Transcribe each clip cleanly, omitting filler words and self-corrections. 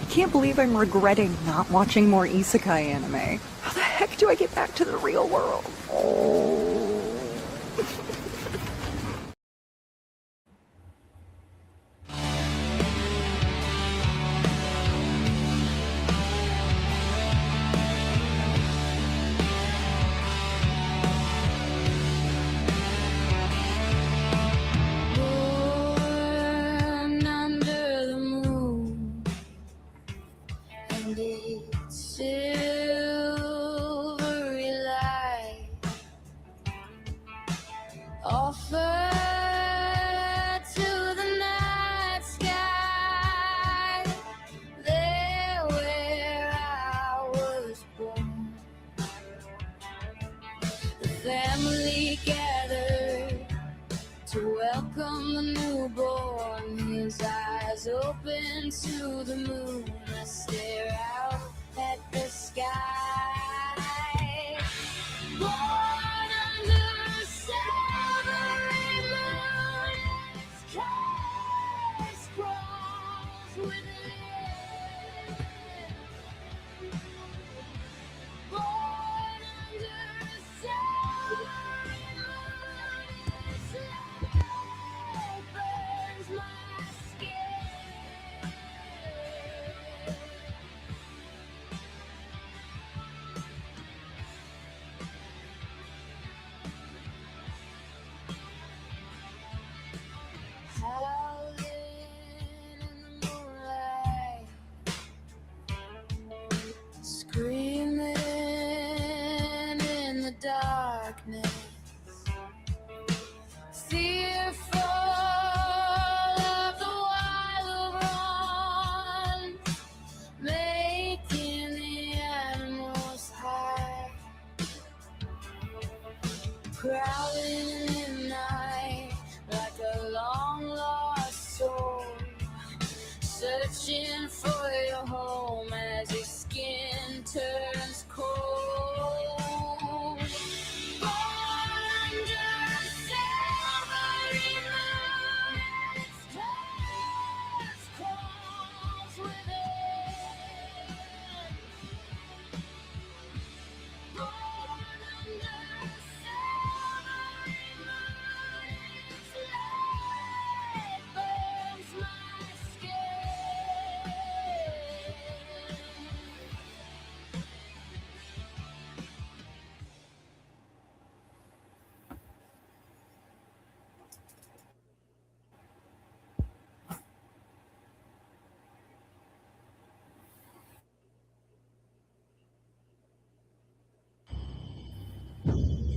can't believe I'm regretting not watching more isekai anime. How the heck do I get back to the real world? Oh.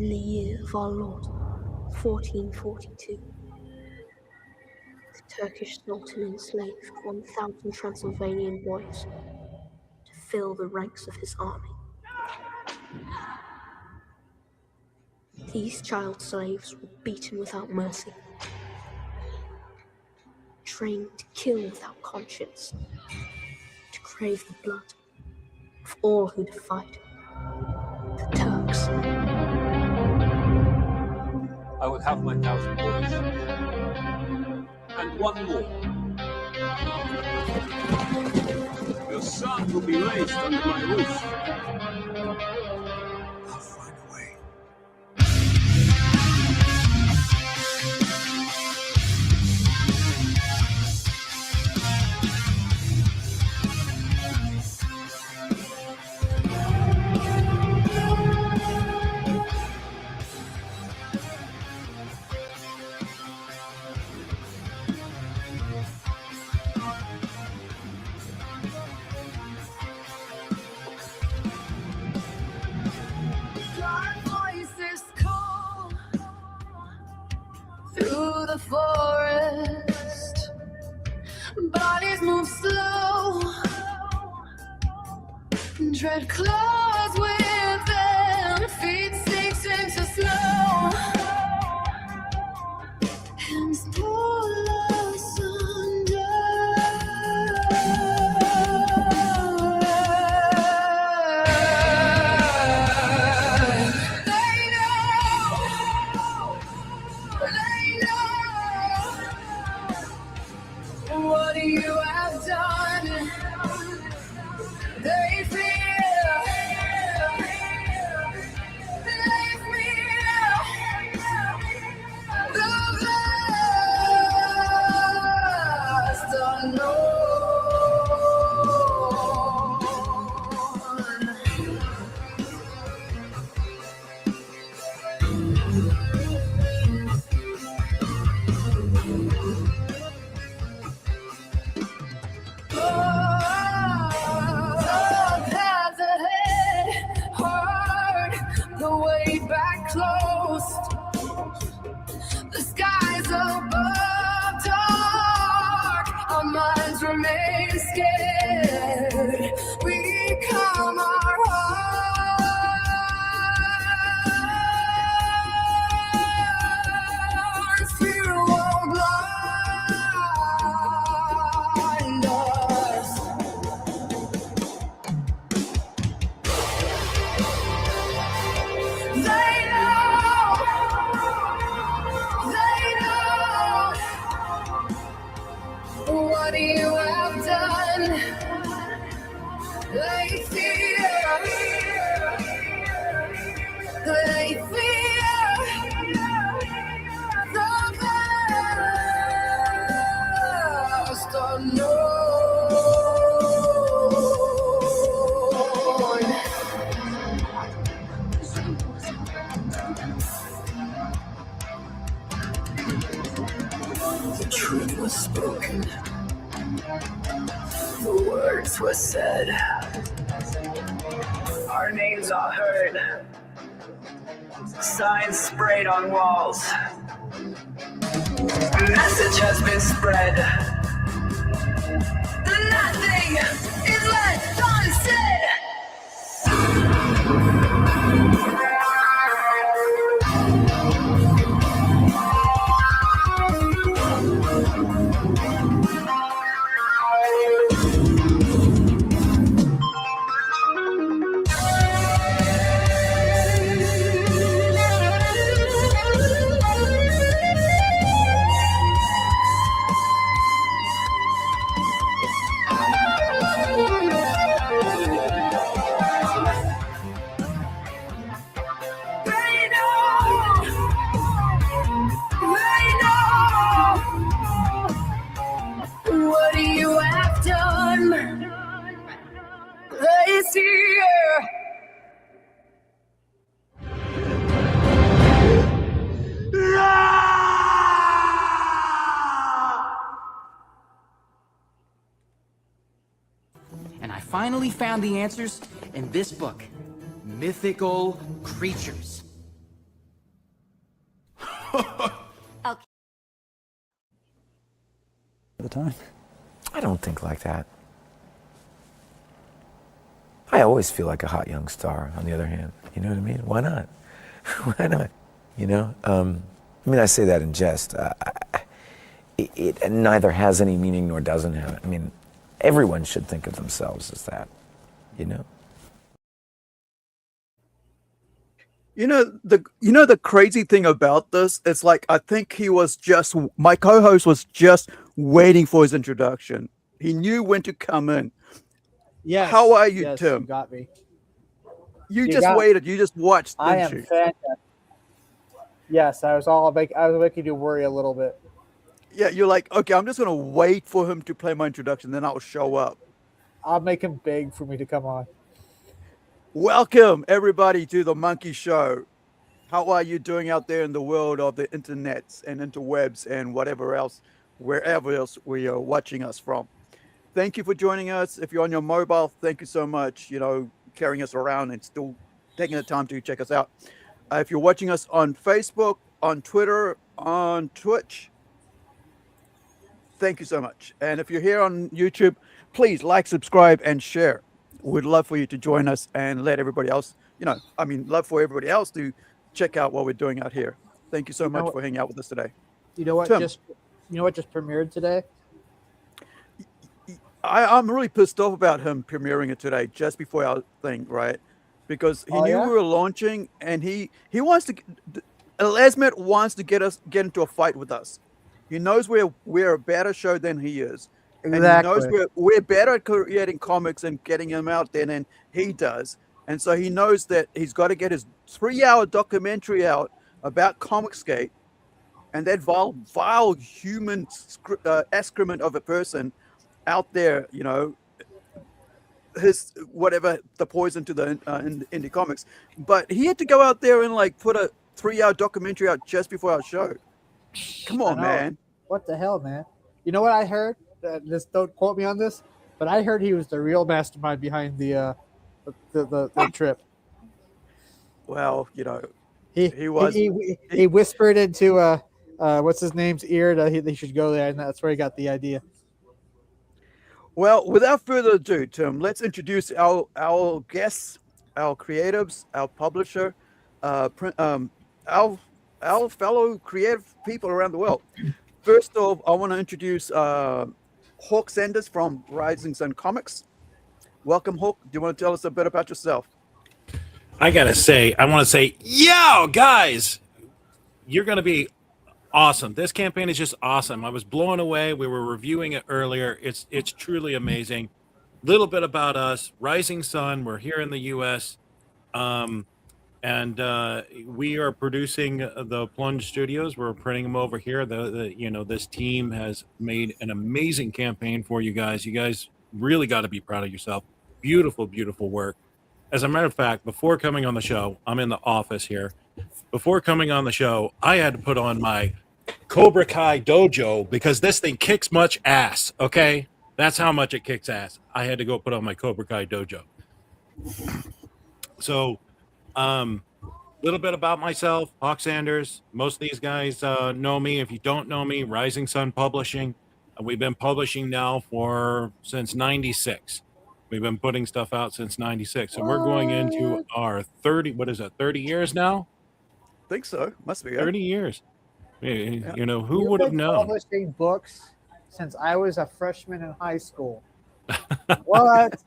In the year of our Lord, 1442, the Turkish Sultan enslaved 1,000 Transylvanian boys to fill the ranks of his army. These child slaves were beaten without mercy, trained to kill without conscience, to crave the blood of all who defied the Turks. I will have my 1,000 boys. And one more. Your son will be raised under my roof. I'll find a way. Through the forest, bodies move slow, dread claws with them, feet sinks into snow, hands pull us under. What you have done, scared. We calm our hearts. Fear won't blind us. They know what you have done. They fear the vast unknown. The truth was spoken. The words were said. Our names are heard. Signs sprayed on walls. Message has been spread. Nothing is left unsaid. What you have done. They see And I finally found the answers in this book, Mythical Creatures. The time. I don't think like that. I always feel like a hot young star, on the other hand. You know what I mean? Why not? Why not? You know? I mean, I say that in jest. It neither has any meaning nor doesn't have it. I mean, everyone should think of themselves as that, you know? You know the crazy thing about this, it's like I think my co-host was just waiting for his introduction. He knew when to come in. Yes. How are you, yes, Tim? You got me. You just waited. You just watched. I didn't am you? fantastic. Yes, I was making you worry a little bit. Yeah, you're like, okay, I'm just gonna wait for him to play my introduction, then I'll show up. I'll make him beg for me to come on. Welcome everybody to the Monkey Show. How are you doing out there in the world of the internets and interwebs and whatever else, wherever else we are watching us from? Thank you for joining us. If you're on your mobile, thank you so much. You know, carrying us around and still taking the time to check us out. If you're watching us on Facebook, on Twitter, on Twitch, thank you so much. And if you're here on YouTube, please like, subscribe, and share. We'd love for you to join us and let everybody else, love for everybody else to check out what we're doing out here. Thank you so much for hanging out with us today. You know what Tim. just premiered today? I'm really pissed off about him premiering it today, just before our thing, right? Because he knew we were launching, and he wants to. Lesmet wants to get into a fight with us. He knows we're a better show than he is. Exactly. And he knows we're better at creating comics and getting them out there than he does. And so he knows that he's got to get his 3-hour documentary out about Comicsgate and that vile human excrement of a person out there, you know, his whatever the poison to the indie comics. But he had to go out there and like put a 3-hour documentary out just before our show. Come on, man. What the hell, man? You know what I heard? Just don't quote me on this, but I heard he was the real mastermind behind the trip. Well, you know, he whispered into what's his name's ear that he should go there, and that's where he got the idea. Well, without further ado, Tim, let's introduce our guests, our creatives, our publisher, our fellow creative people around the world. First off, I want to introduce Hawk Sanders from Rising Sun Comics. Welcome, Hawk. Do you want to tell us a bit about yourself? I want to say, yo, guys, you're going to be awesome. This campaign is just awesome. I was blown away. We were reviewing it earlier. It's truly amazing. Little bit about us, Rising Sun. We're here in the U.S. And we are producing the Plunge Studios. We're printing them over here. This team has made an amazing campaign for you guys. You guys really got to be proud of yourself. Beautiful, beautiful work. As a matter of fact, before coming on the show, I'm in the office here. Before coming on the show, I had to put on my Cobra Kai dojo because this thing kicks much ass, okay? That's how much it kicks ass. I had to go put on my Cobra Kai dojo. So, little bit about myself, Hawk Sanders. Most of these guys know me. If you don't know me, Rising Sun Publishing. We've been publishing now since 96. We've been putting stuff out since 96. So we're going into our 30 years now? I think so. Must be. 30 years. Yeah. You know, who You've would have been known? Publishing books since I was a freshman in high school. What?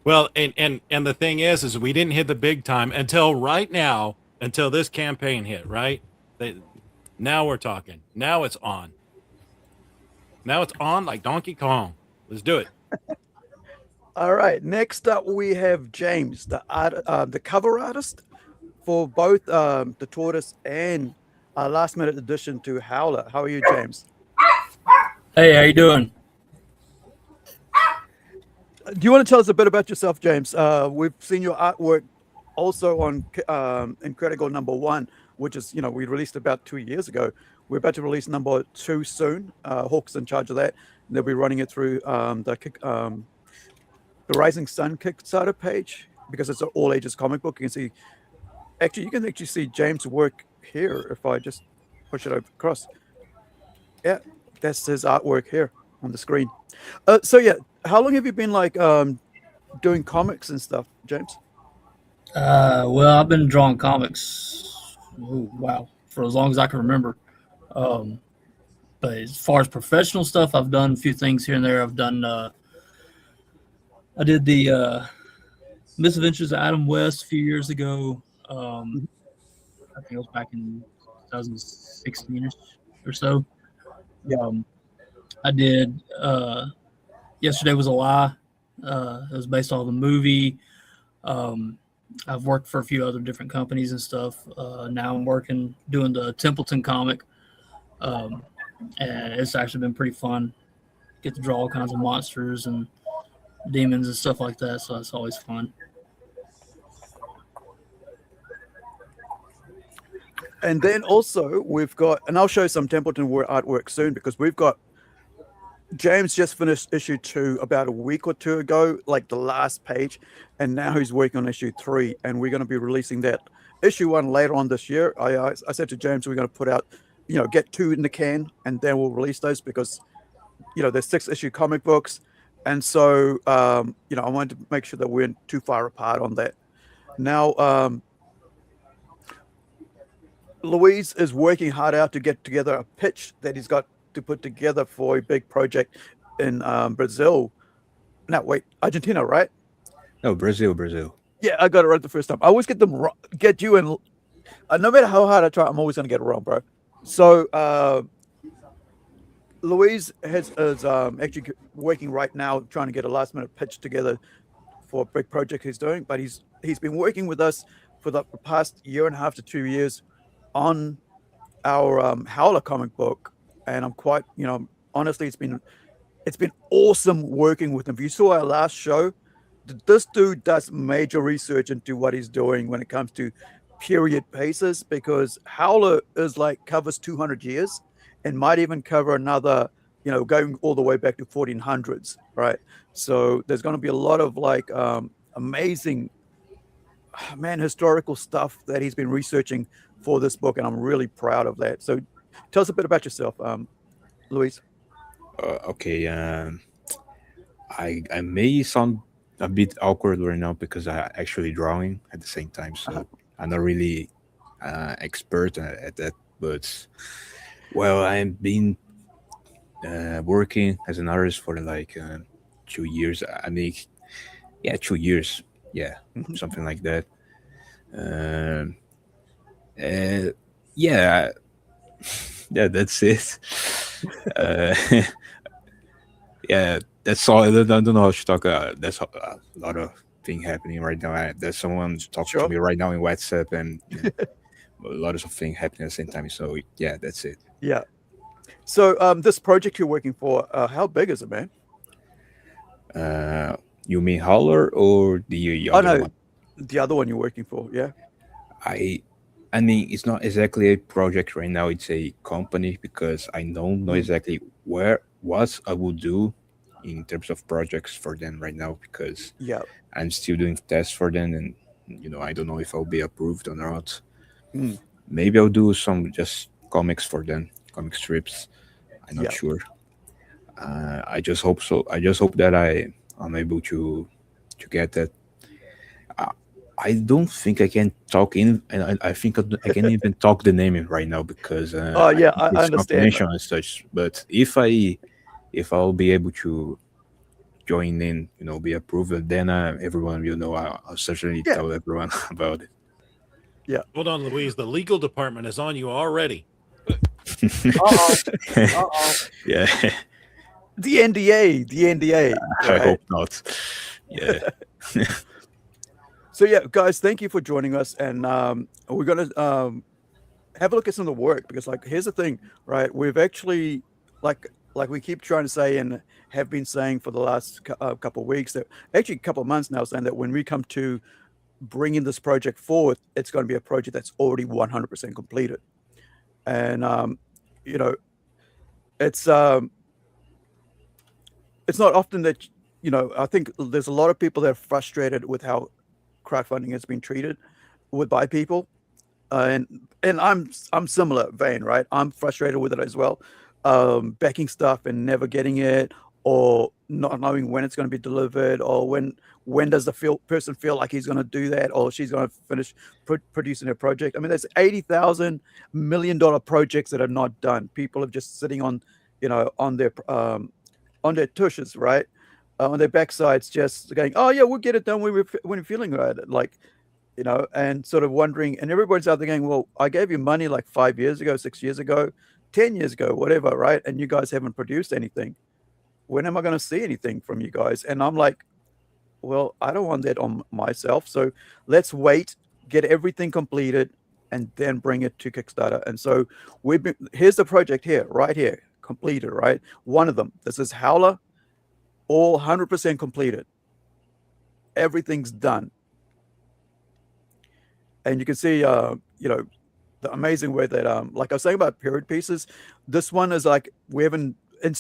Well, and the thing is we didn't hit the big time until right now, until this campaign hit, right? Now we're talking. Now it's on. Now it's on like Donkey Kong. Let's do it. All right. Next up, we have James, the cover artist for both the Tortoise and last minute addition to Howler. How are you, James? Hey, how you doing? Do you want to tell us a bit about yourself, James? We've seen your artwork also on Incredible #1, which is, we released about 2 years ago. We're about to release #2 soon. Hawk's in charge of that. And they'll be running it through the Rising Sun Kickstarter page because it's an all ages comic book. You can see James' work here if I just push it over across. Yeah, that's his artwork here on the screen. So yeah, how long have you been doing comics and stuff, James? Well, I've been drawing comics, for as long as I can remember. But as far as professional stuff, I've done a few things here and there. I've done, I did the Misadventures of Adam West a few years ago. I think it was back in 2016 or so. I did Yesterday Was a Lie. It was based on the movie. I've worked for a few other different companies and stuff. Now I'm doing the Templeton comic. And it's actually been pretty fun. Get to draw all kinds of monsters and demons and stuff like that. So it's always fun. And then also we've got, and I'll show some Templeton artwork soon because we've got James just finished issue 2 about a week or two ago, like the last page, and now he's working on issue 3, and we're going to be releasing that issue 1 later on this year. I said to James we're going to put out, get 2 in the can, and then we'll release those because, there's 6 issue comic books, and so I wanted to make sure that we weren't too far apart on that. Now, Luiz is working hard out to get together a pitch that he's got to put together for a big project in Brazil. No, wait, Argentina, right? No, Brazil. Yeah, I got it right the first time. I always get them wrong, get you in. No matter how hard I try, I'm always going to get it wrong, bro. So Luiz is actually working right now trying to get a last minute pitch together for a big project he's doing. But he's been working with us for the past 1.5 to 2 years on our Howler comic book, and I'm quite, honestly, it's been awesome working with him. If you saw our last show, this dude does major research into what he's doing when it comes to period pieces, because Howler covers 200 years and might even cover another, going all the way back to 1400s, right? So there's going to be a lot of amazing, historical stuff that he's been researching for this book, and I'm really proud of that. So tell us a bit about yourself, Luiz. Okay. I may sound a bit awkward right now because I actually drawing at the same time, so I'm not really expert at that. But well, I've been working as an artist for like 2 years. I mean, yeah, 2 years. Yeah, Mhm. something like that. Um, uh, yeah, yeah, that's it. Uh, yeah, that's all. I don't know how to talk. That's a lot of thing happening right now. There's someone talking to Sure. me right now in WhatsApp, and a lot of things happening at the same time. So yeah, that's it. Yeah. So this project you're working for, how big is it, man? You mean Howler or the Oh other no, one? the other one you're working for. Yeah. I I mean, it's not exactly a project right now. It's a company because I don't know Mm. exactly where what I would do in terms of projects for them right now because Yeah. I'm still doing tests for them, and I don't know if I'll be approved or not. Mm. Maybe I'll do some just comics for them, comic strips. I'm not Yeah. sure. I just hope so. I just hope that I'm able to get that. I, I don't think I can talk in, and I think I can't even talk the name right now because Oh I yeah, think I it's understand. confidential and such. But if I'll be able to join in, be approved, then everyone will know. I'll certainly Yeah. tell everyone about it. Yeah. Hold on, Louise. The legal department is on you already. Uh-oh. Uh-oh. Yeah, The NDA. The NDA. I Right. hope not. Yeah. So yeah, guys, thank you for joining us, and we're gonna have a look at some of the work because, like, here's the thing, right? We've actually, like we keep trying to say and have been saying for the last couple of weeks, that actually a couple of months now, saying that when we come to bringing this project forward, it's going to be a project that's already 100% completed, and you know, it's it's not often that I think there's a lot of people that are frustrated with how crowdfunding has been treated by people, and I'm similar vein, right? I'm frustrated with it as well, backing stuff and never getting it, or not knowing when it's going to be delivered, or when does the person feel like he's going to do that, or she's going to finish producing a project. I mean, there's $80,000 million projects that are not done. People are just sitting on, on their tushes, right? On their backsides, just going, "Oh yeah, we'll get it done when we're feeling right." Like, and sort of wondering, and everybody's out there going, "Well, I gave you money like 5 years ago, 6 years ago, 10 years ago, whatever, right? And you guys haven't produced anything. When am I going to see anything from you guys?" And I'm like, "Well, I don't want that on myself. So let's wait, get everything completed, and then bring it to Kickstarter." And so here's the project here, right here, completed, right? One of them. This is Howler, all 100% completed. Everything's done. And you can see, the amazing way that, like I was saying about period pieces, this one is like, we haven't, in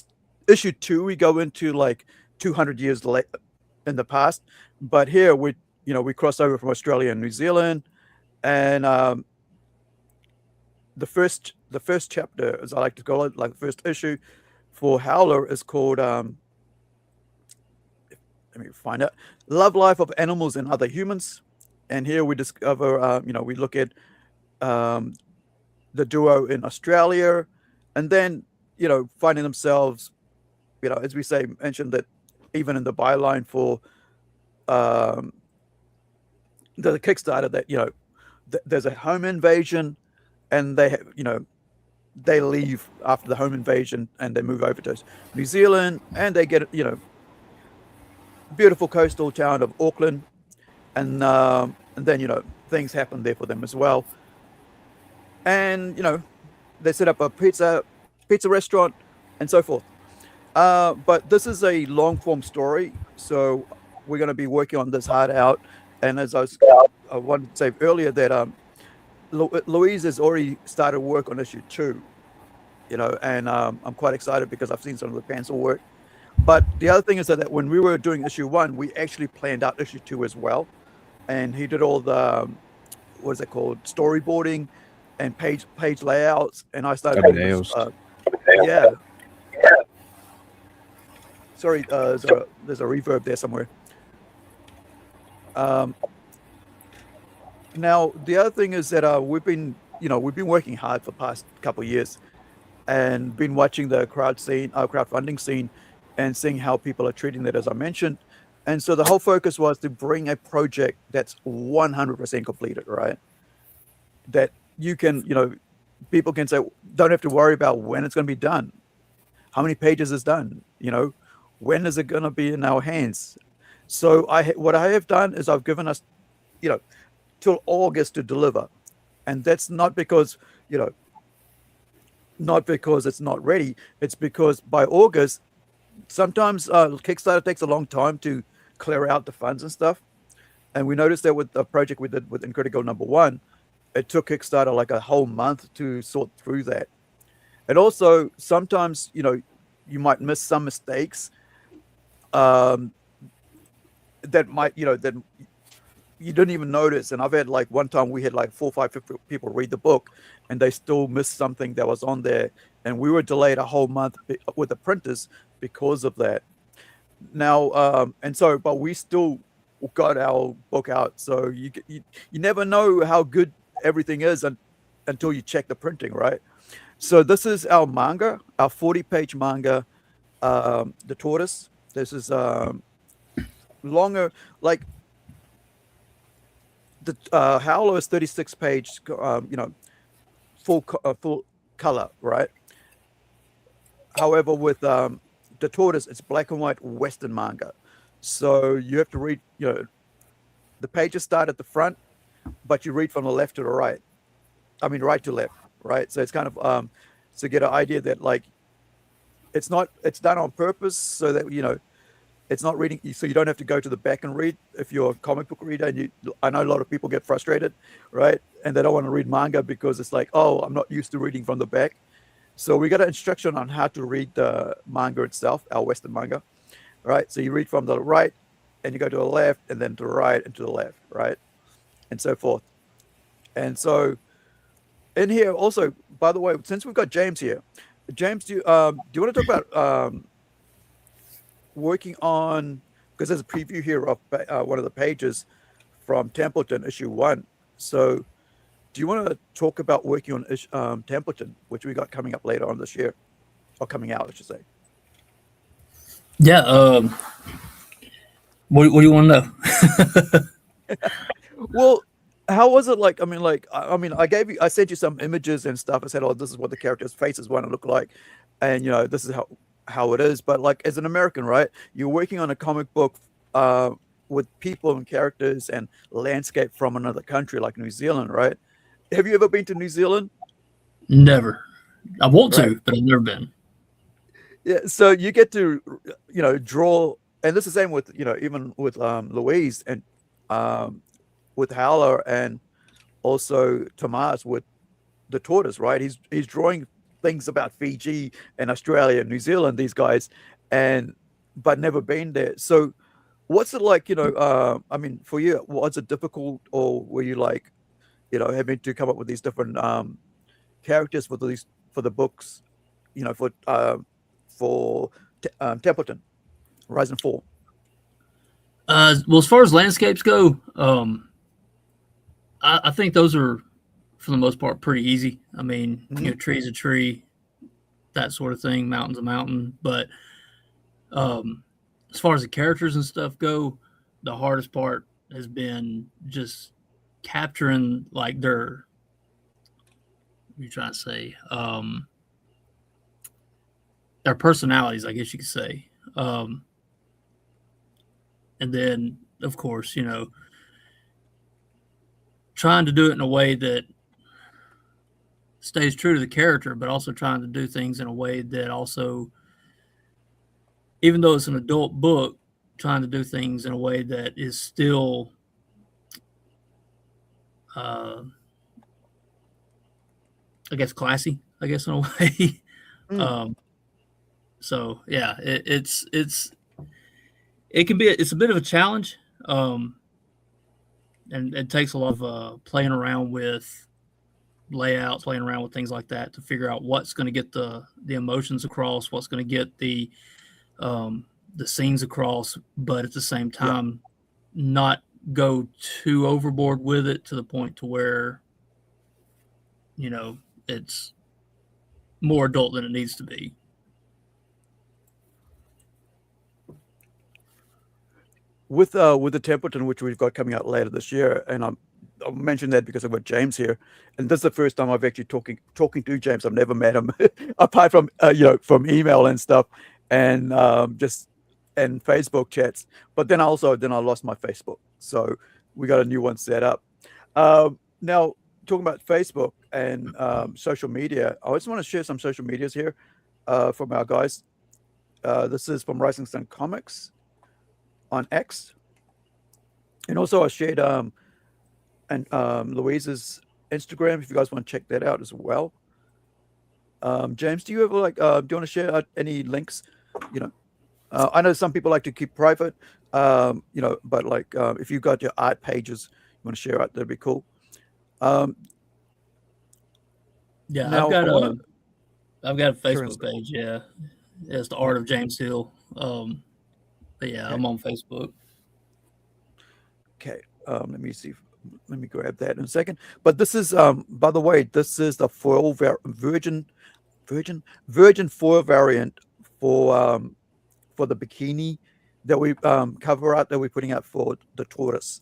issue 2, we go into like 200 years late in the past, but here we cross over from Australia and New Zealand, and the first chapter, as I like to call it, like the first issue for Howler, is called let me find out, Love Life of Animals and Other Humans. And here we discover, we look at the duo in Australia, and then, finding themselves, as we say, mentioned that even in the byline for the Kickstarter, that, there's a home invasion, and they leave after the home invasion and they move over to New Zealand, and they get, beautiful coastal town of Auckland, and then things happen there for them as well, and they set up a pizza restaurant and so forth. But this is a long form story, so we're going to be working on this hard out. And as I wanted to say earlier, that Luiz has already started work on issue 2, and I'm quite excited because I've seen some of the pencil work. But the other thing is that when we were doing issue 1, we actually planned out issue 2 as well, and he did all the, what is it called, storyboarding and page layouts, and I started doing this, Thumbnails. yeah. Sorry, there's a reverb there somewhere. Now the other thing is that we've been working hard for the past couple of years, and been watching the crowdfunding scene, and seeing how people are treating that, as I mentioned. And so the whole focus was to bring a project that's 100% completed, right? That you can, people can say, don't have to worry about when it's going to be done, how many pages is done, when is it going to be in our hands. So what I have done is I've given us, till August to deliver, and that's not because it's not ready. It's because by August, sometimes Kickstarter takes a long time to clear out the funds and stuff. And we noticed that with the project we did with Incredible #1, it took Kickstarter like a whole month to sort through that. And also, sometimes, you might miss some mistakes that might, that you didn't even notice. And I've had like one time we had like 4 or 5 people read the book, and they still missed something that was on there, and we were delayed a whole month with the printers because of that. Now, but we still got our book out. So you never know how good everything is until you check the printing, right? So this is our manga, our 40-page manga, the Tortoise. This is longer, like the Howler is 36-page, full color, right? However, with the Tortoise, it's black and white Western manga. So you have to read, the pages start at the front, but you read from the left to the right. I mean, right to left, right? So it's kind of to get an idea that like it's done on purpose so that it's not reading, so you don't have to go to the back and read if you're a comic book reader. And I know a lot of people get frustrated, right? And they don't want to read manga because it's like, oh, I'm not used to reading from the back. So we got an instruction on how to read the manga itself, our Western manga, right? So you read from the right, and you go to the left, and then to the right, and to the left, right? And so forth. And so in here also, by the way, since we've got James here, James, do you want to talk about working on, because there's a preview here of one of the pages from Templeton issue 1. So do you want to talk about working on Templeton, which we got coming up later on this year, or coming out, I should say? Yeah. What do you want to know? Well, how was it like? I sent you some images and stuff. I said, oh, this is what the character's faces want to look like, and this is how it is. But like, as an American, right, you're working on a comic book with people and characters and landscape from another country like New Zealand, right? Have you ever been to New Zealand? Never. I want to, but I've never been. Yeah, so you get to draw, and this is the same with even with Luiz and with Howler, and also Tomas with the Tortoise, right? He's drawing things about Fiji and Australia and New Zealand, these guys, but never been there. So what's it like, for you, was it difficult, or were you like, having to come up with these different characters for the books, for Templeton, Rise and Fall? Well, as far as landscapes go, I think those are, for the most part, pretty easy. I mean, tree's a tree, that sort of thing, mountain's a mountain. But as far as the characters and stuff go, the hardest part has been just capturing like their, what are you trying to say? Their personalities, I guess you could say. And then, of course, trying to do it in a way that stays true to the character, but also trying to do things in a way that also, even though it's an adult book, trying to do things in a way that is still I guess classy, I guess, in a way. So yeah, it's a bit of a challenge. And it takes a lot of playing around with layouts, playing around with things like that to figure out what's going to get the emotions across, what's going to get the the scenes across, but at the same time, not go too overboard with it to the point to where, you know, it's more adult than it needs to be. With the Templeton, which we've got coming out later this year, and I'll mention that because I've got James here, and this is the first time I've actually talking to James. I've never met him apart from from email and stuff, and just and Facebook chats. But then I lost my Facebook, so we got a new one set up. Now talking about Facebook and social media, I just want to share some social medias here from our guys. This is from Rising Sun Comics on X, and also I shared Luiz's Instagram if you guys want to check that out as well. James, do you ever do you want to share any links? I know some people like to keep private, but if you've got your art pages you want to share out, that'd be cool. Yeah, now, I've got a Facebook page. Yeah, it's the Art of James Hill. But yeah, I'm on Facebook. Okay, let me see. Let me grab that in a second. But this is, by the way, this is the foil virgin foil variant for the bikini that we cover art that we're putting out for the Tortoise.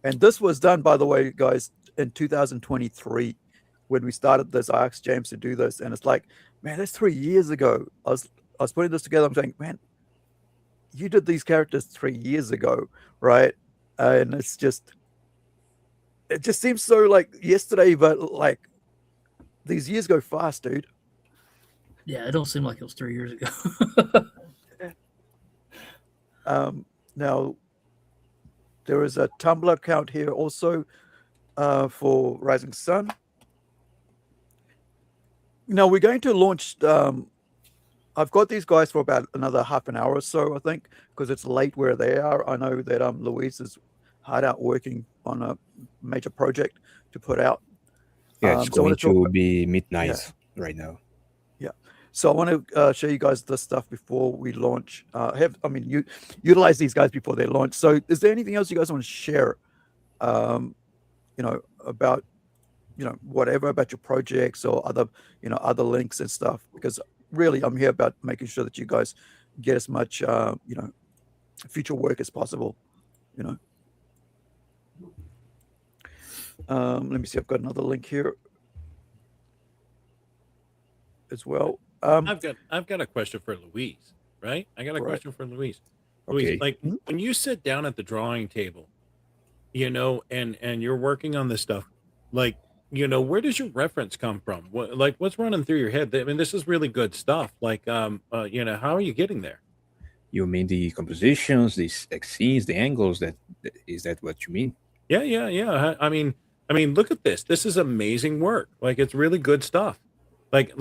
And this was done, by the way, guys, in 2023 when we started this. I asked James to do this, and it's like, man, that's 3 years ago. I was putting this together. I'm saying, man, you did these characters 3 years ago, right? And it just seems so like yesterday, but like these years go fast, dude. Yeah, it don't seem like it was 3 years ago. Now there is a Tumblr account here also for Rising Sun. Now we're going to launch. I've got these guys for about another half an hour or so, I think, because it's late where they are. I know that Luiz is hard out working on a major project to put out. Yeah, it's going to be midnight right now. Yeah. So I want to show you guys this stuff before we launch. Utilize these guys before they launch. So is there anything else you guys want to share, about, whatever about your projects or other links and stuff? Because really, I'm here about making sure that you guys get as much, future work as possible. Let me see. I've got another link here as well. I've got a question for Luiz. Right? I got a question for Luiz. Okay. Luiz, like when you sit down at the drawing table, and you're working on this stuff, like, where does your reference come from? What's running through your head? I mean, this is really good stuff. Like, how are you getting there? You mean the compositions, the scenes, the angles? Is that what you mean? Yeah. I mean, look at this. This is amazing work. Like, it's really good stuff. What's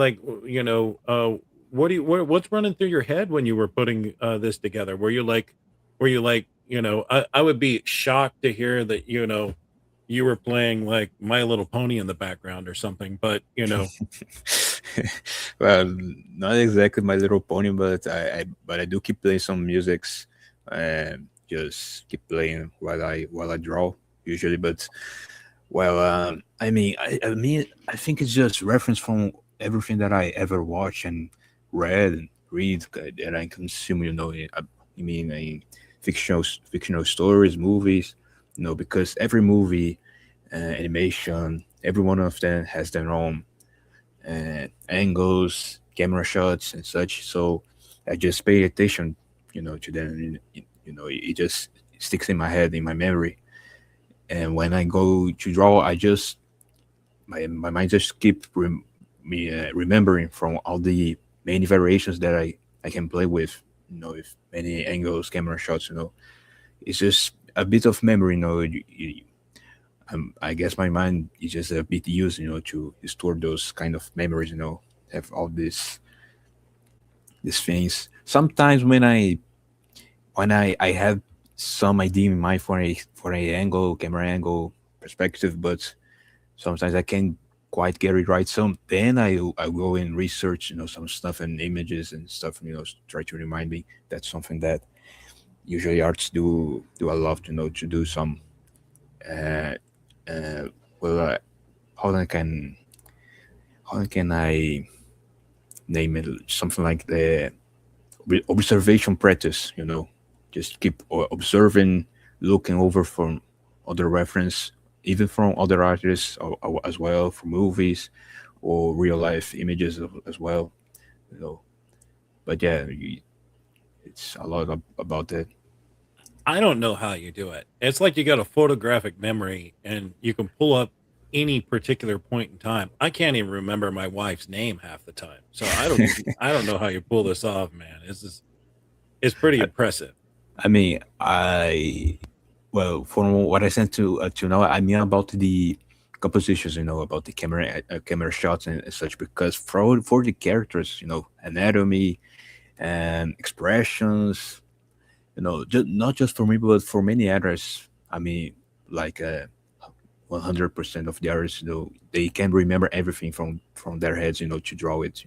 running through your head when you were putting this together? Were you like, I would be shocked to hear that, you were playing like My Little Pony in the background or something, but well, not exactly My Little Pony, but I do keep playing some musics and just keep playing while I draw usually. But I think it's just reference from everything that I ever watched and read that I consume. Fictional stories, movies. Because every movie, animation, every one of them has their own angles, camera shots, and such. So I just pay attention, to them. It just sticks in my head, in my memory. And when I go to draw, my mind just keep remembering from all the many variations that I can play with, with many angles, camera shots. It's just a bit of memory, I guess my mind is just a bit used, to store those kind of memories, have all these things. Sometimes when I have some idea in mind for a camera angle perspective, but sometimes I can quite get it right. So then I go and research, some stuff and images and stuff, try to remind me. That's something that usually artists do a lot, to do some uh, uh, well, how I can how can I name it, something like the observation practice, just keep observing, looking over from other reference, even from other artists as well, from movies or real life images as well, you know. But yeah, it's a lot about that. I don't know how you do it. It's like you got a photographic memory and you can pull up any particular point in time. I can't even remember my wife's name half the time. So I don't know how you pull this off, man. It's pretty impressive. I mean, well, from what I sent to know, I mean about the compositions, about the camera shots and such, because for the characters, anatomy and expressions, not just for me, but for many others. I mean, like 100% of the artists, they can remember everything from their heads, to draw it.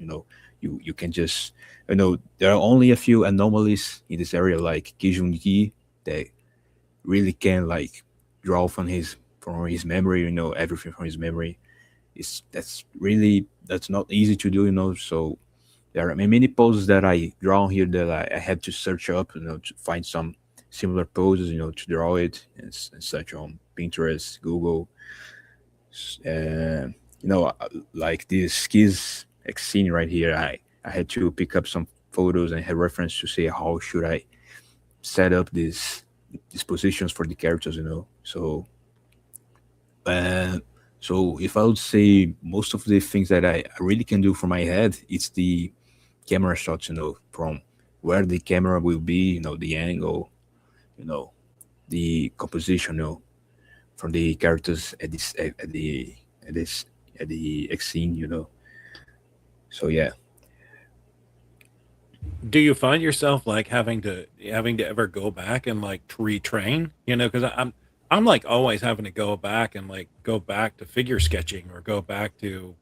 You can just, there are only a few anomalies in this area, like Kijun Gi, that really can like draw from his memory, everything from his memory. That's not easy to do, So there are many poses that I draw here that I had to search up, to find some similar poses, to draw it and such on Pinterest, Google. Like this skis scene right here, I had to pick up some photos and have reference to say how should I set up these positions for the characters, So if I would say most of the things that I really can do from my head, it's the camera shots, from where the camera will be, the angle, the composition, from the characters at the X scene, So yeah. Do you find yourself like having to ever go back and like retrain? Because I'm like always having to go back to figure sketching or go back to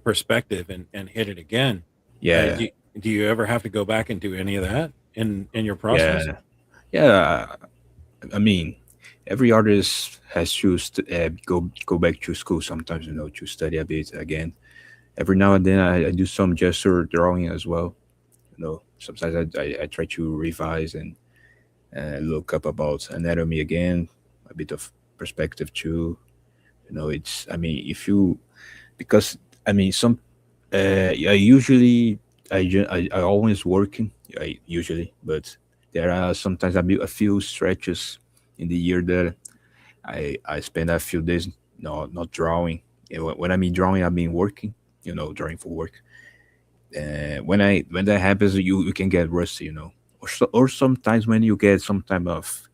perspective and hit it again. Yeah. Do you ever have to go back and do any of that in your process? Yeah. I mean, every artist has to go back to school sometimes, to study a bit again. Every now and then I do some gesture drawing as well. Sometimes I try to revise and look up about anatomy again, a bit of perspective too. It's, I mean, because I mean, I always working, but there are sometimes a few stretches in the year that I spend a few days not drawing. When I mean drawing, I mean working, drawing for work. When that happens, you can get rusty, or sometimes when you get some kind of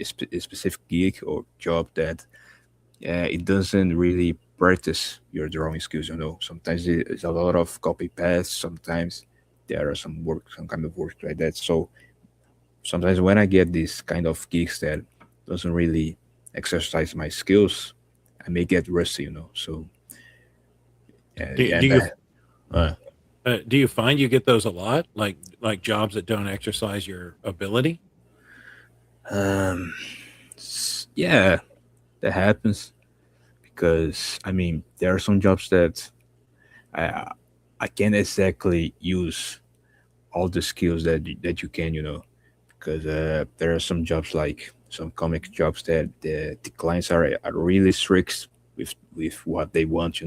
specific gig or job that it doesn't really practice your drawing skills. Sometimes it's a lot of copy paste. Sometimes there are some kind of work like that. So sometimes when I get these kind of gigs that doesn't really exercise my skills, I may get rusty. So do you find you get those a lot, like jobs that don't exercise your ability? Yeah, that happens, because I mean there are some jobs that I can't exactly use all the skills that you can, because there are some jobs, like some comic jobs, that the clients are really strict with what they want,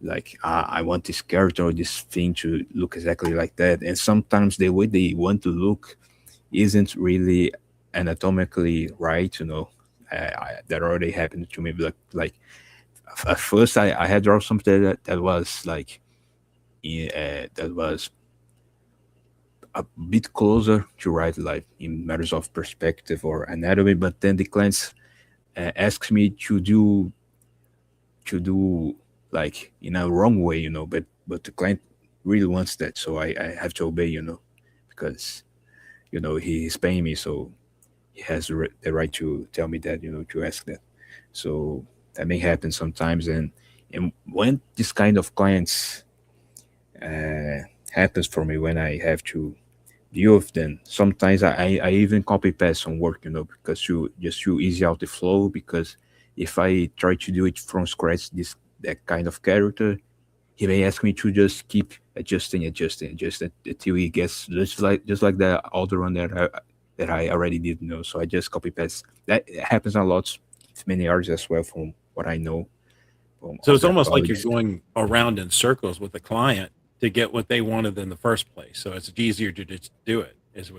like I want this character or this thing to look exactly like that, and sometimes the way they want to look isn't really anatomically right. That already happened to me. Like at first I had drawn something that was like that was a bit closer to right, like in matters of perspective or anatomy, but then the clients asked me to do like in a wrong way, but the client really wants that, so I have to obey, because he's paying me, so he has the right to tell me that, to ask that. So that may happen sometimes. And when this kind of clients happens for me, when I have to deal with them, sometimes I even copy paste some work, because to just to easy out the flow. Because if I try to do it from scratch, that kind of character, he may ask me to just keep adjusting until he gets just like the other one that I already did know. So I just copy paste. That happens a lot with many artists as well, from what I know. So it's almost like you're going around in circles with the client to get what they wanted in the first place. So it's easier to just do it. It's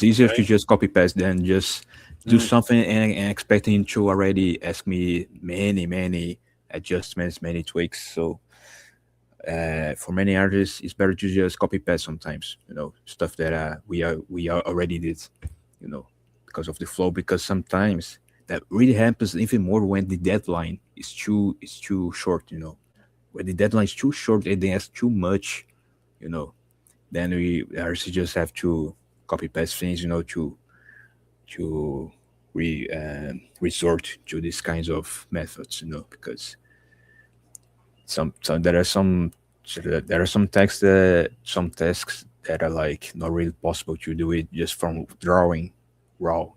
easier to just copy paste than just do something and expecting him to already ask me many adjustments, many tweaks. So for many artists, it's better to just copy paste sometimes. Stuff that we already did. Because of the flow. Because sometimes that really happens even more when the deadline is too short. When the deadline is too short and they ask too much, then we artists just have to copy paste things, to resort to these kinds of methods, because there are some tasks that are like not really possible to do it just from drawing raw.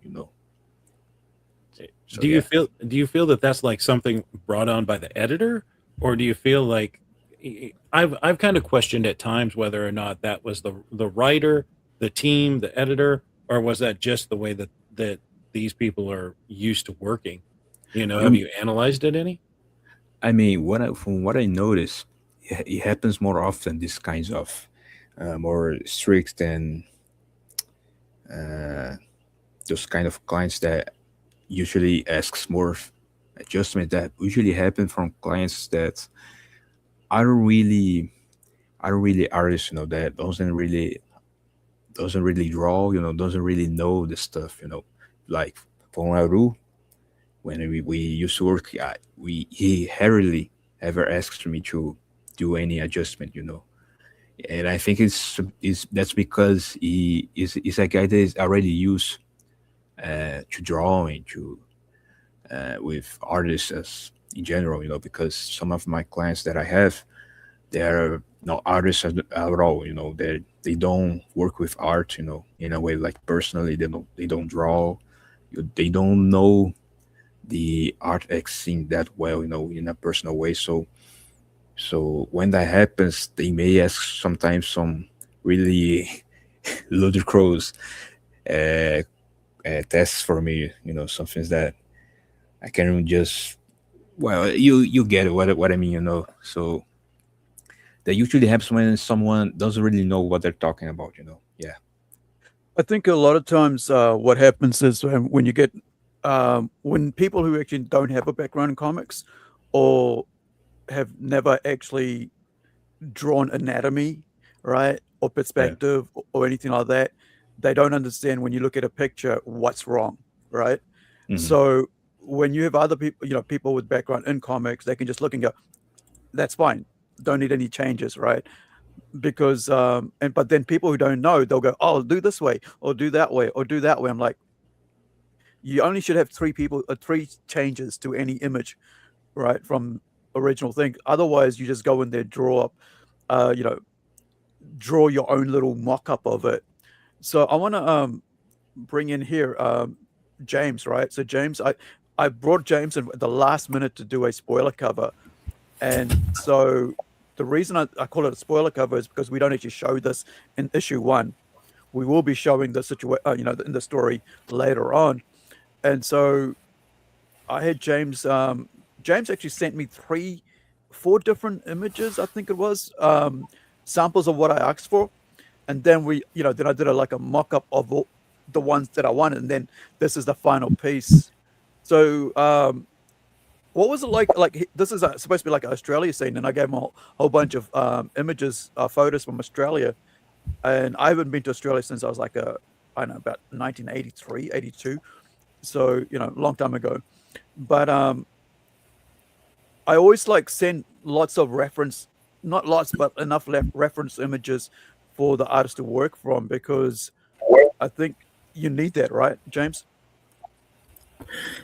So, do you feel that that's like something brought on by the editor, or do you feel like I've kind of questioned at times whether or not that was the writer, the team, the editor, or was that just the way that these people are used to working? Have you analyzed it any? I mean, from what I noticed, it happens more often. These kinds of more strict and those kind of clients that usually asks more adjustment, that usually happen from clients that are really artists, that doesn't really draw, doesn't really know the stuff, like for Aru, when we used to work, he rarely ever asks me to do any adjustment, and I think that's because he is a guy that is already used to drawing to with artists as in general, because some of my clients that I have, they are not artists at all, they don't work with art, in a way, like personally, they don't draw, they don't know the art scene that well, in a personal way. So when that happens, they may ask sometimes some really ludicrous tests for me, some things that I can just, well, you get it, what I mean, so that usually happens when someone doesn't really know what they're talking about, yeah. I think a lot of times what happens is when you get when people who actually don't have a background in comics or have never actually drawn anatomy, right, or perspective, or anything like that, they don't understand when you look at a picture what's wrong, right? So when you have other people, people with background in comics, they can just look and go, that's fine, don't need any changes, right? Because but then people who don't know, they'll go, oh, do this way or do that way or do that way. I'm like, you only should have three changes to any image, right, from original thing. Otherwise you just go in there, draw your own little mock-up of it. So I want to bring in here James, right? So James, I brought James in at the last minute to do a spoiler cover, and so the reason I call it a spoiler cover is because we don't actually show this in issue 1. We will be showing the situation, in the story later on. And so I had James. James actually sent me 4 different images, I think it was, samples of what I asked for, and then then I did a mock-up of all the ones that I wanted, and then this is the final piece. So what was it like this is supposed to be like an Australia scene, and I gave him a whole bunch of images, photos from Australia, and I haven't been to Australia since I was like I don't know, about 1983, 82, so a long time ago. But I always send lots of reference, not lots, but enough reference images for the artist to work from, because I think you need that, right, James?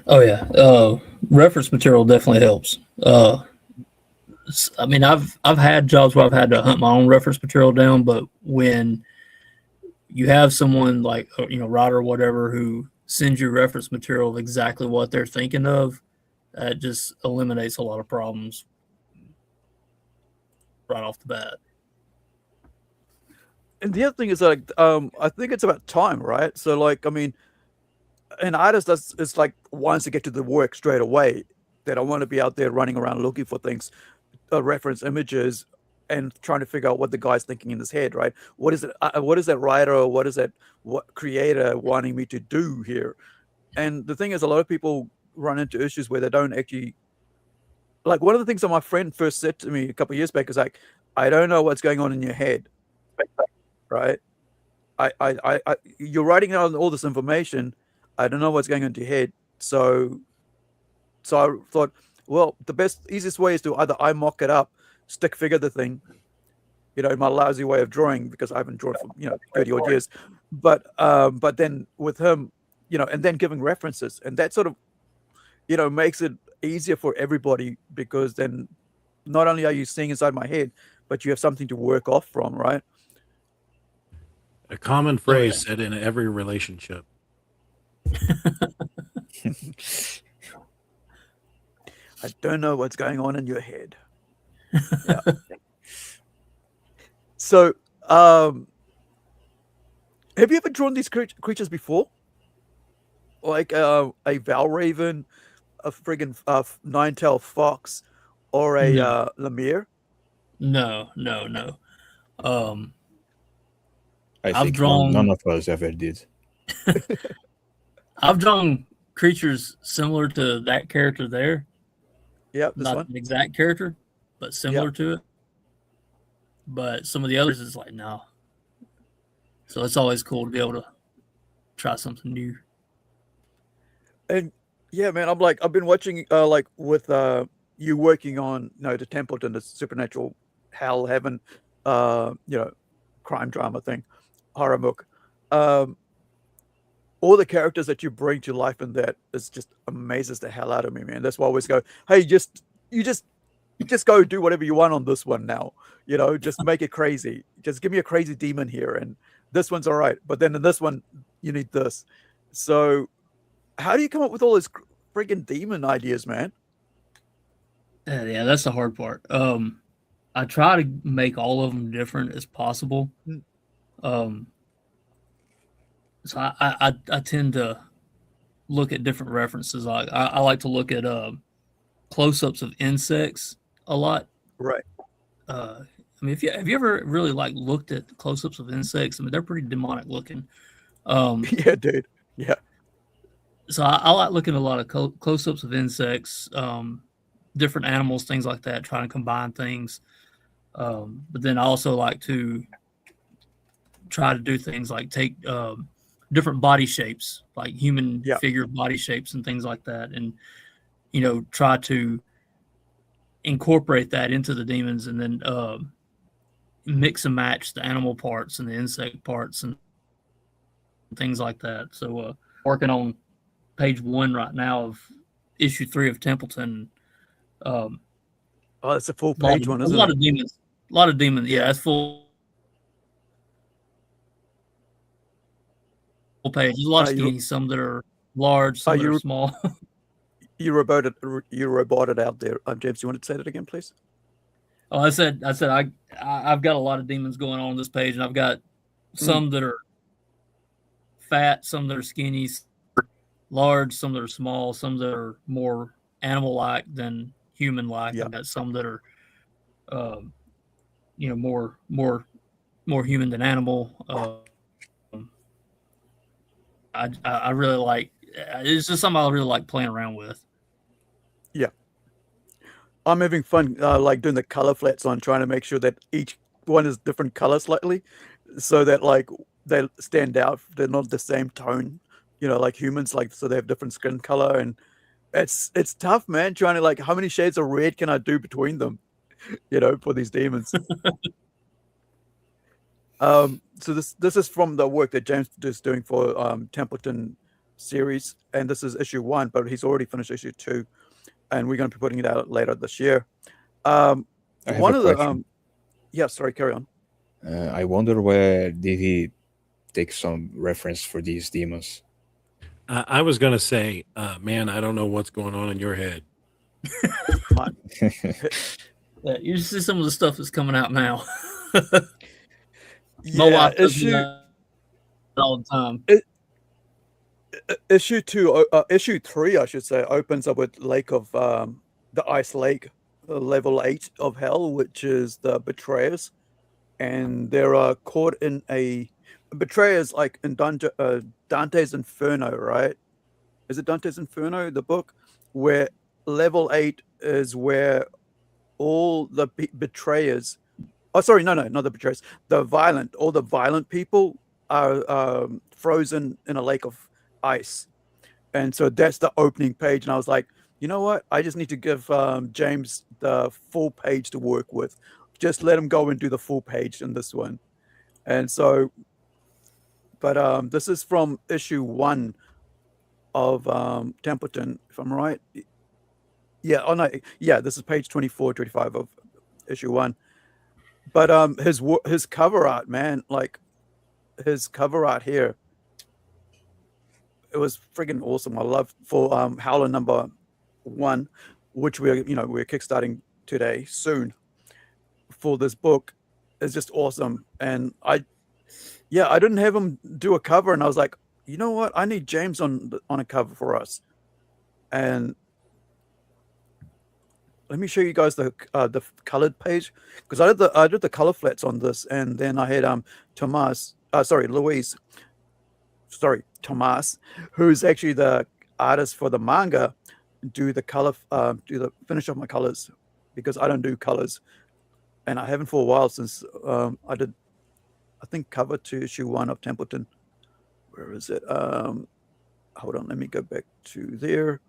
Oh yeah, reference material definitely helps. I mean, I've had jobs where I've had to hunt my own reference material down, but when you have someone like writer or whatever who sends you reference material of exactly what they're thinking of, that just eliminates a lot of problems right off the bat. And the other thing is like, I think it's about time, right? So like, I mean, an artist does is like wants to get to the work straight away. They don't want to be out there running around looking for things, reference images, and trying to figure out what the guy's thinking in his head, right? What is it? What is that writer or what is that creator wanting me to do here? And the thing is, a lot of people run into issues where they don't actually. Like one of the things that my friend first said to me a couple of years back is like, I don't know what's going on in your head, right? You're writing down all this information. I don't know what's going on in your head. So I thought, well, the easiest way is to either I mock it up, stick figure the thing, in my lousy way of drawing because I haven't drawn for 30 odd years, but then with him, and then giving references, and that sort of makes it easier for everybody because then not only are you seeing inside my head, but you have something to work off from, right? A common phrase said in every relationship. I don't know what's going on in your head. Yeah. So, have you ever drawn these creatures before? Like a Valraven, a friggin' nine-tailed fox, or a No. Lemire? No. I I've think drawn. none of us ever did. I've drawn creatures similar to that character there. Yeah, this Not one. an exact character, but similar to it. But some of the others is like, no. So it's always cool to be able to try something new. And yeah, man, I've been watching like with you working on the Templeton, the supernatural hell heaven, crime drama thing, horror book. All the characters that you bring to life in that is just amazes the hell out of me, man. That's why I always go, hey, you just go do whatever you want on this one now. Just make it crazy. Just give me a crazy demon here, and this one's all right. But then in this one, you need this. So, how do you come up with all these friggin' demon ideas, man? Yeah, that's the hard part. I try to make all of them different as possible. So I tend to look at different references. I like to look at close-ups of insects a lot. Right. I mean, have you ever really looked at close-ups of insects? I mean, they're pretty demonic looking. Yeah, dude. Yeah. So I like looking at a lot of close-ups of insects, different animals, things like that, trying to combine things. But then I also like to try to do things like take different body shapes, like human figure body shapes and things like that, and try to incorporate that into the demons, and then mix and match the animal parts and the insect parts and things like that. So working on page 1 right now of issue 3 of Templeton. Oh, it's a full page one, isn't it? A lot of demons. Yeah, it's full page. There's a lot of skinny, some that are large, some that are small. You roboted out there. James, you want to say that again, please? Oh, I said I've got a lot of demons going on this page, and I've got some that are fat, some that are skinny, large, some that are small, some that are more animal-like than human-like. I've got some that are more human than animal. I really like. It's just something I really like playing around with. Yeah, I'm having fun, like doing the color flats on, trying to make sure that each one is different color slightly, so that like they stand out. They're not the same tone, like humans, so they have different skin color, and it's tough, man. Trying to how many shades of red can I do between them, for these demons. So this is from the work that James is doing for Templeton series, and this is issue 1, but he's already finished issue 2, and we're going to be putting it out later this year. I have One a of the question. yeah, sorry, carry on. I wonder where did he take some reference for these demons? I was gonna say, man, I don't know what's going on in your head. Yeah, you see some of the stuff that's coming out now. My Yeah, wife does that all the time. Issue 3, I should say, opens up with Lake of the Ice Lake, level 8 of hell, which is the betrayers, and they're caught in a betrayers like in Dante's Inferno, right? Is it Dante's Inferno, the book, where level 8 is where all the betrayers, oh sorry, no, not the betrayers, all the violent people are frozen in a lake of ice. And so that's the opening page, and I was like, you know what, I just need to give James the full page to work with. Just let him go and do the full page in this one. And so, but this is from issue 1 of Templeton, if I'm right. Yeah, oh no, yeah, this is page 24, 25 of issue 1. But his cover art, man, like his cover art here, it was friggin' awesome. I love for Howler number 1, which we're kickstarting today soon for this book, is just awesome. And I didn't have him do a cover, and I was like, you know what, I need James on a cover for us. And let me show you guys the colored page, because I did the color flats on this, and then I had Luiz, Tomas, who's actually the artist for the manga, do the color, finish off my colors, because I don't do colors, and I haven't for a while since I did, I think, cover to issue 1 of Templeton. Where is it? Hold on, let me go back to there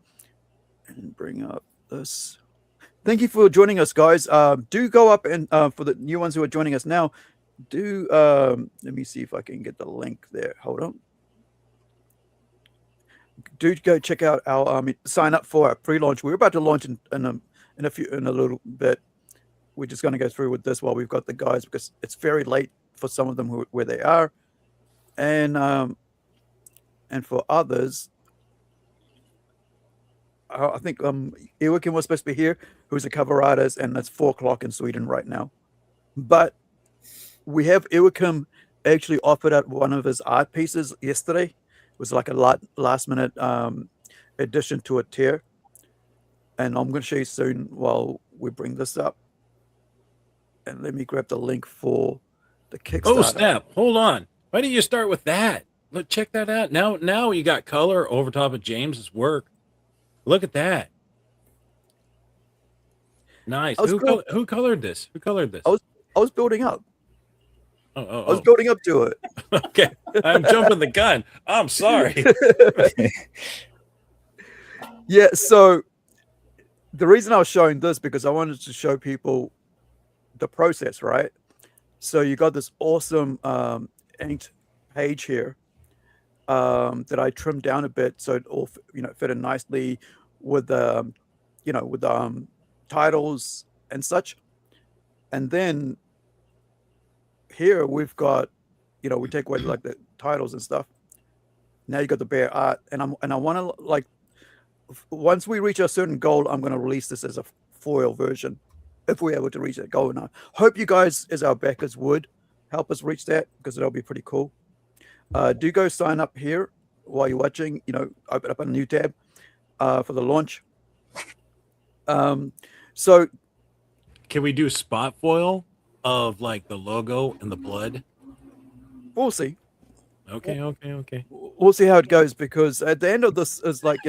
and bring up this. Thank you for joining us, guys. Do go up and for the new ones who are joining us now, let me see if I can get the link there. Hold on. Do go check out our sign up for our pre-launch. We're about to launch in a little bit. We're just going to go through with this while we've got the guys, because it's very late for some of them where they are, and for others, I think Joakim was supposed to be here, who's a cover artist, and it's 4:00 in Sweden right now. But we have Joakim actually offered out one of his art pieces yesterday. It was like a last minute addition to a tier, and I'm going to show you soon while we bring this up. And let me grab the link for the Kickstarter. Oh snap! Hold on. Why didn't you start with that? Look, check that out. Now you got color over top of James's work. Look at that. Nice. Who colored this? Who colored this? I was building up. I was building up to it. Okay. I'm jumping the gun. I'm sorry. Yeah, so the reason I was showing this, because I wanted to show people the process, right? So you got this awesome inked page here that I trimmed down a bit so it all fit in nicely with the titles and such. And then here we've got, we take away like the titles and stuff. Now you got the bare art, and I want to, like, once we reach a certain goal, I'm going to release this as a foil version, if we're able to reach that goal. And I hope you guys, as our backers, would help us reach that, because that'll be pretty cool. Do go sign up here while you're watching. Open up a new tab for the launch. So can we do spot foil of like the logo and the blood? We'll see. Okay. We'll see how it goes, because at the end of this is like,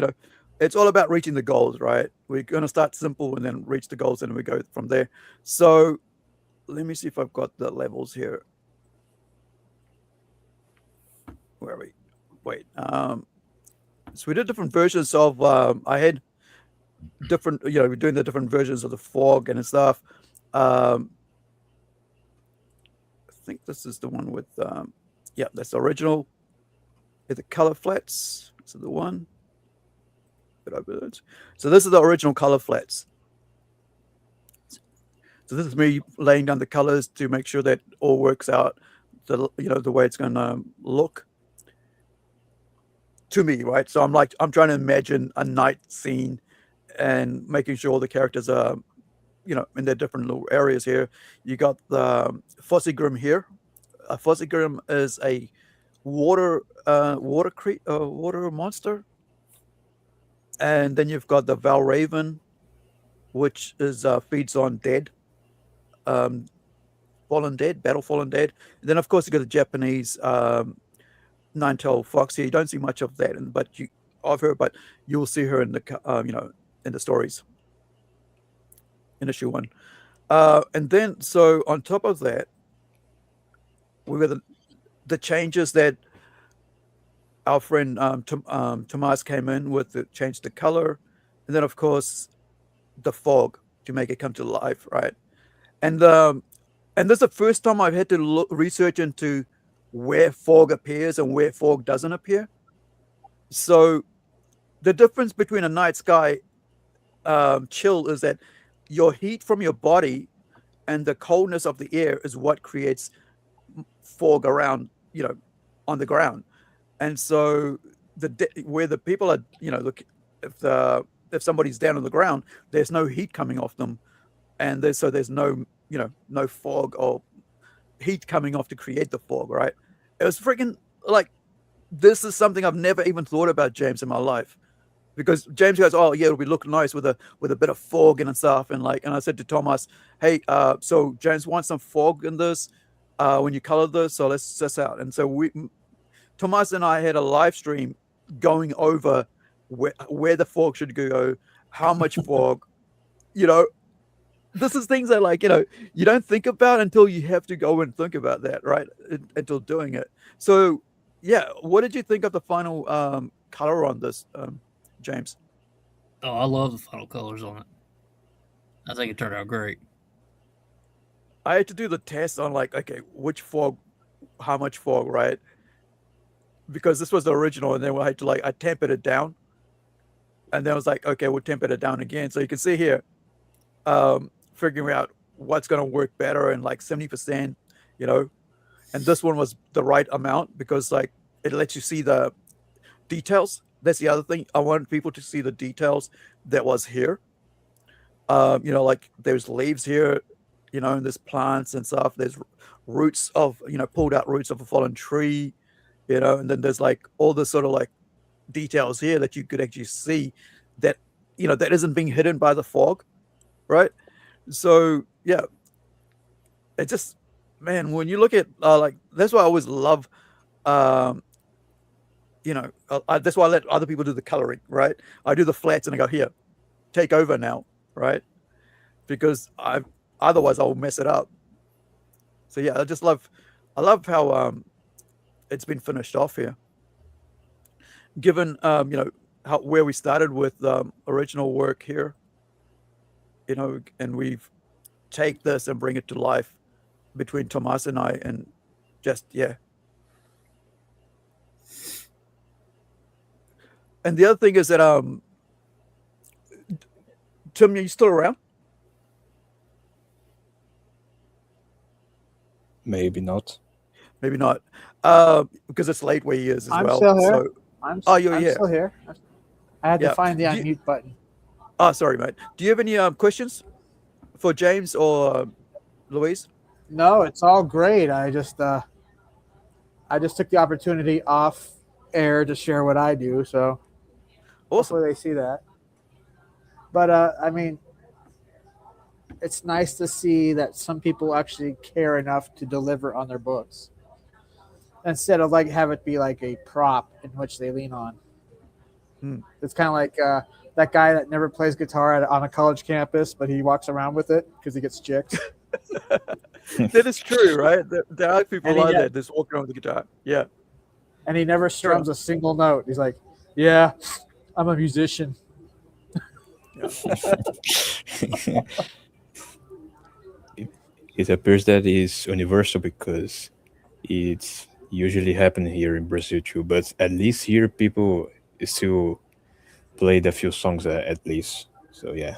it's all about reaching the goals, right? We're going to start simple and then reach the goals, and we go from there. So let me see if I've got the levels here. Where are we? Wait. So we did different versions of, I had different, we're doing the different versions of the fog and stuff. I think this is the one with, yeah, that's the original. the color flats. So the one. So this is the original color flats. So this is me laying down the colors to make sure that all works out, the way it's going to look to me, right? So I'm trying to imagine a night scene and making sure all the characters are, in their different little areas here. You got the Fossigrim here. A Fossigrim is a water monster. And then you've got the Valraven, which is feeds on dead, fallen dead, battle fallen dead. And then of course you got the Japanese nine-tailed fox here. You don't see much of that, but you'll see her in the in the stories in issue 1. And then so on top of that, we got the changes that our friend Tomas came in with, to change the color, and then of course the fog to make it come to life, right? And this is the first time I've had to research into where fog appears and where fog doesn't appear. So the difference between a night sky chill is that your heat from your body and the coldness of the air is what creates fog around, on the ground. And so where the people are, if somebody's down on the ground, there's no heat coming off them, and there's no no fog or heat coming off to create the fog, right? It was freaking like, this is something I've never even thought about, James, in my life, because James goes, oh yeah, it'll be look nice with a bit of fog and stuff, and I said to Thomas, hey, so James wants some fog in this when you color this, so let's test out. And so Thomas and I had a live stream going over where the fog should go, how much fog, this is things that you don't think about until you have to go and think about that, right? Until doing it. So yeah, what did you think of the final color on this, James? Oh, I love the final colors on it. I think it turned out great. I had to do the test on okay, which fog, how much fog, right? Because this was the original, and then I had to I tempered it down, and then I was like, okay, we'll temper it down again. So you can see here, figuring out what's going to work better, and 70%, and this one was the right amount because it lets you see the details. That's the other thing. I wanted people to see the details that was here. There's leaves here, and there's plants and stuff. There's roots of, pulled out roots of a fallen tree. And then there's all this sort of details here that you could actually see that, that isn't being hidden by the fog, right? So yeah, it just, man, when you look at that's why I always love, that's why I let other people do the coloring, right? I do the flats and I go, here, take over now, right? Because otherwise I'll mess it up. So yeah, I love how it's been finished off here. Given where we started with original work here, and we've take this and bring it to life between Tomas and I, and just yeah. And the other thing is that Tim, are you still around? Maybe not. Maybe not. Because it's late where he is as I'm well. Still here. So, I'm here. still here. I had to find the unmute button. Oh, sorry, mate. Do you have any questions for James or Luiz? No, it's all great. I just took the opportunity off air to share what I do. So awesome. Hopefully they see that. But I mean, it's nice to see that some people actually care enough to deliver on their books, instead of have it be a prop in which they lean on. It's kind of like that guy that never plays guitar on a college campus, but he walks around with it because he gets chicks. That is true, right? There are people like that just walking around with the guitar. Yeah. And he never strums a single note. He's like, yeah, I'm a musician. It appears that it's universal because it's usually happen here in Brazil too. But at least here, people still played a few songs at least. So yeah.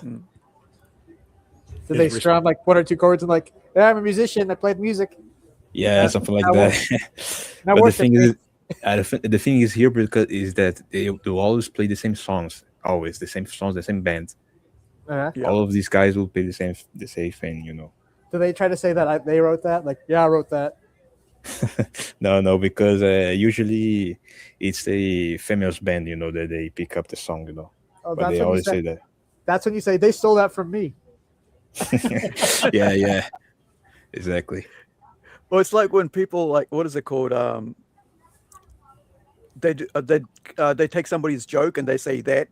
Did they strum like one or two chords and like, yeah, I'm a musician, I played music? Yeah, something like that. Now But the worship thing me. is, the thing is here because is that they always play the same songs, always the same songs, the same band. Yeah. All of these guys will play the same thing, you know. Do they try to say that they wrote that? Like, yeah, I wrote that. No, because usually it's a females band, you know, that they pick up the song, you know. Oh, But they when you always say that. That's when you say they stole that from me. Yeah, exactly. Well, it's like when people like, what is it called? They take somebody's joke and they say that.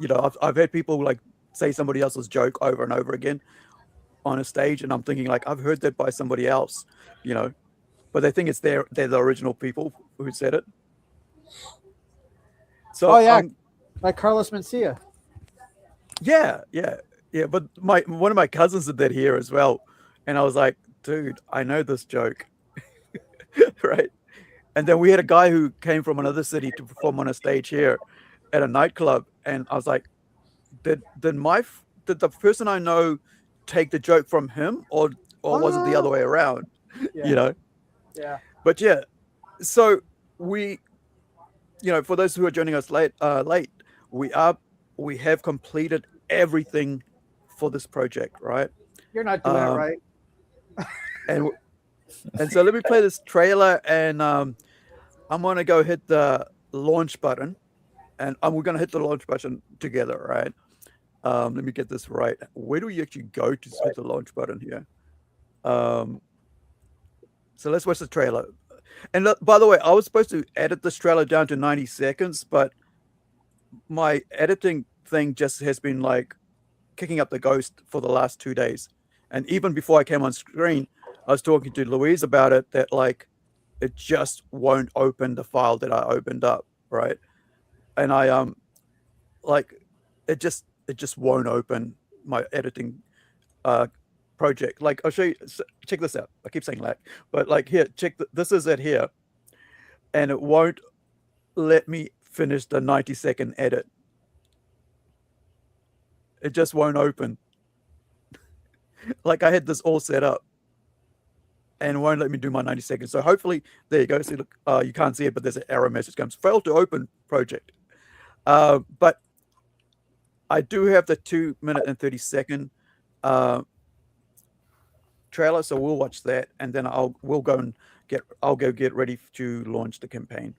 You know, I've had people like say somebody else's joke over and over again on a stage, and I'm thinking like I've heard that by somebody else, you know, but they think they're the original people who said it. So Oh yeah, like Carlos Mencia. yeah. But one of my cousins did that here as well, and I was like, dude, I know this joke, right? And then we had a guy who came from another city to perform on a stage here at a nightclub, and I was like, did the person I know take the joke from him, or was it the other way around? Yeah. You know? Yeah. But yeah, so we, you know, for those who are joining us late, we have completed everything for this project, right? You're not doing it right. And so let me play this trailer, and I'm gonna go hit the launch button, and we're gonna hit the launch button together, right? Let me get this right. Where do we actually go to hit the launch button here? So let's watch the trailer. And by the way, I was supposed to edit this trailer down to 90 seconds, but my editing thing just has been like kicking up the ghost for the last 2 days. And even before I came on screen, I was talking to Luiz about it, that like it just won't open the file that I opened up, right? And I like it just won't open my editing project. Like I'll show you, check this out. I keep saying like, but like here, check this is it here, and it won't let me finish the 90-second edit. It just won't open. Like I had this all set up, and it won't let me do my 90 seconds. So hopefully, there you go. See, look, you can't see it, but there's an error message comes. Failed to open project. But I do have the 2-minute and 30-second trailer, so we'll watch that, and then I'll go get ready to launch the campaign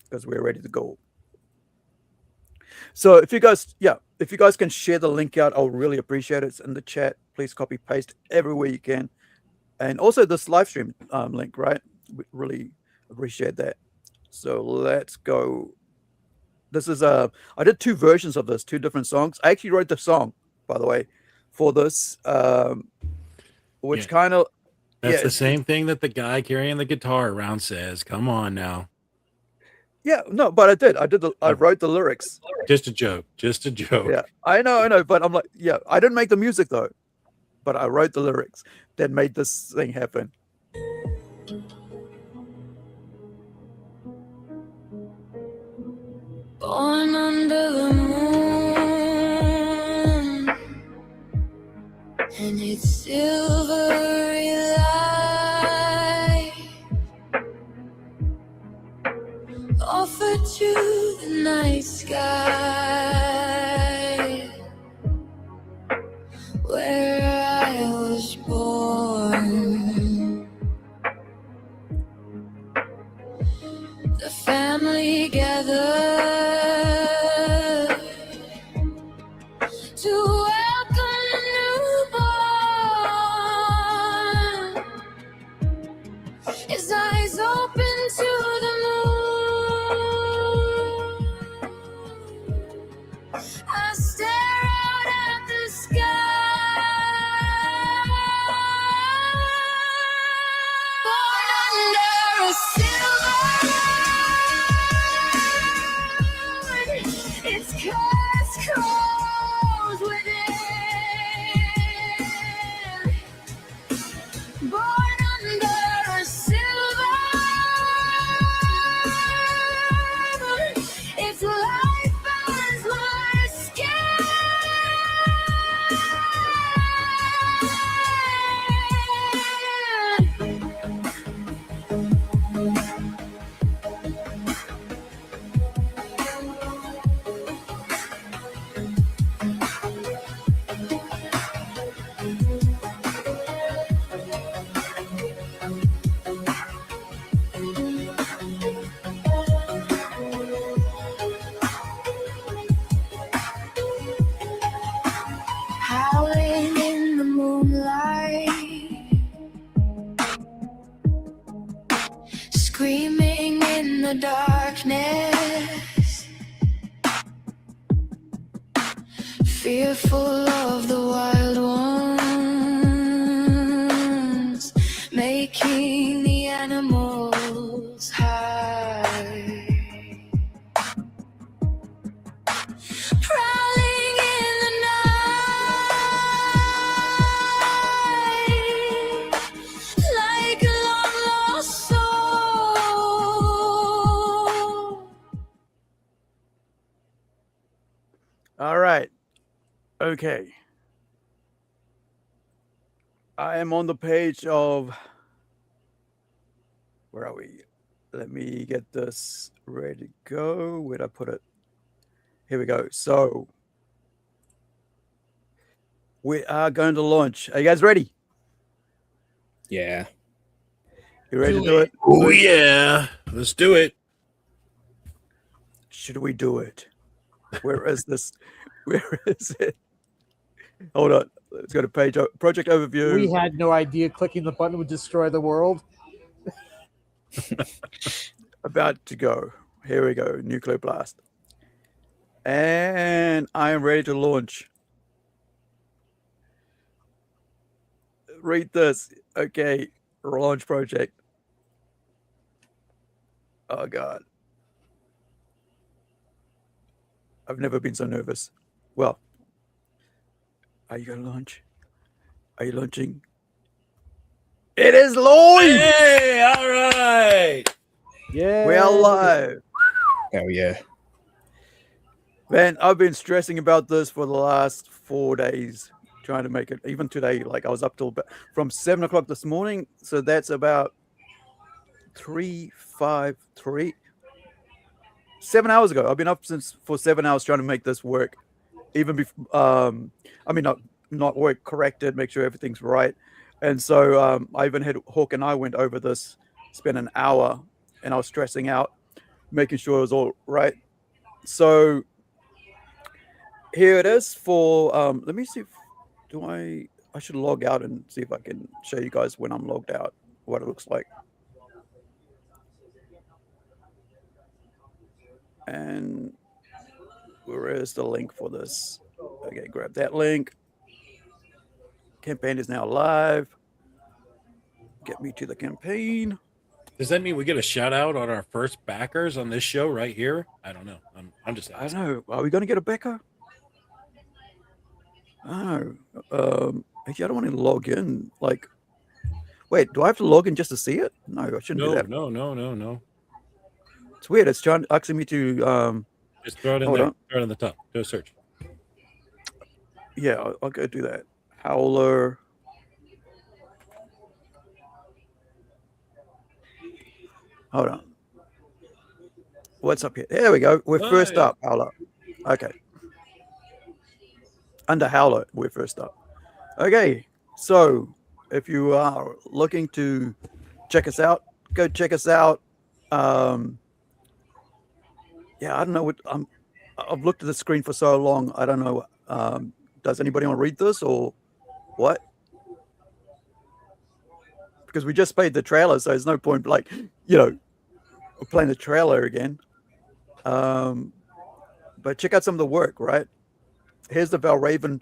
because we're ready to go. So if you guys can share the link out, I'll really appreciate it. It's in the chat. Please copy paste everywhere you can, and also this live stream link, right? We really appreciate that. So let's go. This is I did 2 versions of this, 2 different songs. I actually wrote the song, by the way, for this, which kind of that's the same thing that the guy carrying the guitar around says. Come on now. Yeah, no, but I wrote the lyrics. Just a joke. Yeah, I know, but I'm like, yeah, I didn't make the music though, but I wrote the lyrics that made this thing happen. Born under the moon and its silvery light, offered to the night sky, where I was born. The family gathered to welcome the newborn. His eyes open to the moon. I stare out at the sky. Born under a silver moon, its curse closed within. Born under a silver screaming in the darkness, fearful of the wild ones, making the animals hide. Prowling in the night, like a long lost soul. All right. Okay. I am on the page of. Where are we? Let me get this ready to go. Where'd I put it? Here we go. So we are going to launch. Are you guys ready? Yeah. You ready to do it? Oh yeah, let's do it. Should we do it? Where is this? Where is it? Hold on. Let's go to project overview. We had no idea clicking the button would destroy the world. About to go. Here we go. Nuclear blast. And I am ready to launch. Read this. Okay. Launch project. Oh, God. I've never been so nervous. Well, are you going to launch? Are you launching? It is live! Hey, all right. Yeah. We are live. Hell yeah. Man, I've been stressing about this for the last 4 days, trying to make it. Even today, like I was up till from 7 o'clock this morning. So that's about 7 hours ago. I've been up for 7 hours trying to make this work. Even before, I mean, not work, corrected, make sure everything's right. And so I even had Hawk and I went over this, spent an hour, and I was stressing out, making sure it was all right. So here it is for, let me see if, I should log out and see if I can show you guys when I'm logged out, what it looks like. And where is the link for this? Okay, grab that link. Campaign is now live. Get me to the campaign. Does that mean we get a shout out on our first backers on this show right here? I don't know. I'm just asking. I don't know. Are we going to get a backer? Oh, actually, I don't want to log in. Like, wait, do I have to log in just to see it? No, I shouldn't do that. No. It's weird. It's asking me to. Just throw it in there. Throw it in the top. Do a search. Yeah, I'll go do that. Howler. Hold on. What's up here? There we go. We're first up, Howler. Okay. Under Howler, we're first up. Okay. So if you are looking to check us out, go check us out. Yeah, I don't know what I've looked at the screen for so long. I don't know. Does anybody want to read this or what? Because we just played the trailer, so there's no point, like, playing the trailer again. But check out some of the work, right? Here's the Valraven.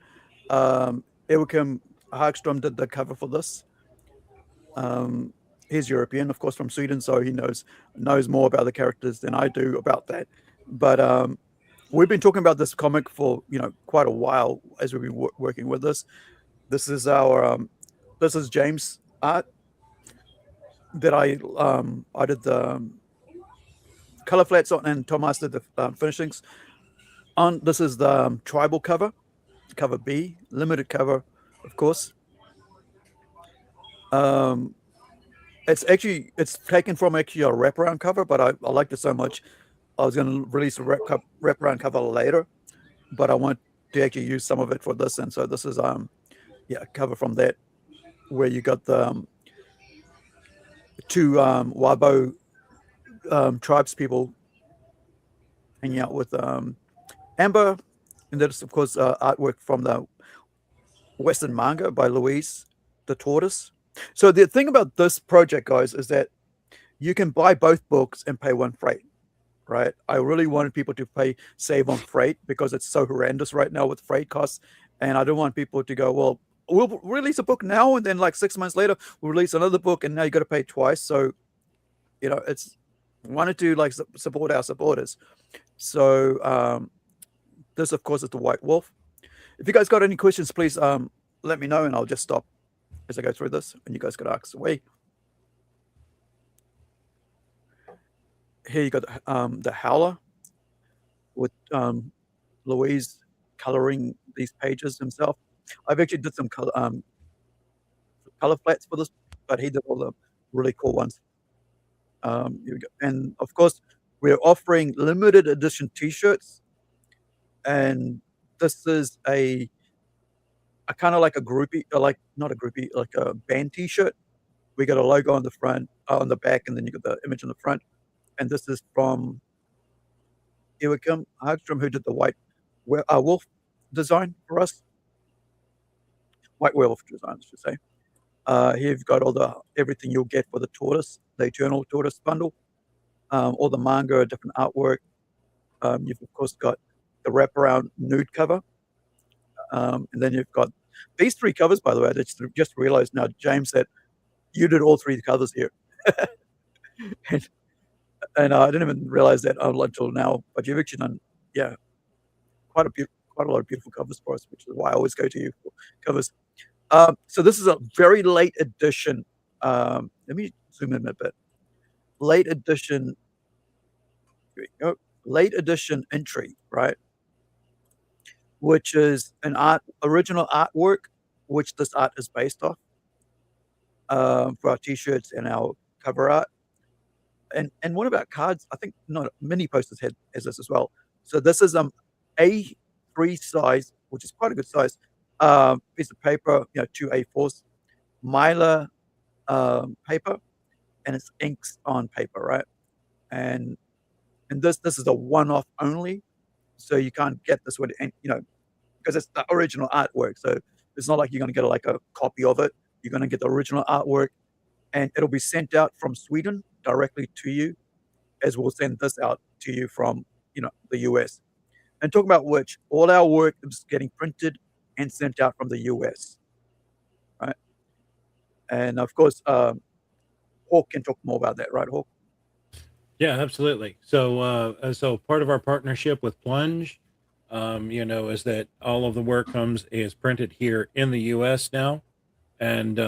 Joakim Hagstrom did the cover for this. He's European, of course, from Sweden, so he knows more about the characters than I do about that. But we've been talking about this comic for quite a while as we've been working with this. This is this is James' art that I did the color flats on, and Thomas did the finishings on. This is the tribal cover B, limited cover, of course. It's taken from a wraparound cover, but I liked it so much I was going to release a wraparound cover later, but I want to actually use some of it for this. And so this is a cover from that, where you got the two Wabo tribes people hanging out with Amber, and that's of course artwork from the Western manga by Luiz, the Tortoise. So the thing about this project, guys, is that you can buy both books and pay one freight, right? I really wanted people to save on freight because it's so horrendous right now with freight costs. And I don't want people to go, well, we'll release a book now, and then like 6 months later, we'll release another book, and now you got to pay twice. So, it's wanted to like support our supporters. So this, of course, is the White Wolf. If you guys got any questions, please let me know, and I'll just stop as I go through this, and you guys could ask away. Here you got the Howler with Luiz coloring these pages himself. I've actually did some color flats for this, but he did all the really cool ones. Here we go. And of course, we're offering limited edition T-shirts, and this is a kind of like a groupie, like not a groupie, like a band T-shirt. We got a logo on the front, on the back, and then you got the image on the front. And this is from Joakim Hagstrom, who did the White Wolf design for us. White Wolf design, I should say. Here you've got everything you'll get for the Tortoise, the Eternal Tortoise bundle. All the manga, different artwork. You've of course got the wraparound nude cover. And then you've got these 3 covers, by the way. I just realized now, James, that you did all 3 covers here. and I didn't even realize that until now. But you've actually done, quite a lot of beautiful covers for us, which is why I always go to you for covers. So this is a very late edition. Let me zoom in a bit. Late edition. Here we go. Late edition entry, right? Which is an original artwork, which this art is based off, for our T-shirts and our cover art. And one of our cards, I think, not mini posters has this as well. So this is A3 size, which is quite a good size, piece of paper, 2 A4s, Mylar paper, and it's inks on paper, right? And this is a one-off only, so you can't get this one, because it's the original artwork. So it's not like you're going to get like a copy of it. You're going to get the original artwork, and it'll be sent out from Sweden directly to you, as we'll send this out to you from the US. And talking about which, all our work is getting printed and sent out from the US, right? And of course, Hawk can talk more about that, right, Hawk? Yeah, absolutely. So part of our partnership with Plunge, is that all of the work is printed here in the U.S. now, and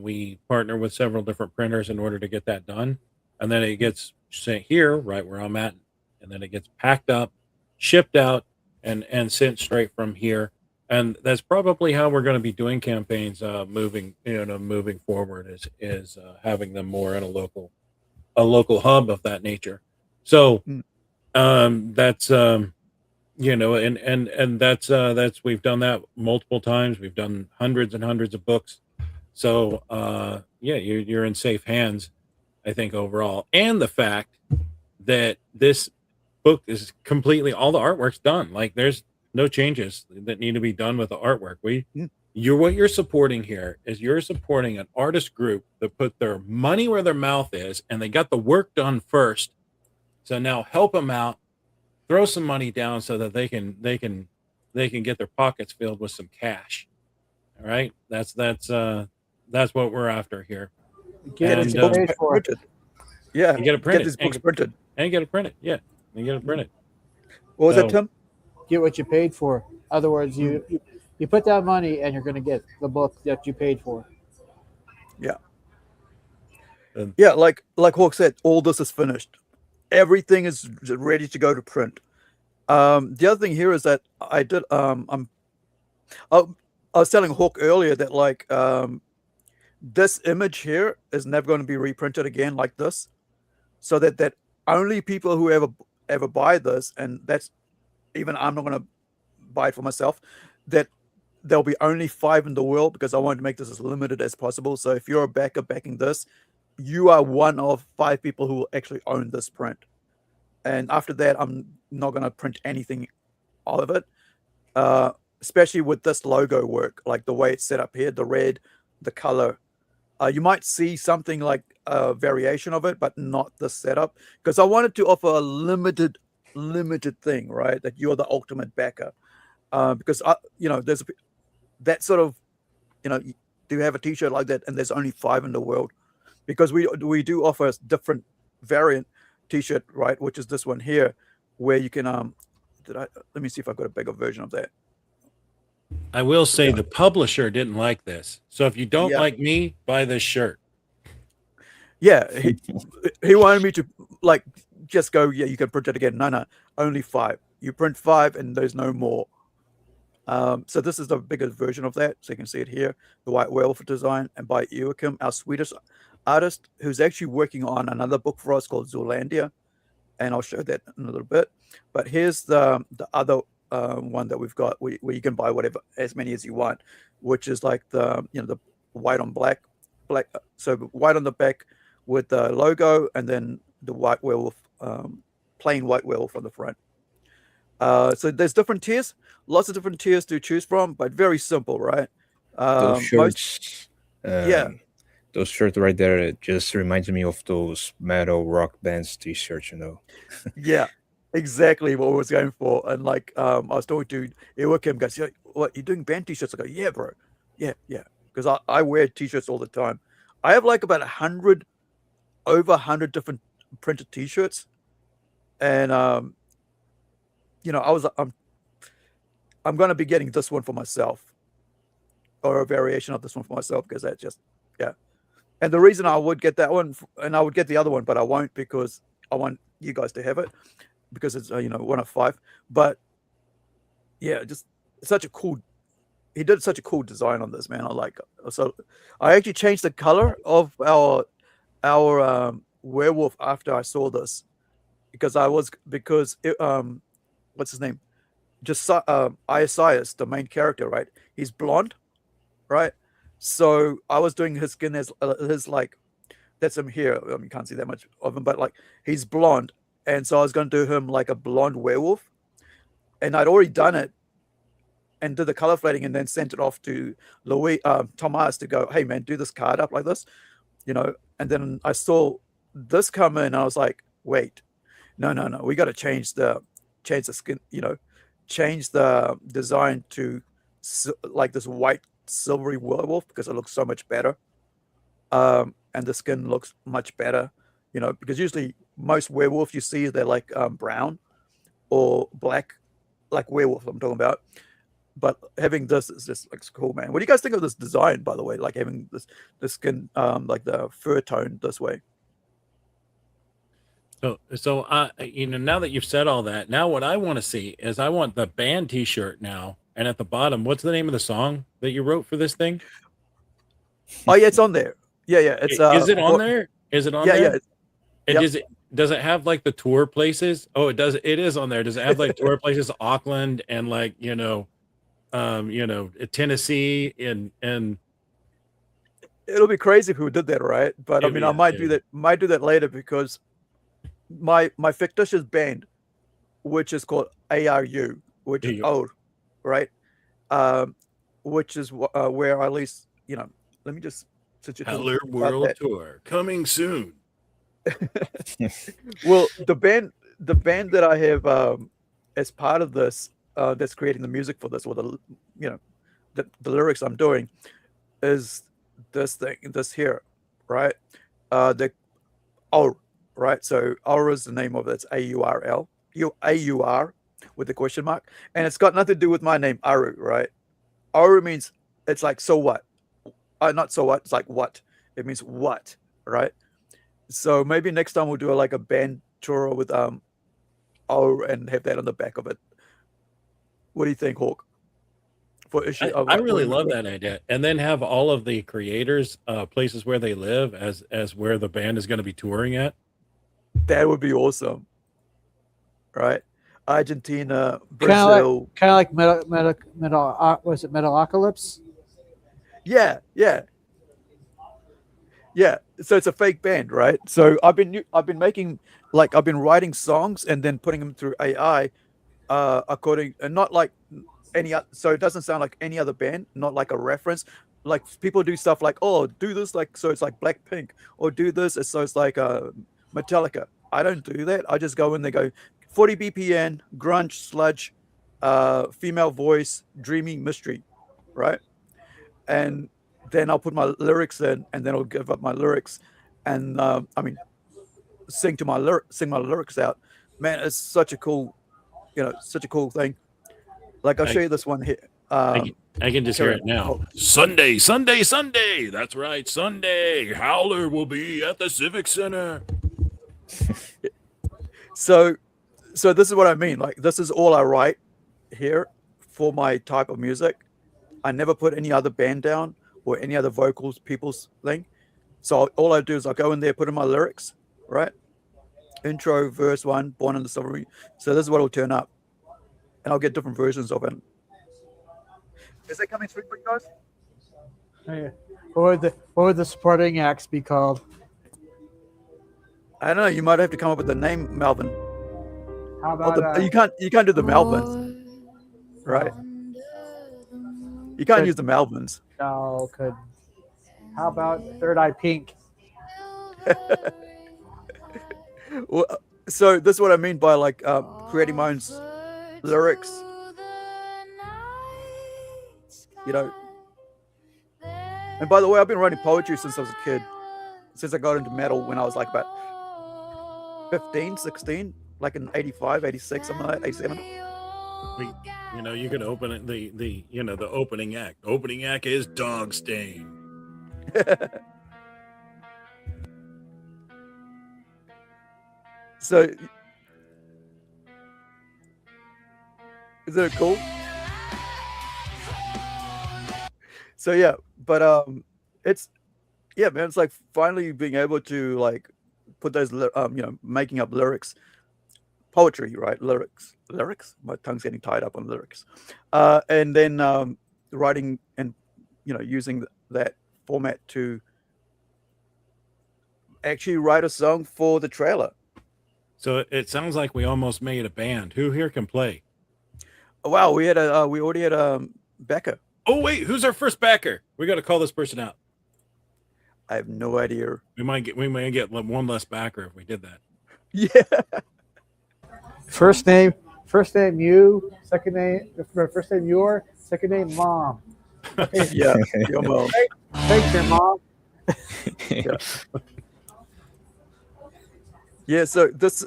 we partner with several different printers in order to get that done, and then it gets sent here, right where I'm at, and then it gets packed up, shipped out, and sent straight from here. And that's probably how we're going to be doing campaigns moving forward, is having them more in a local hub of that nature. So that's and that's we've done that multiple times. We've done hundreds and hundreds of books. So you're in safe hands, I think, overall. And the fact that this book is completely, all the artwork's done. Like, there's no changes that need to be done with the artwork. What you're supporting here is you're supporting an artist group that put their money where their mouth is, and they got the work done first. So now help them out, throw some money down so that they can get their pockets filled with some cash. All right, that's what we're after here. Get it paid for. Yeah, you get it printed. Get these books printed. And get it printed. Yeah, and get it printed. What was that, Tim? Get what you paid for. In other words, you put that money and you're going to get the book that you paid for. Yeah. Yeah, like Hawk said, all this is finished. Everything is ready to go to print. The other thing here is that I did. I was telling Hawk earlier that this image here is never going to be reprinted again like this, so that only people who ever buy this, and that's even I'm not going to buy it for myself, that there'll be only 5 in the world, because I want to make this as limited as possible. So if you're a backer backing this, you are one of 5 people who will actually own this print. And after that, I'm not going to print anything out of it, especially with this logo work, like the way it's set up here, the red, the color, You might see something like a variation of it, but not the setup, because I wanted to offer a limited thing, right? That you're the ultimate backer, because there's that sort of, do have a T-shirt like that, and there's only 5 in the world, because we do offer a different variant T-shirt, right? Which is this one here, where you can let me see if I've got a bigger version of that. I will say the publisher didn't like this. So if you don't like me, buy this shirt. Yeah, he wanted me to like just go, yeah, you can print it again. No, only 5. You print 5 and there's no more. So this is the bigger version of that. So you can see it here, the white werewolf design, and by Joakim, our Swedish artist, who's actually working on another book for us called Zolandia, and I'll show that in a little bit. But here's the other one that we've got, where you can buy whatever, as many as you want, which is like the white on black, so white on the back with the logo, and then the white werewolf, plain white werewolf on the front. So there's different tiers, lots of different tiers to choose from, but very simple, right? Those shirts, those shirts right there, it just reminds me of those metal rock bands T-shirts, Yeah, exactly what I was going for. And like, I was talking to Joakim, goes, yeah, what, you doing band T-shirts? I go, yeah, bro. Yeah. Because I wear T-shirts all the time. I have like about over 100 different printed T-shirts. And, I'm going to be getting this one for myself, or a variation of this one for myself, because that just, And the reason I would get that one, and I would get the other one, but I won't, because I want you guys to have it, because it's, one of 5. But yeah, just such a cool, he did such a cool design on this, man. I like it. So I actually changed the color of our werewolf after I saw this, because what's his name? Just Isias, the main character, right? He's blonde, right? So I was doing his skin as his like, that's him here. You can't see that much of him, but like he's blonde, and so I was going to do him like a blonde werewolf, and I'd already done it, and did the color fading, and then sent it off to Luiz, Thomas, to go, hey man, do this card up like this, And then I saw this come in, and I was like, wait, no, we got to change the skin, change the design to like this white silvery werewolf, because it looks so much better, and the skin looks much better, because usually most werewolf you see, they're like brown or black, like werewolf I'm talking about. But having this is just like cool, man. What do you guys think of this design, by the way, like having the skin like the fur tone this way? So now that you've said all that, now what I want to see is I want the band T-shirt now. And at the bottom, what's the name of the song that you wrote for this thing? Oh yeah, it's on there. Yeah. It's is it on there? Is it on there? Yeah. Does it have like the tour places? Oh, it does. It is on there. Does it have like tour places, Auckland and like Tennessee and it'll be crazy if we did that, right? But I mean, I might do that later, because my fictitious band, which is called ARU, which is old, right? Which is where at least, let me just Howler World Tour coming soon. Well, the band that I have as part of this, that's creating the music for this, or the lyrics I'm doing, is this here, right? The Aur, right? So Aur is the name of it. It's AURL, AUR with the question mark, and it's got nothing to do with my name, Aru, right? Aru means, it's like, so what? Not so what, it's like what? It means what, right? So maybe next time we'll do like a band tour with Aur and have that on the back of it. What do you think, Hawk? I really love that idea, and then have all of the creators places where they live as where the band is going to be touring at. That would be awesome, right? Argentina, Brazil, kind of like metal. Was it Metalocalypse? Yeah. So it's a fake band, right? So I've been writing songs and then putting them through AI, and not like any other. So it doesn't sound like any other band, not like a reference, like people do stuff like, oh, do this like so it's like Blackpink, or do this so it's like Metallica. I don't do that. I just go in there, go 40 BPM, grunge, sludge, female voice, dreamy, mystery, right? And then I'll put my lyrics in, and then I'll give up my lyrics, and sing my lyrics out. Man, it's such a cool, such a cool thing. Like I'll show you this one here. I can just hear it now. Sunday, Sunday, Sunday. That's right, Sunday. Howler will be at the Civic Center. So this is what I mean. Like, this is all I write here for my type of music. I never put any other band down or any other people's thing. So all I do is I go in there, put in my lyrics, right? Intro, verse 1, Born in the Summer. So this is what will turn up, and I'll get different versions of it. Is that coming through for you guys? Yeah. What would the supporting acts be called? I don't know. You might have to come up with the name, Melvin. How about you can't do the Melvins, right? You can't use the Melvins. No, couldn't. How about Third Eye Pink? Well, so this is what I mean by like creating my own lyrics. And by the way, I've been writing poetry since I was a kid. Since I got into metal when I was like about 15, 16, like in 85, 86, something like that, 87. You could open it, the opening act. Opening act is Dog Stain. So, is it cool? So yeah, but it's man, it's like finally being able to like put those making up lyrics, poetry, right? Lyrics. My tongue's getting tied up on lyrics, and then writing and using that format to actually write a song for the trailer. So it sounds like we almost made a band. Who here can play? Wow, we already had a backer. Oh wait, who's our first backer? We got to call this person out. I have no idea. We might get one less backer if we did that. Yeah. First name you, second name first name your, second name mom. Yeah, your mom. Thanks, your mom. Yeah. Yeah. So this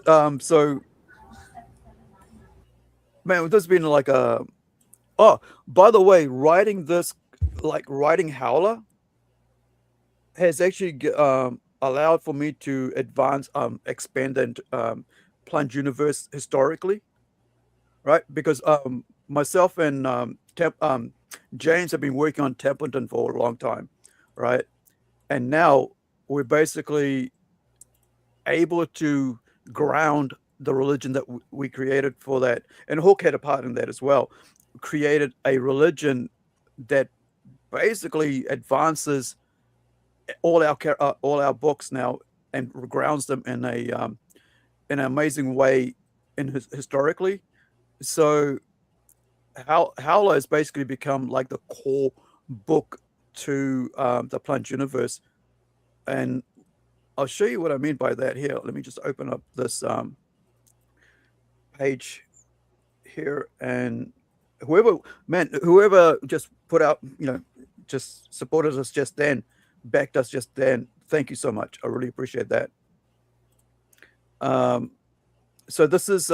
man, this has been like a. Oh, by the way, writing Howler has actually allowed for me to expand and Plunge universe historically, right? Because myself and James have been working on Templeton for a long time, right? And now we're basically able to ground the religion that we created for that, and Hawk had a part in that as well. Created a religion that basically advances all our books now and grounds them in an amazing way historically. So Howler has basically become like the core book to the Plunge universe, and I'll show you what I mean by that here. Let me just open up this page here, and whoever just put out, just supported us just then, backed us just then, thank you so much. I really appreciate that. So this is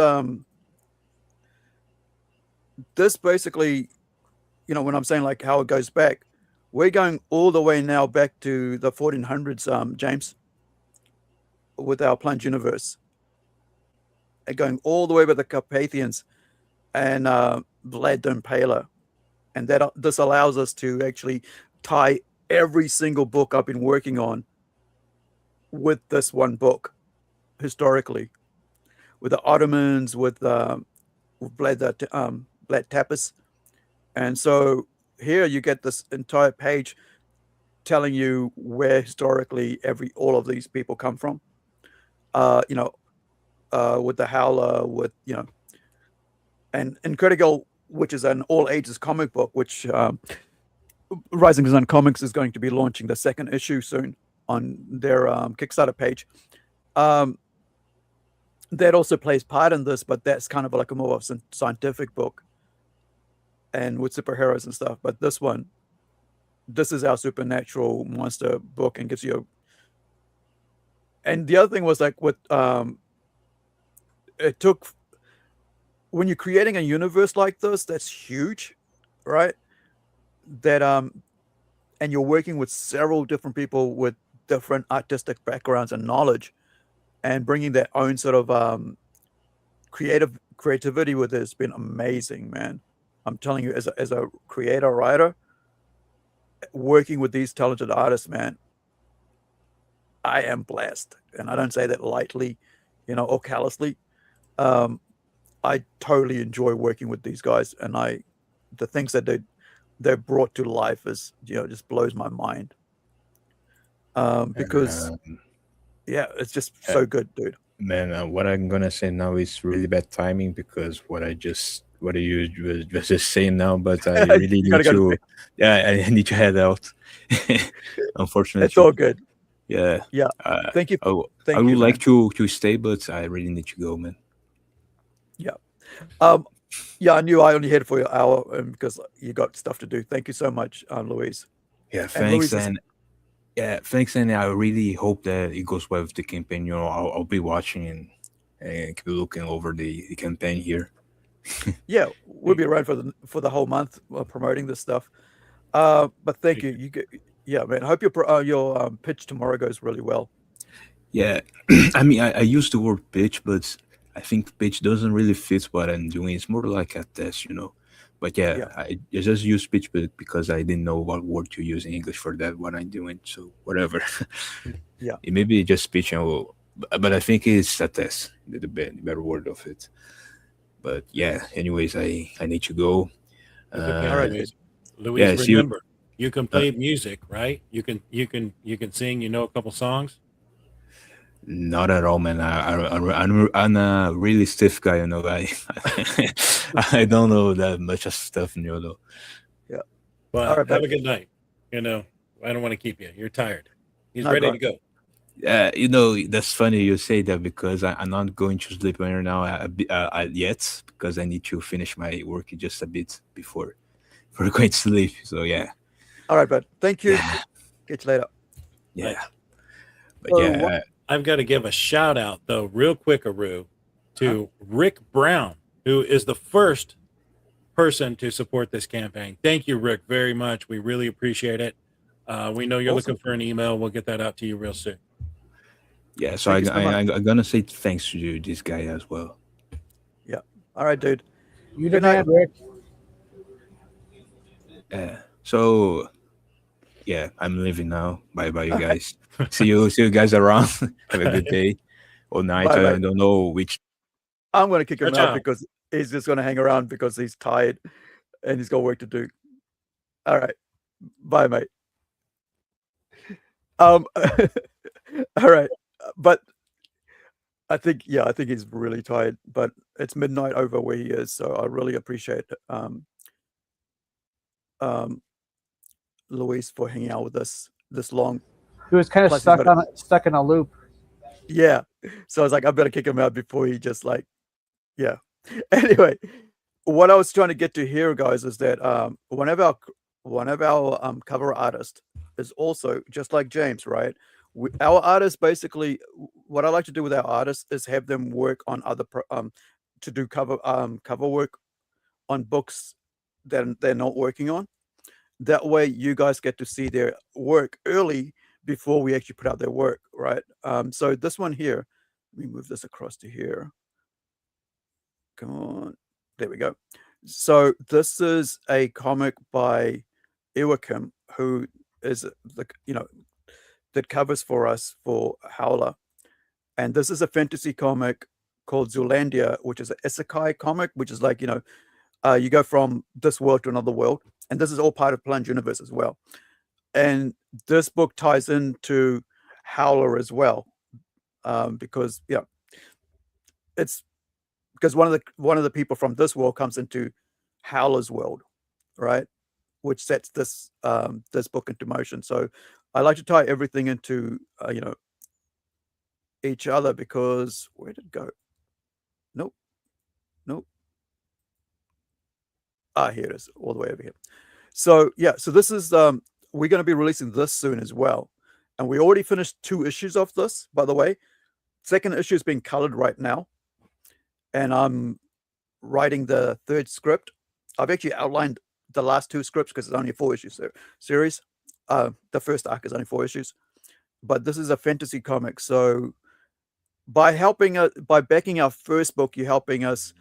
this basically, when I'm saying like how it goes back, we're going all the way now back to the 1400s, James, with our Plunge universe, and going all the way with the Carpathians and Vlad Impaler, and that this allows us to actually tie every single book I've been working on with this one book historically, with the Ottomans, with Vlad Tepes. And so here you get this entire page telling you where historically all of these people come from. With the Howler, with and Critical, which is an all ages comic book, which Rising Sun Comics is going to be launching the second issue soon on their Kickstarter page. That also plays part in this, but that's kind of like a more scientific book and with superheroes and stuff. But this is our supernatural monster book and gives you and the other thing was like what it took when you're creating a universe like this that's huge, right? That and you're working with several different people with different artistic backgrounds and knowledge and bringing their own sort of creativity with it has been amazing, man. I'm telling you, as a creator writer, working with these talented artists, man, I am blessed, and I don't say that lightly, or callously. I totally enjoy working with these guys, and the things that they're brought to life is just blows my mind. Because it's just so good, dude. Man, what I'm gonna say now is really bad timing because what you was just saying now, but I really need to. I need to head out. Unfortunately, it's all good. Yeah. Thank you. I would like to stay, but I really need to go, man. Yeah. I knew I only had for an hour because you got stuff to do. Thank you so much, Luiz. Yeah, thanks, thanks, and I really hope that it goes well with the campaign. I'll be watching and keep looking over the campaign here. Yeah, we'll be around for the whole month promoting this stuff. But thank you. Man. I hope your pitch tomorrow goes really well. Yeah, I mean, I use the word pitch, but I think pitch doesn't really fit what I'm doing. It's more like a test, But I just use pitch because I didn't know what word to use in English for that, what I'm doing. So whatever. Yeah. It may be just pitch, but I think it's a test, the better word of it. But yeah, anyways, I need to go. All right, Luiz, remember, you can play music, right? You can sing. A couple songs. Not at all, man. I'm a really stiff guy, I don't know that much of stuff, though. Yeah. Well, all right, have a good night. I don't want to keep you. You're tired. He's ready to go. That's funny you say that because I'm not going to sleep right now yet because I need to finish my work just a bit before going to sleep. So yeah. All right, bud. Thank you. Get you later. Yeah. But I've got to give a shout out though, real quick, Aru, to Rick Brown, who is the first person to support this campaign. Thank you, Rick, very much. We really appreciate it. We know you're looking for an email. We'll get that out to you real soon. Yeah, so I'm gonna say thanks to you, this guy as well. Yeah. All right, dude. You the man, Rick. So yeah, I'm leaving now. Bye, you guys. see you guys around. Have a good day or night. Bye, I don't know which. I'm gonna kick him out because he's just gonna hang around because he's tired and he's got work to do. All right. Bye, mate. All right. But I think he's really tired, but it's midnight over where he is, so I really appreciate Luiz for hanging out with us this long. He was kind of stuck in a loop. Yeah. So I was like, I better kick him out before he just Anyway, what I was trying to get to here, guys, is that one of our cover artists is also just like James, right? Our artists, basically, what I like to do with our artists is have them work on other to do cover work on books that they're not working on. That way, you guys get to see their work early before we actually put out their work, right? So this one here, let me move this across to here. Come on, there we go. So this is a comic by Joakim, who is that covers for us for Howler. And this is a fantasy comic called Zoolandia, which is an isekai comic, which is like, you go from this world to another world. And this is all part of Plunge universe as well. And this book ties into Howler as well. Because it's because one of the people from this world comes into Howler's world, right? which sets this this book into motion. So I like to tie everything into each other, because where did it go? Nope. Here it is, all the way over here. So yeah, so this is we're going to be releasing this soon as well, and we already finished 2 issues of this, by the way. Second issue is being colored right now, and I'm writing the 3rd script. I've actually outlined the last 2 scripts because it's only a 4-issue series. The first arc is only 4 issues, but this is a fantasy comic. So by backing our first book, you're helping us,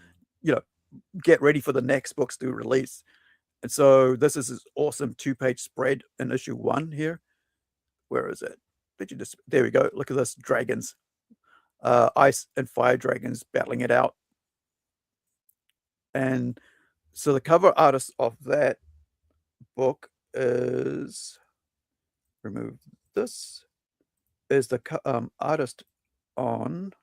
get ready for the next books to release. And so this is this awesome 2-page spread in issue 1 here. Where is it? There we go. Look at this, dragons, ice and fire dragons battling it out. And so the cover artist of that book is, remove this, is the artist on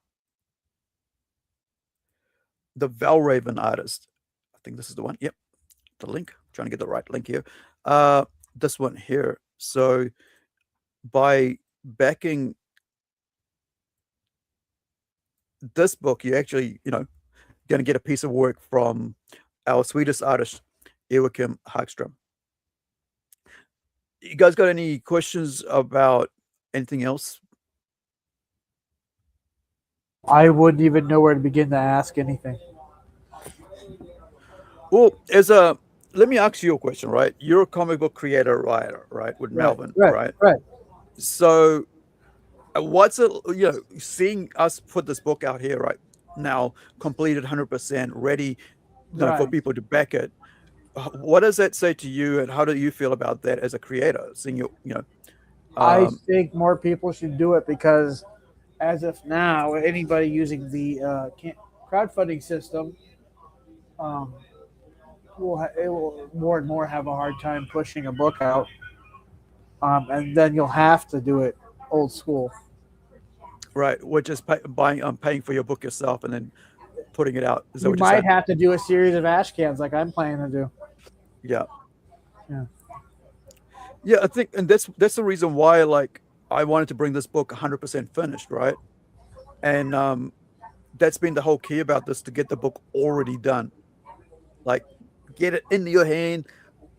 the Valraven artist. I think this is the one. Yep, the link. I'm trying to get the right link here. This one here. So by backing this book, you actually, going to get a piece of work from our Swedish artist, Joakim Hagstrom. You guys got any questions about anything else? I wouldn't even know where to begin to ask anything. Well, let me ask you a question, right? You're a comic book creator, writer, right? With Melvin, right? Right. So what's it, seeing us put this book out here right now, completed 100%, ready for people to back it. What does that say to you, and how do you feel about that as a creator? Seeing I think more people should do it, because as of now, anybody using the crowdfunding system will more and more have a hard time pushing a book out, and then you'll have to do it old school. Right, which is paying for your book yourself and then putting it out. You might have to do a series of ash cans like I'm planning to do. Yeah. I think, and that's the reason why, I wanted to bring this book 100% finished, right? And that's been the whole key about this, to get the book already done, get it into your hand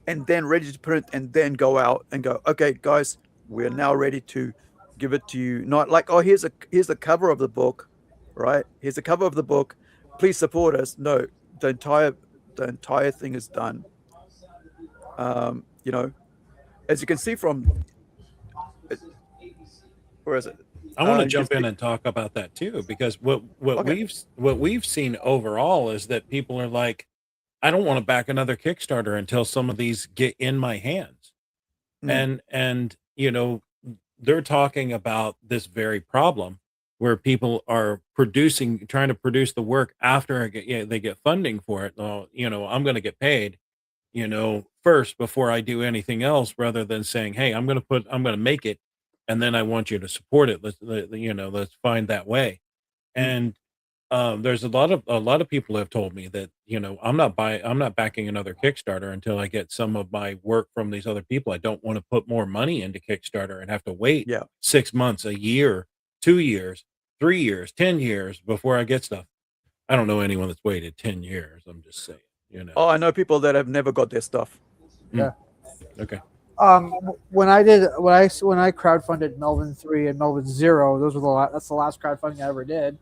and then ready to print, and then go out and go, okay, guys, we're now ready to give it to you. Not like, oh, here's the cover of the book, right? Here's the cover of the book. Please support us. No, the entire thing is done. As you can see from, where is it? I want to jump in and talk about that too, because what we've seen overall is that people are like, I don't want to back another Kickstarter until some of these get in my hands. And they're talking about this very problem where people are trying to produce the work after they get funding for it. Well, I'm going to get paid, first before I do anything else, rather than saying, hey, I'm going to make it, and then I want you to support it. Let's find that way. And there's a lot of people have told me that, I'm not backing another Kickstarter until I get some of my work from these other people. I don't want to put more money into Kickstarter and have to wait 6 months, a year, 2 years, 3 years, 10 years before I get stuff. I don't know anyone that's waited 10 years. I'm just saying, Oh, I know people that have never got their stuff. Yeah. Okay. When I crowdfunded Melvin 3 and Melvin 0, that's the last crowdfunding I ever did.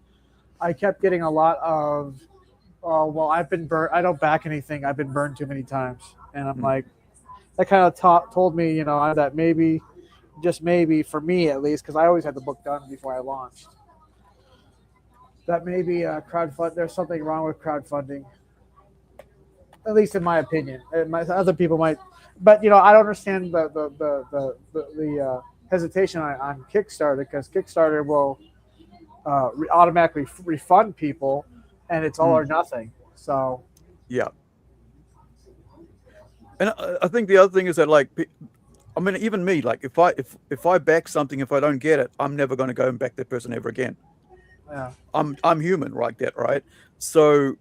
I kept getting a lot of, I've been burned. I don't back anything. I've been burned too many times. And I'm like, that kind of told me, that maybe, just maybe for me at least, because I always had the book done before I launched, that maybe there's something wrong with crowdfunding, at least in my opinion. Other people might, but I don't understand the hesitation on Kickstarter, because Kickstarter will automatically refund people, and it's all or nothing. So and I think the other thing is that, even me, if I back something, if I don't get it, I'm never going to go and back that person ever again. I'm human like that, right? So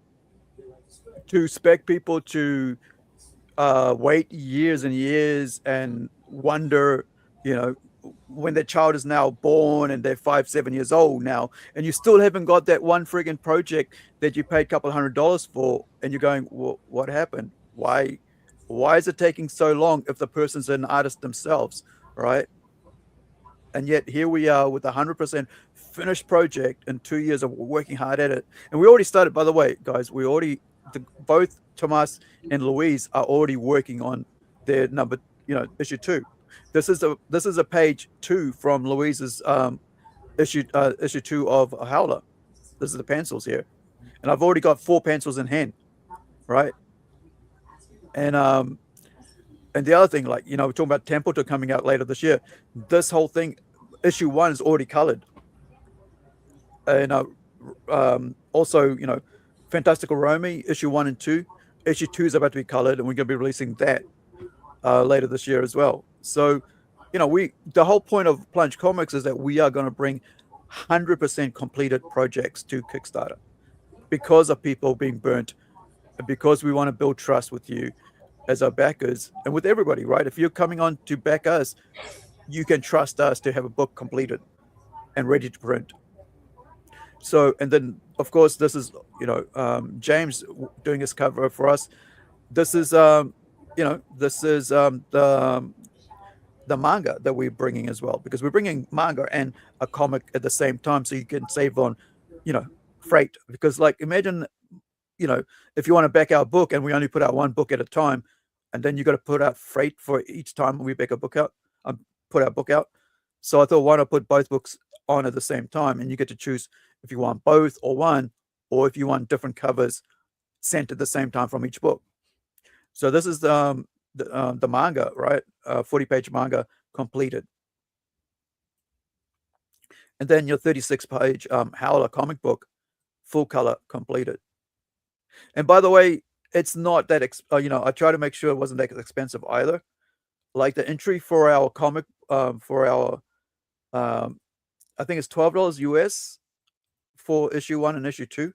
to expect people to wait years and years and wonder, you know, when their child is now born and they're 5-7 years old now, and you still haven't got that one friggin' project that you paid a couple $100 for, and you're going, what happened? Why is it taking so long if the person's an artist themselves, right? And yet here we are with a 100% finished project in 2 years of working hard at it. And we already started, by the way, guys, both Tomas and Luiz are already working on their issue 2. This is a page 2 from Luiz's issue 2 of Howler. This is the pencils here. And I've already got 4 pencils in hand, right? And the other thing, like, we're talking about Templeton coming out later this year. This whole thing, issue 1 is already colored. And also, Fantastical Romy, issue 1 and 2. Issue 2 is about to be colored, and we're going to be releasing that later this year as well. So, the whole point of Plunge Comics is that we are going to bring 100% completed projects to Kickstarter because of people being burnt, and because we want to build trust with you as our backers and with everybody, right? If you're coming on to back us, you can trust us to have a book completed and ready to print. So, and then of course, this is, James doing his cover for us. This is, the manga that we're bringing as well, because we're bringing manga and a comic at the same time. So you can save on, freight, because like, imagine, if you want to back our book and we only put out one book at a time, and then you got to put out freight for each time we back a book out, put our book out. So I thought, why not put both books on at the same time, and you get to choose if you want both or one, or if you want different covers sent at the same time from each book. So this is the manga, right? 40-page manga completed. And then your 36-page Howler comic book, full color completed. And by the way, it's not that, I try to make sure it wasn't that expensive either. Like the entry for our comic, I think it's $12 US for issue 1 and issue 2.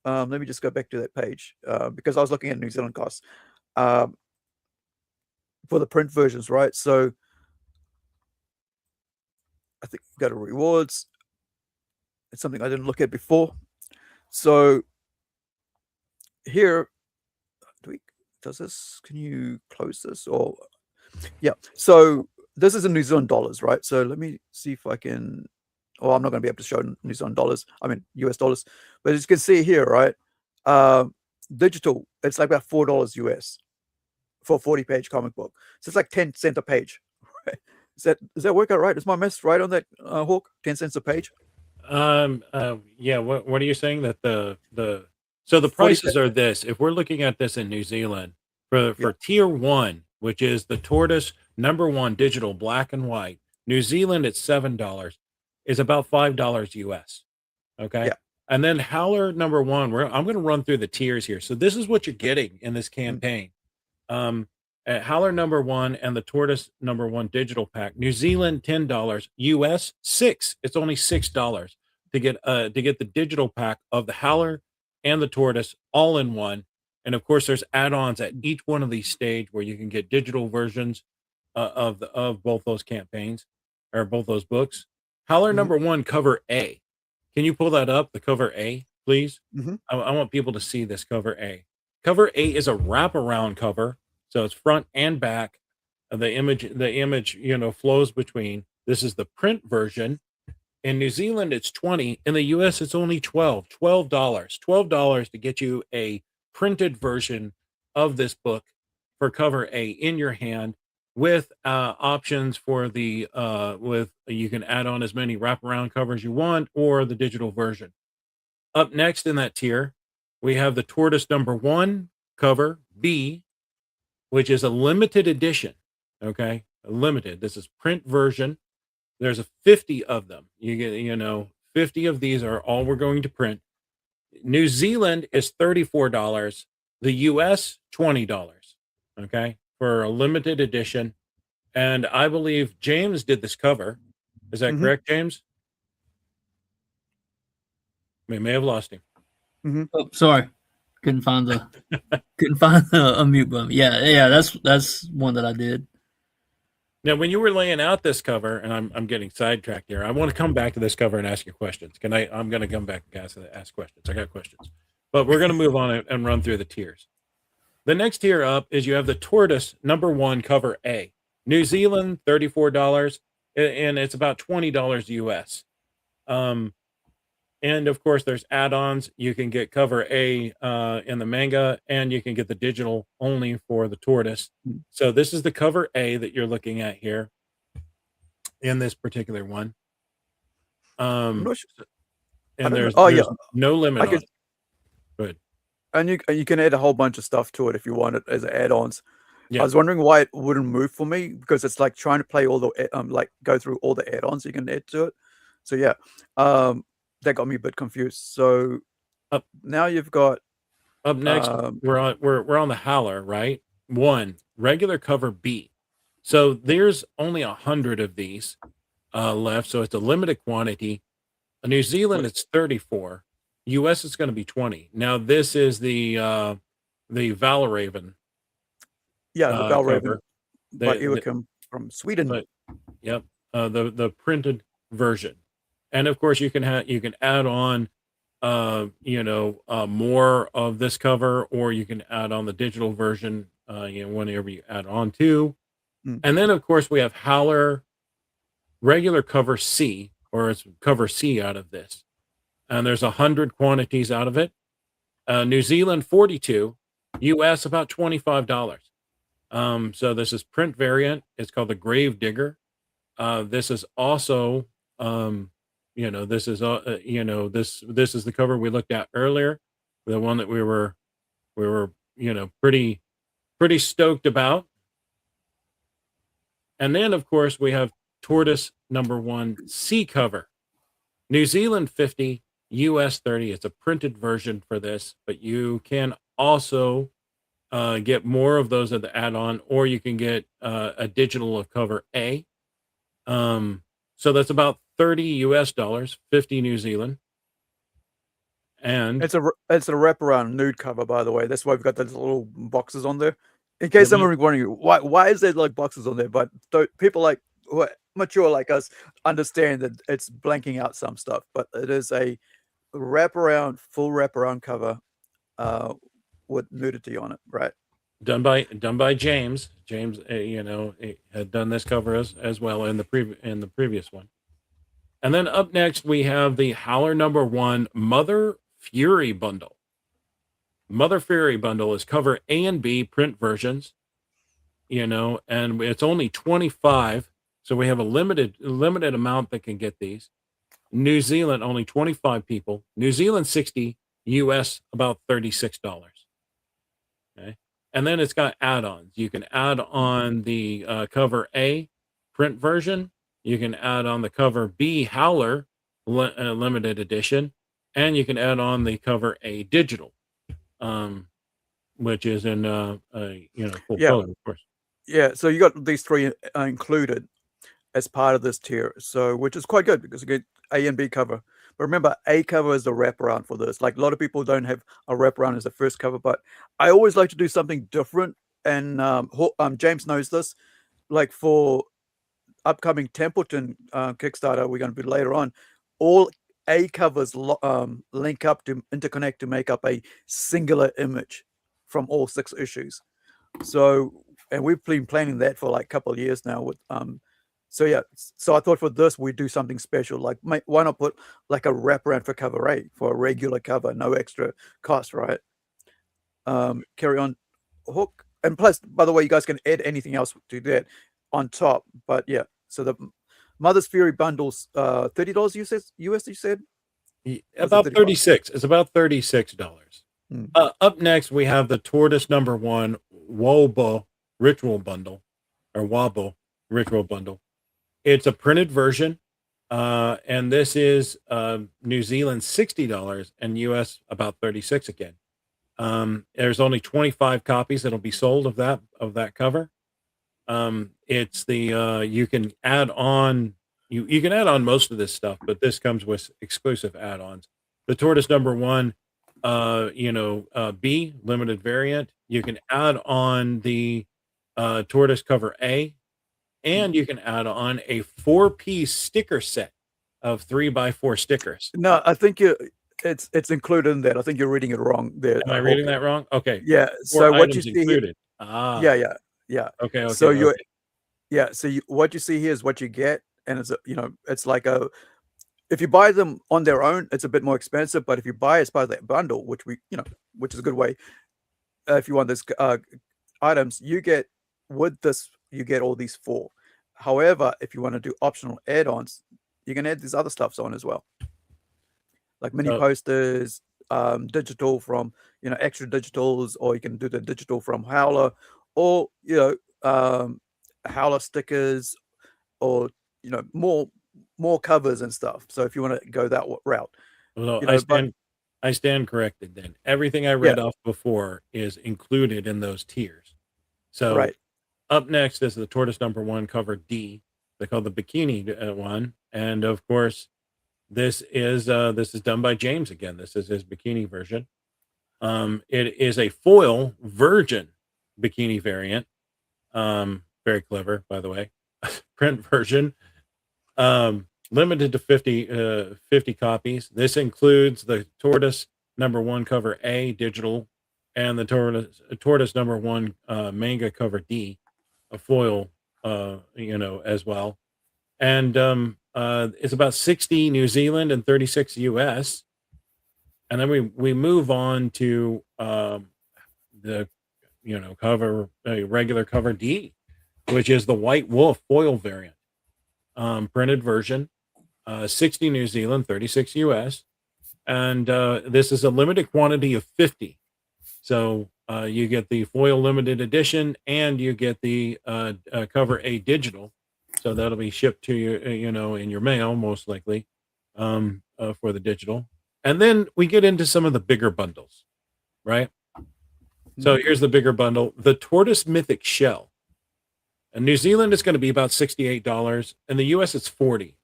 Let me just go back to that page because I was looking at New Zealand costs for the print versions, right? So I think go to rewards. It's something I didn't look at before. So here, can you close this? Or yeah, so this is in New Zealand dollars, right? So let me see if I can. Oh, I'm not going to be able to show New Zealand dollars. I mean US dollars, but as you can see here, right? Digital, it's like about $4 US for a 40-page comic book. So it's like 10 cents a page. Right? Does that work out right? Is my math right on that, Hawk? 10 cents a page? Yeah. What are you saying that so the prices are this? If we're looking at this in New Zealand for tier 1, which is the Tortoise #1 digital black and white, New Zealand it's $7. Is about $5 US. Okay. Yeah. And then Howler #1, I'm going to run through the tiers here. So this is what you're getting in this campaign. At Howler #1 and the Tortoise #1 digital pack, New Zealand $10, US $6. It's only $6 to get the digital pack of the Howler and the Tortoise all in one. And of course, there's add-ons at each one of these stage where you can get digital versions of both those campaigns or both those books. Howler #1 cover A. Can you pull that up? The cover A, please. I want people to see this cover A. Cover A is a wraparound cover, so it's front and back. The image, flows between. This is the print version. In New Zealand, it's $20. In the US, it's only $12. $12 to get you a printed version of this book for cover A in your hand, with options for the you can add on as many wraparound covers you want, or the digital version. Up next in that tier, we have the Tortoise #1 cover B, which is a limited edition. Okay, limited. This is print version. There's 50 of them. You get 50 of these are all we're going to print. New Zealand is $34. The US $20. Okay, for a limited edition. And I believe James did this cover. Is that correct, James? We may have lost him. Oh, sorry. Couldn't find a mute button. Yeah, that's one that I did. Now, when you were laying out this cover, and I'm getting sidetracked here, I want to come back to this cover and ask you questions. I'm going to come back, guys, and ask questions. I got questions, but we're going to move on and run through the tiers. The next tier up is you have the Tortoise #1 cover A, New Zealand, $34, and it's about $20 US. And of course, there's add-ons. You can get cover A in the manga, and you can get the digital only for the Tortoise. So this is the cover A that you're looking at here in this particular one. I'm not sure. And there's yeah, no limit on it. Good. And you can add a whole bunch of stuff to it if you want it as add-ons. Yeah. I was wondering why it wouldn't move for me, because it's like trying to play all the like go through all the add-ons you can add to it. So yeah, that got me a bit confused. So now you've got up next. We're on the Howler, right? One regular cover B. So there's only 100 of these left, so it's a limited quantity. New Zealand, it's 34. US is going to be 20. Now this is the Valraven. Yeah, the Valraven by The- Joakim from Sweden. But, yep, the printed version, and of course you can add on, more of this cover, or you can add on the digital version, whenever you add on to, and then of course we have Howler, regular cover C, or it's cover C out of this, and there's 100 quantities out of it. New Zealand 42, US about $25. So this is print variant. It's called the Grave Digger. This is also, this is this is the cover we looked at earlier, the one that we were pretty stoked about. And then of course we have Tortoise #1 C cover, New Zealand 50, US 30. It's a printed version for this, but you can also get more of those at the add-on, or you can get a digital of cover A. So that's about $30 US, 50 New Zealand. And it's a wraparound nude cover, by the way. That's why we've got those little boxes on there. In case someone was wondering why is there like boxes on there, but people like who are mature like us understand that it's blanking out some stuff. But it is a full wraparound cover with nudity on it, right? done by James. James, had done this cover as well in the previous one. And then up next we have the Howler #1 Mother Fury bundle. Mother Fury bundle is cover A and B print versions, and it's only 25. So we have a limited amount that can get these. New Zealand, only 25 people. New Zealand 60, US about $36. Okay. And then it's got add-ons. You can add on the cover A print version. You can add on the cover B Howler limited edition, and you can add on the cover A digital, which is in full color, of course. Yeah, so you got these three included as part of this tier, so which is quite good because you get A and B cover. But remember, A cover is the wraparound for this. Like a lot of people don't have a wraparound as the first cover, but I always like to do something different. And James knows this. Like for upcoming Templeton Kickstarter, we're going to be later on. All A covers link up to interconnect to make up a singular image from all 6 issues. So, and we've been planning that for like a couple of years now with so yeah, so I thought for this we do something special. Like, why not put like a wraparound for cover A for a regular cover, no extra cost, right? Carry on, Hook, and plus, by the way, you guys can add anything else to that on top. But yeah, so the Mother's Fury bundles, $30 US. You said about 36. It's about $36. Up next, we have the Tortoise #1 Wobo Ritual Bundle, or Wabo Ritual Bundle. It's a printed version, and this is New Zealand $60 and US about 36 again. There's only 25 copies that'll be sold of that cover. It's the you can add on most of this stuff, but this comes with exclusive add-ons. The Tortoise #1 B limited variant. You can add on the Tortoise cover A, and you can add on a 4-piece sticker set of 3x4 stickers. No, I think it's included in that. I think you're reading it wrong there. Am I reading that wrong? Okay. Yeah. 4 So what you items see here, included. Ah. yeah. Okay. So you're Okay. yeah. So what you see here is what you get, and it's like if you buy them on their own, it's a bit more expensive. But if you buy as part of that bundle, which is a good way, if you want this items, you get all these 4. However, if you want to do optional add-ons, you can add these other stuffs on as well, like mini posters, digital from extra digitals, or you can do the digital from Howler, or Howler stickers, or more covers and stuff. So if you want to go that route, Well, but I stand corrected then. Everything I yeah, read off before is included in those tiers. So right. up next is the Tortoise #1 cover D. They call the bikini one, and of course, this is done by James again. This is his bikini version. It is a foil virgin bikini variant. Very clever, by the way. Print version. Limited to 50 copies. This includes the Tortoise #1 cover A digital, and the Tortoise #1 manga cover D, a foil, as well. And it's about 60 New Zealand and 36 US. And then we move on to the cover regular cover D, which is the White Wolf foil variant, printed version, 60 New Zealand, 36 US, and this is a limited quantity of 50. So you get the foil limited edition, and you get the cover A digital. So that'll be shipped to you, in your mail, most likely, for the digital. And then we get into some of the bigger bundles, right? So here's the bigger bundle: the Tortoise Mythic Shell. In New Zealand, it's going to be about $68. In the US, it's $40.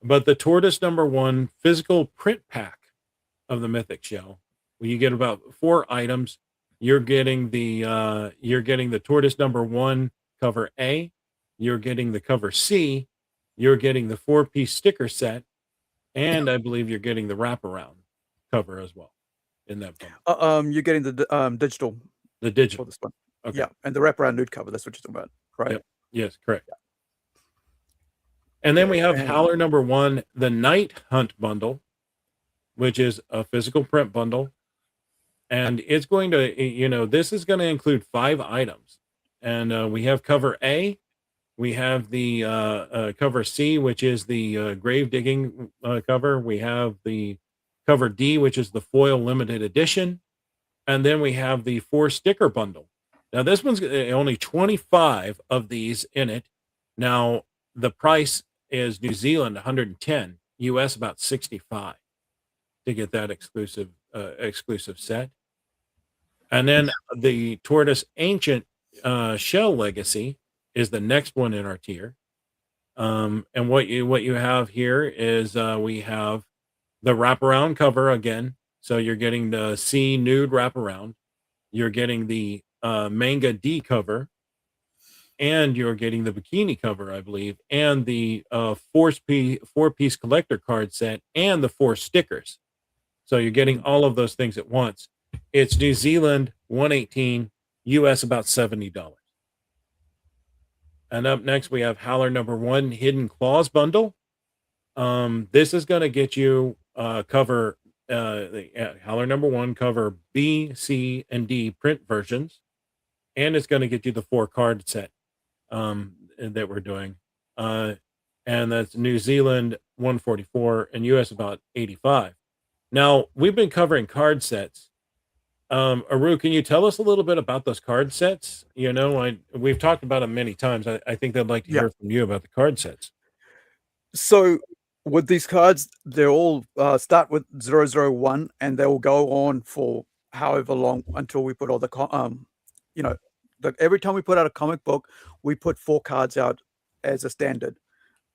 But the Tortoise #1 physical print pack of the Mythic Shell, where you get about 4 items. You're getting the Tortoise #1 cover A, you're getting the cover C, you're getting the 4-piece sticker set, and I believe you're getting the wraparound cover as well in that bundle. You're getting the digital. The digital for this one. Okay. Yeah, and the wraparound nude cover. That's what you're talking about, right? Yep. Yes, correct. And then we have Howler #1, the Night Hunt bundle, which is a physical print bundle. And it's going to, this is going to include 5 items. And we have cover A. We have the cover C, which is the grave digging cover. We have the cover D, which is the foil limited edition. And then we have the 4 sticker bundle. Now, this one's only 25 of these in it. Now, the price is New Zealand 110, US about 65 to get that exclusive set. And then the Tortoise Ancient Shell Legacy is the next one in our tier. And what you have here is we have the wraparound cover again. So you're getting the C nude wraparound. You're getting the manga D cover, and you're getting the bikini cover, I believe, and the 4-piece collector card set, and the 4 stickers. So you're getting all of those things at once. It's New Zealand 118, US about $70. And up next we have Howler #1 Hidden Claws bundle. This is going to get you cover the Howler #1 cover B, C, and D print versions, and it's going to get you the 4 card set that we're doing, and that's New Zealand 144 and US about 85. Now we've been covering card sets. Aru, can you tell us a little bit about those card sets? We've talked about them many times. I think they'd like to hear from you about the card sets. So with these cards, they all start with 001, and they will go on for however long until we put all the every time we put out a comic book, we put 4 cards out as a standard.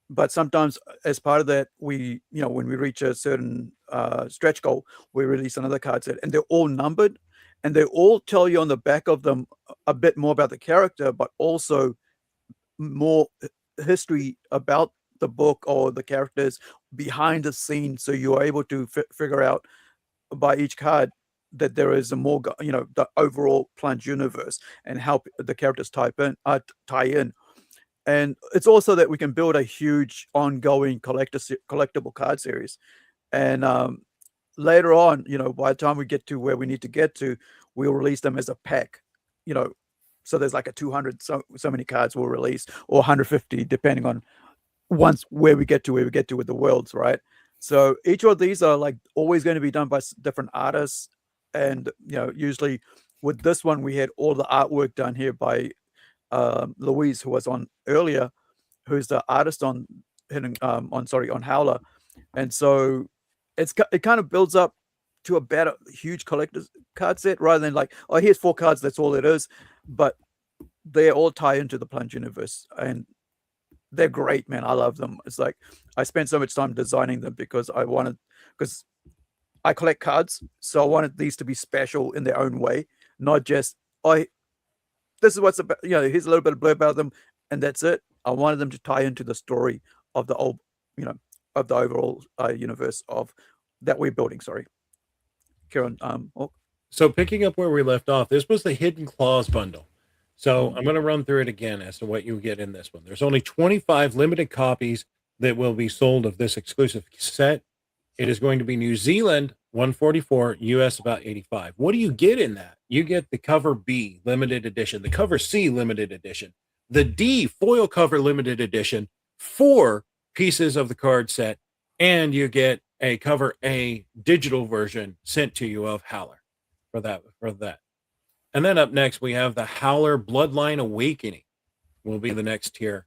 But sometimes, as part of that, we when we reach a certain stretch goal, we release another card set, and they're all numbered, and they all tell you on the back of them a bit more about the character, but also more history about the book or the characters behind the scenes, so you're able to figure out by each card that there is a more, the overall Plunge universe and how the characters tie in. And it's also that we can build a huge ongoing collectible card series. And later on, by the time we get to where we need to get to, we'll release them as a pack, so there's like a 200, so many cards we'll release, or 150, depending on where we get to with the worlds, right? So each of these are like always going to be done by different artists. And, usually with this one, we had all the artwork done here by Luiz, who was on earlier, who's the artist on Howler. And so it kind of builds up to a better huge collector's card set, rather than like, oh, here's 4 cards, that's all it is. But they all tie into the Plunge universe, and they're great, man. I love them. It's like I spent so much time designing them because I collect cards, so I wanted these to be special in their own way, not just this is what's about. Here's a little bit of blurb about them, and that's it. I wanted them to tie into the story of the of the overall universe of that we're building. Sorry, Kieran. So picking up where we left off, this was the Hidden Claws bundle. So I'm going to run through it again as to what you get in this one. There's only 25 limited copies that will be sold of this exclusive set. It is going to be New Zealand 144, US about 85. What do you get in that? You get the cover B limited edition, the cover C limited edition, the D foil cover limited edition, 4 pieces of the card set, and you get a cover A digital version sent to you of Howler for that. And then up next, we have the Howler Bloodline Awakening will be the next tier.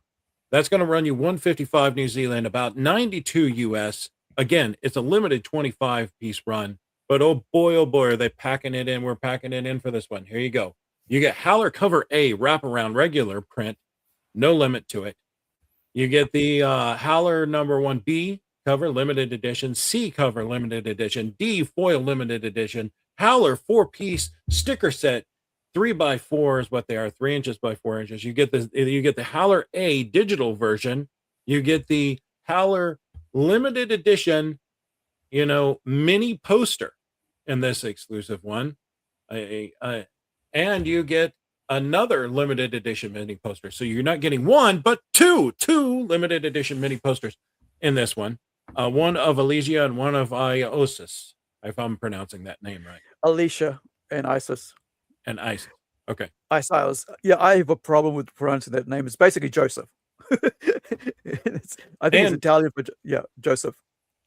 That's going to run you 155 New Zealand, about 92 US. Again, it's a limited 25-piece run, but oh boy, are they packing it in. We're packing it in for this one. Here you go. You get Howler cover A wraparound regular print, no limit to it. You get the Howler number 1B cover limited edition, C cover limited edition, D foil limited edition, Howler 4-piece sticker set, 3x4 is what they are, 3 inches by 4 inches. You get the Howler A digital version. You get the Howler limited edition, mini poster in this exclusive one. And you get another limited edition mini poster. So you're not getting one, but two limited edition mini posters in this one. One of Alicia and one of Iosis, if I'm pronouncing that name right. Alicia and Isis. And Isis. Okay. Isis. Yeah, I have a problem with pronouncing that name. It's basically Joseph. I think it's Italian, but yeah, Joseph.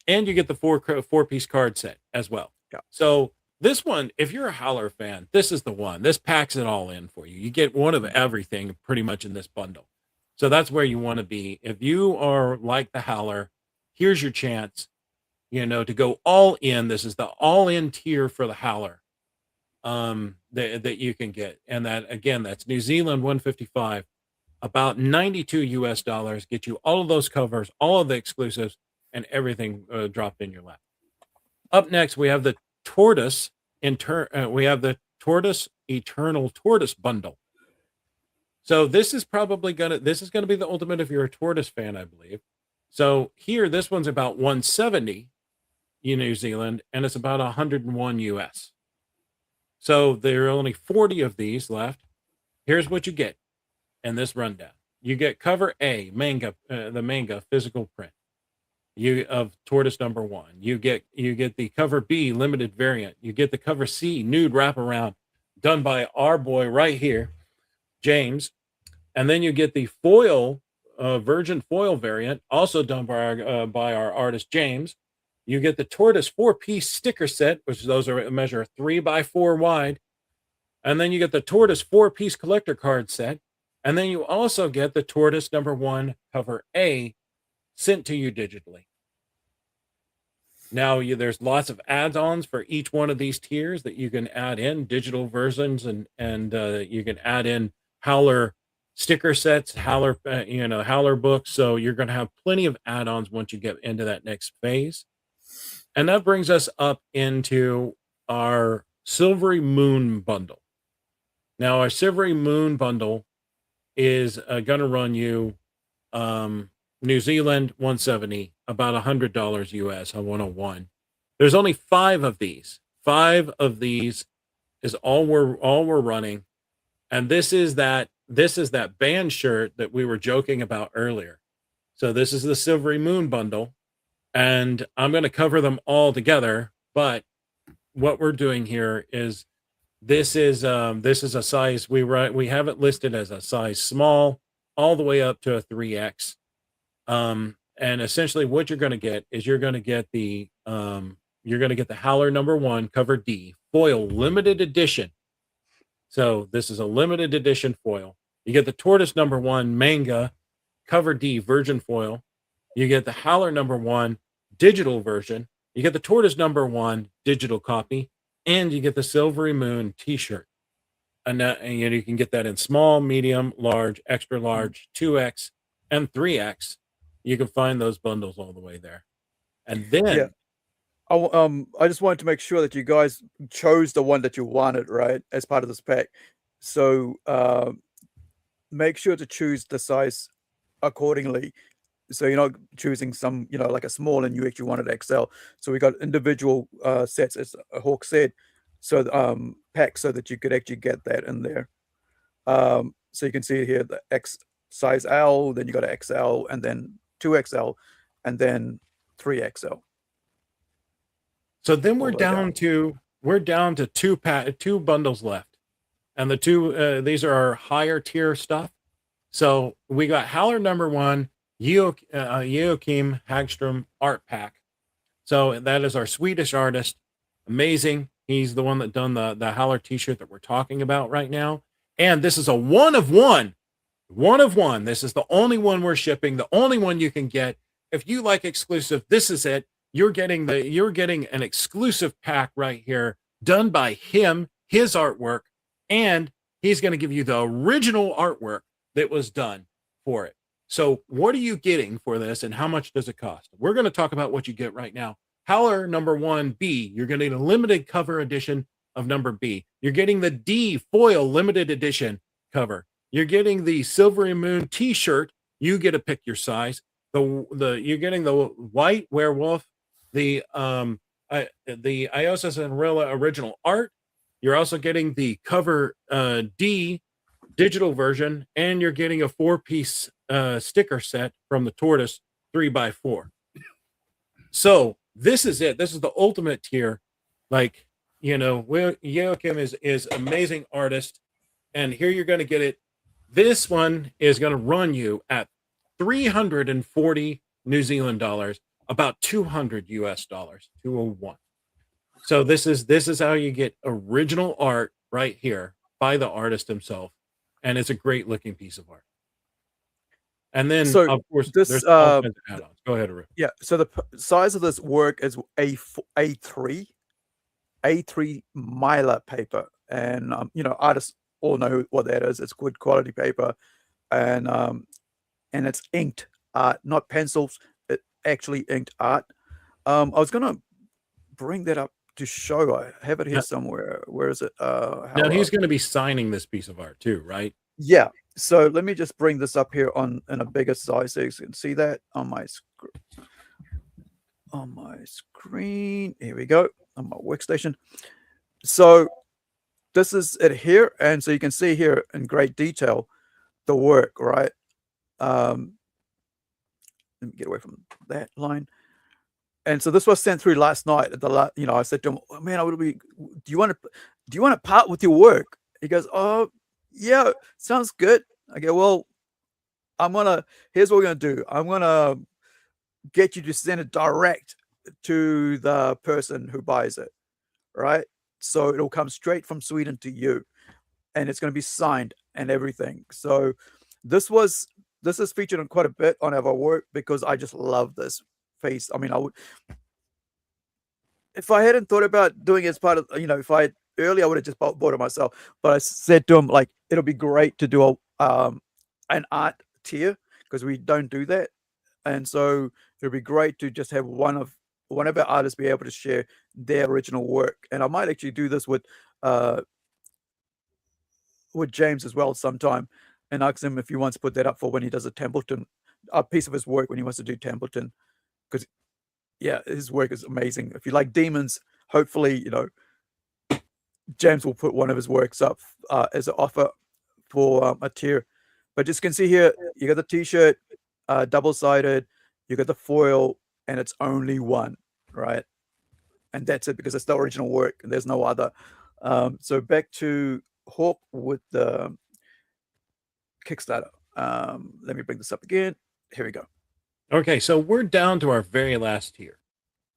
And you get the four-piece card set as well. Yeah. So this one, if you're a Howler fan, this is the one. This packs it all in for you. You get one of everything pretty much in this bundle. So that's where you want to be. If you are like the Howler, here's your chance, to go all in. This is the all-in tier for the Howler that you can get. And that, again, that's New Zealand 155, about 92 US dollars, get you all of those covers, all of the exclusives, and everything dropped in your lap. Up next, we have the Tortoise Eternal Tortoise bundle. So this is gonna be the ultimate if you're a Tortoise fan, I believe. So here, this one's about 170 in New Zealand, and it's about 101 US. So there are only 40 of these left. Here's what you get in this rundown. You get cover A, manga, the manga physical print of Tortoise number 1. You get the cover B limited variant. You get the cover C nude wraparound done by our boy right here, James. And then you get the foil, virgin foil variant, also done by our artist James. You get the Tortoise 4-piece sticker set, which those measure 3x4 wide. And then you get the Tortoise 4-piece collector card set. And then you also get the Tortoise number 1 cover A sent to you digitally. Now, there's lots of add-ons for each one of these tiers that you can add in, digital versions, and you can add in Howler sticker sets, Howler, Howler books. So you're going to have plenty of add-ons once you get into that next phase. And that brings us up into our Silvery Moon bundle. Now, our Silvery Moon bundle is going to run you New Zealand 170, about $100 US on 101. There's only 5 of these. 5 of these is all we're running, and this is that band shirt that we were joking about earlier. So this is the Silvery Moon bundle, and I'm going to cover them all together. But what we're doing here is this is a size we have it listed as a size small all the way up to a 3X. And essentially what you're going to get is you're going to get the Howler #1 cover D foil limited edition. So this is a limited edition foil. You get the Tortoise #1 manga cover D virgin foil. You get the Howler #1 digital version. You get the Tortoise #1 digital copy, and you get the Silvery Moon t-shirt. And you can get that in small, medium, large, extra large, 2X, and 3X. You can find those bundles all the way there. And then I just wanted to make sure that you guys chose the one that you wanted, right, as part of this pack. So make sure to choose the size accordingly. So you're not choosing some, like a small and you actually wanted XL. So we got individual sets, as Hawk said, so packs so that you could actually get that in there. So you can see here the X size L, then you got an XL, and then 2XL, and then 3XL. So then we're down to two bundles left, and the two these are our higher tier stuff. So we got Howler #1 Joakim Hagstrom art pack. So that is our Swedish artist, amazing. He's the one that done the Howler t-shirt that we're talking about right now, and this is a one of one. This is the only one we're shipping, the only one you can get. If you like exclusive, this is it. You're getting an exclusive pack right here, done by him, his artwork, and he's going to give you the original artwork that was done for it. So what are you getting for this, and how much does it cost? We're going to talk about what you get right now. Howler #1 B, you're getting a limited cover edition of number B. You're getting the D foil limited edition cover. You're getting the Silvery Moon t-shirt. You get to pick your size. You're getting the white werewolf, the Iosis and Rilla original art. You're also getting the cover D digital version, and you're getting a 4-piece sticker set from the Tortoise 3x4. So this is it. This is the ultimate tier. Like, Joakim is amazing artist, and here you're going to get it. This one is going to run you at 340 New Zealand dollars, about $200 US, 201. So this is how you get original art right here by the artist himself, and it's a great looking piece of art. And then, of course, there's all kinds of add-ons. Go ahead, Arif. Yeah. So the size of this work is A3 Mylar paper, and artists all know what that is. It's good quality paper, and it's inked art, not pencils. It actually inked art. I was gonna bring that up to show. I have it here somewhere. Where is it? Now he's going to be signing this piece of art too, right? Yeah. So let me just bring this up here in a bigger size so you can see that on my screen. Here we go, on my workstation. So this is it here, and so you can see here in great detail the work, right? Let me get away from that line. And so this was sent through last night. I said to him, "Oh, man, do you want to part with your work?" He goes, "Oh, yeah, sounds good." I go, "Well, here's what we're gonna do. I'm gonna get you to send it direct to the person who buys it, right? So it'll come straight from Sweden to you, and it's gonna be signed and everything." So this is featured on quite a bit on our work because I just love this piece. I mean, if I hadn't thought about doing it as part of, if I had earlier, I would have just bought it myself. But I said to him, like, it'll be great to do an art tier because we don't do that, and so it'll be great to just have one one of our artists be able to share their original work. And I might actually do this with James as well sometime, and ask him if he wants to put that up for when he does a piece of his work when he wants to do Templeton, because yeah, his work is amazing. If you like demons, hopefully James will put one of his works up as an offer for a tier. But just can see here, you got the t-shirt, double-sided, you got the foil, and it's only one, right? And that's it, because it's the original work and there's no other. So back to Hawk with the Kickstarter. Let me bring this up again. Here we go. Okay, so we're down to our very last tier,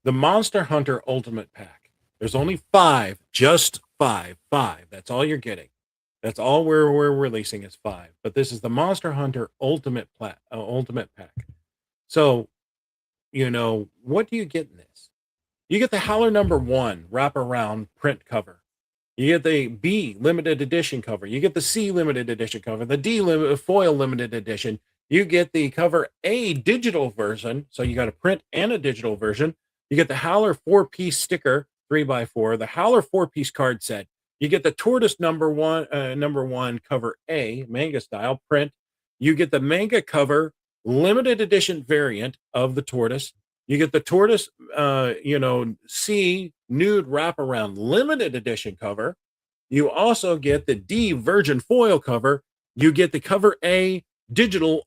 the Monster Hunter Ultimate Pack. There's only 5, just 5. That's all you're getting. That's all we're releasing is 5. But this is the Monster Hunter Ultimate Pack. So, what do you get in this? You get the Howler #1 wraparound print cover. You get the B limited edition cover. You get the C limited edition cover. The D foil limited edition. You get the cover A digital version. So you got a print and a digital version. You get the Howler 4-piece sticker, 3x4. The Howler 4-piece card set. You get the Tortoise #1 cover A manga style print. You get the manga cover limited edition variant of the Tortoise. You get the Tortoise, C nude wraparound limited edition cover. You also get the D virgin foil cover. You get the cover A digital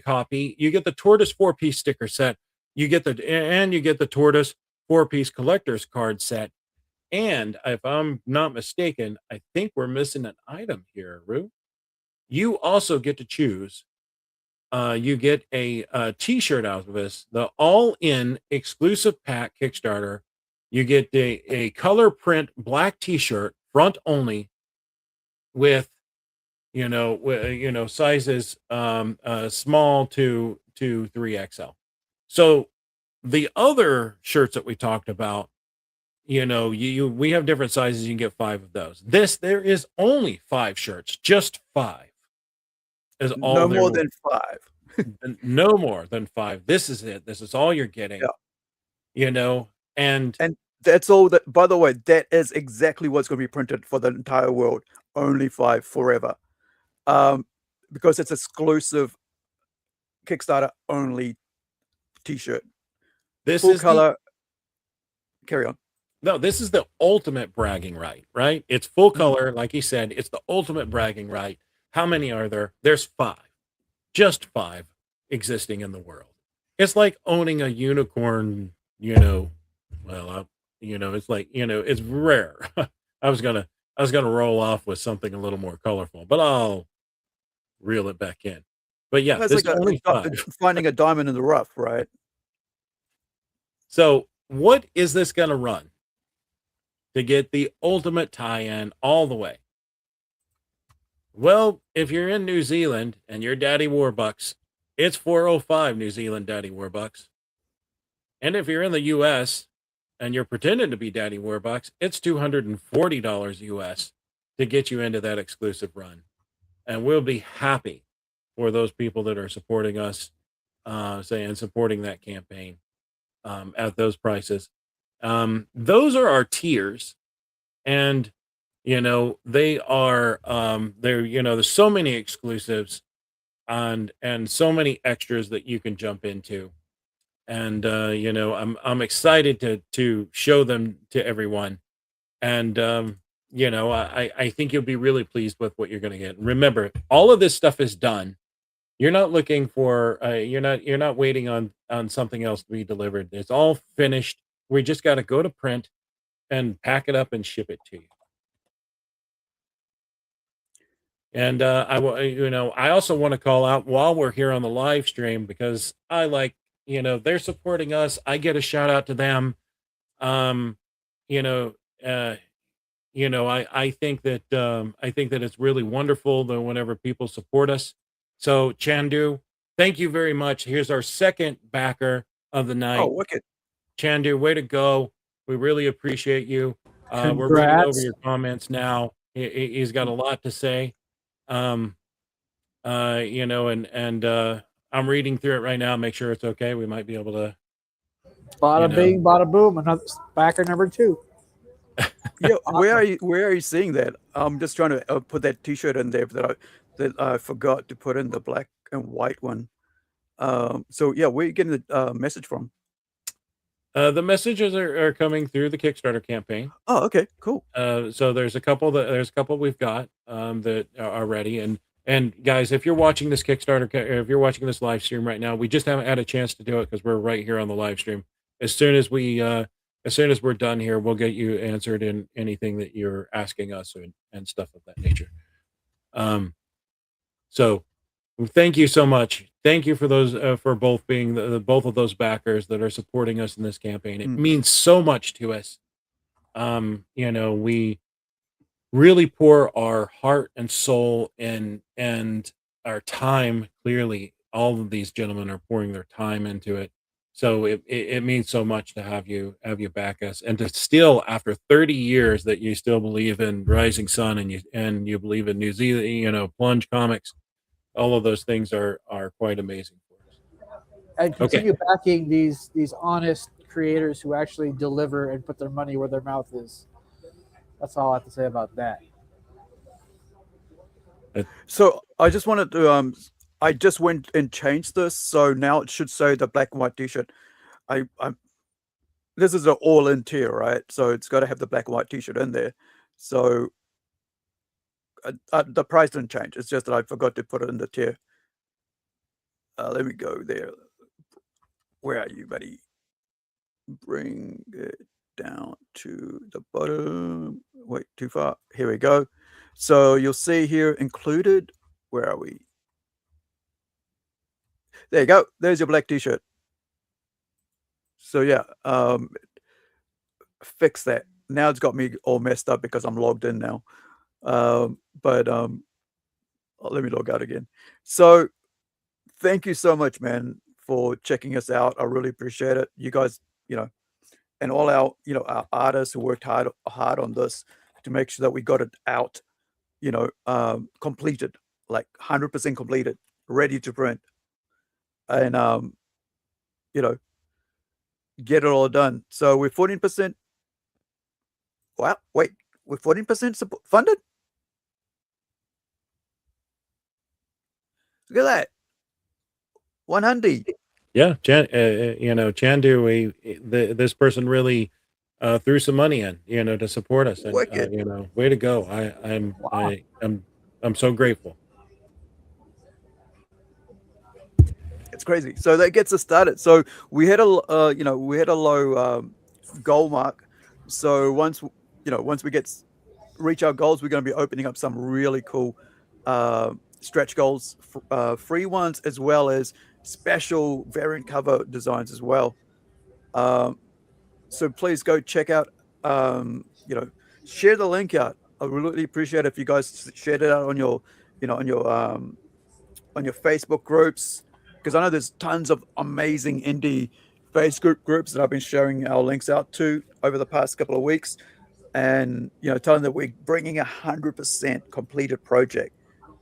copy. You get the Tortoise 4-piece sticker set. You get the Tortoise 4-piece collector's card set. And if I'm not mistaken, I think we're missing an item here, Rue. You also get to choose. You get a t-shirt out of this, the all-in exclusive pack Kickstarter. You get a color print black t-shirt, front only, with sizes small to 3XL. So the other shirts that we talked about, we have different sizes. You can get 5 of those. There is only 5 shirts, just 5. Is all no more than 5. No more than 5. This is it. This is all you're getting. Yeah. And that's all that, by the way, that is exactly what's going to be printed for the entire world. Only 5 forever. Because it's exclusive Kickstarter only t-shirt. This full is color. Carry on. No, this is the ultimate bragging right? It's full color, like he said. It's the ultimate bragging right. How many are there? There's 5. Just 5 existing in the world. It's like owning a unicorn, it's like, it's rare. I was gonna roll off with something a little more colorful, but I'll reel it back in. But yeah, That's this like only 5. finding a diamond in the rough, right? So what is this gonna run to get the ultimate tie-in all the way? Well, if you're in New Zealand and you're Daddy Warbucks, it's $405 New Zealand Daddy Warbucks. And if you're in the US and you're pretending to be Daddy Warbucks, it's $240 US to get you into that exclusive run. And we'll be happy for those people that are supporting us, and supporting that campaign at those prices. Those are our tiers. And they are there's so many exclusives and so many extras that you can jump into. And I'm excited to show them to everyone. And I think you'll be really pleased with what you're going to get. Remember, all of this stuff is done. You're not looking for you're not waiting on something else to be delivered. It's all finished. We just got to go to print and pack it up and ship it to you. And I also want to call out while we're here on the live stream, because I like, they're supporting us. I get a shout out to them. I think that it's really wonderful that whenever people support us. So Chandu, thank you very much. Here's our second backer of the night. Oh, wicked. Chandu, way to go. We really appreciate you. We're reading Congrats. over your comments now. He's got a lot to say. I'm reading through it right now. Make sure it's okay. We might be able to Bada bing, bada boom. Another backer number 2. Yeah, where are you seeing that? I'm just trying to put that T-shirt in there that I forgot to put in the black and white one. So yeah, where are you getting the message from? The messages are coming through the Kickstarter campaign. Oh, okay, cool. So there's a couple we've got that are ready. And guys, if you're watching this Kickstarter, if you're watching this live stream right now, we just haven't had a chance to do it because we're right here on the live stream. As soon as we're done here, we'll get you answered in anything that you're asking us and stuff of that nature. So thank you so much. Thank you for those for both being both of those backers that are supporting us in this campaign. It means so much to us. We really pour our heart and soul and our time. Clearly, all of these gentlemen are pouring their time into it. So it means so much to have you back us, and to still, after 30 years, that you still believe in Rising Sun and you believe in New Zealand, Plunge Comics. All of those things are quite amazing for us. And continue backing these honest creators who actually deliver and put their money where their mouth is. That's all I have to say about that. So I just wanted to I just went and changed this, so now it should say the black and white T-shirt. This is an all-in tier, right? So it's got to have the black and white T-shirt in there. So the price didn't change. It's just that I forgot to put it in the tier. Let me go there. Where are you, buddy? Bring it down to the bottom. Wait, too far. Here we go. So you'll see here included. Where are we? There you go. There's your black T-shirt. So yeah, fix that. Now it's got me all messed up because I'm logged in now. But let me log out again. So thank you so much, man, for checking us out. I really appreciate it. You guys, and all our, our artists who worked hard on this to make sure that we got it out, completed, like 100% completed, ready to print. And get it all done. So we're 14%. Wow, wait, we're 14% funded? Look at that. 100. Yeah, Chandu, this person really threw some money in, to support us, and way to go. I'm so grateful. It's crazy. So that gets us started. So we had a low goal mark. So once we reach our goals, we're going to be opening up some really cool stretch goals, free ones, as well as special variant cover designs as well. So please go check out, share the link out. I really appreciate it if you guys shared it out on your Facebook groups, because I know there's tons of amazing indie Facebook groups that I've been sharing our links out to over the past couple of weeks, and telling that we're bringing 100% completed project,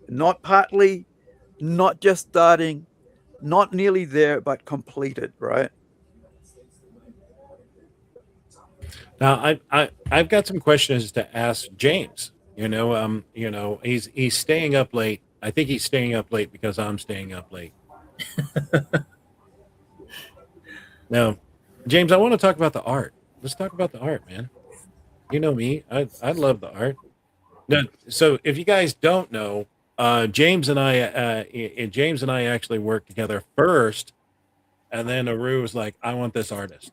not partly, not just starting, not nearly there, but completed, right? Now, I've got some questions to ask James. He's staying up late. I think he's staying up late because I'm staying up late. Now, James, I want to talk about the art. Let's talk about the art, man. You know me. I love the art. Now, so if you guys don't know, James and I actually worked together first, and then Aru was like, "I want this artist."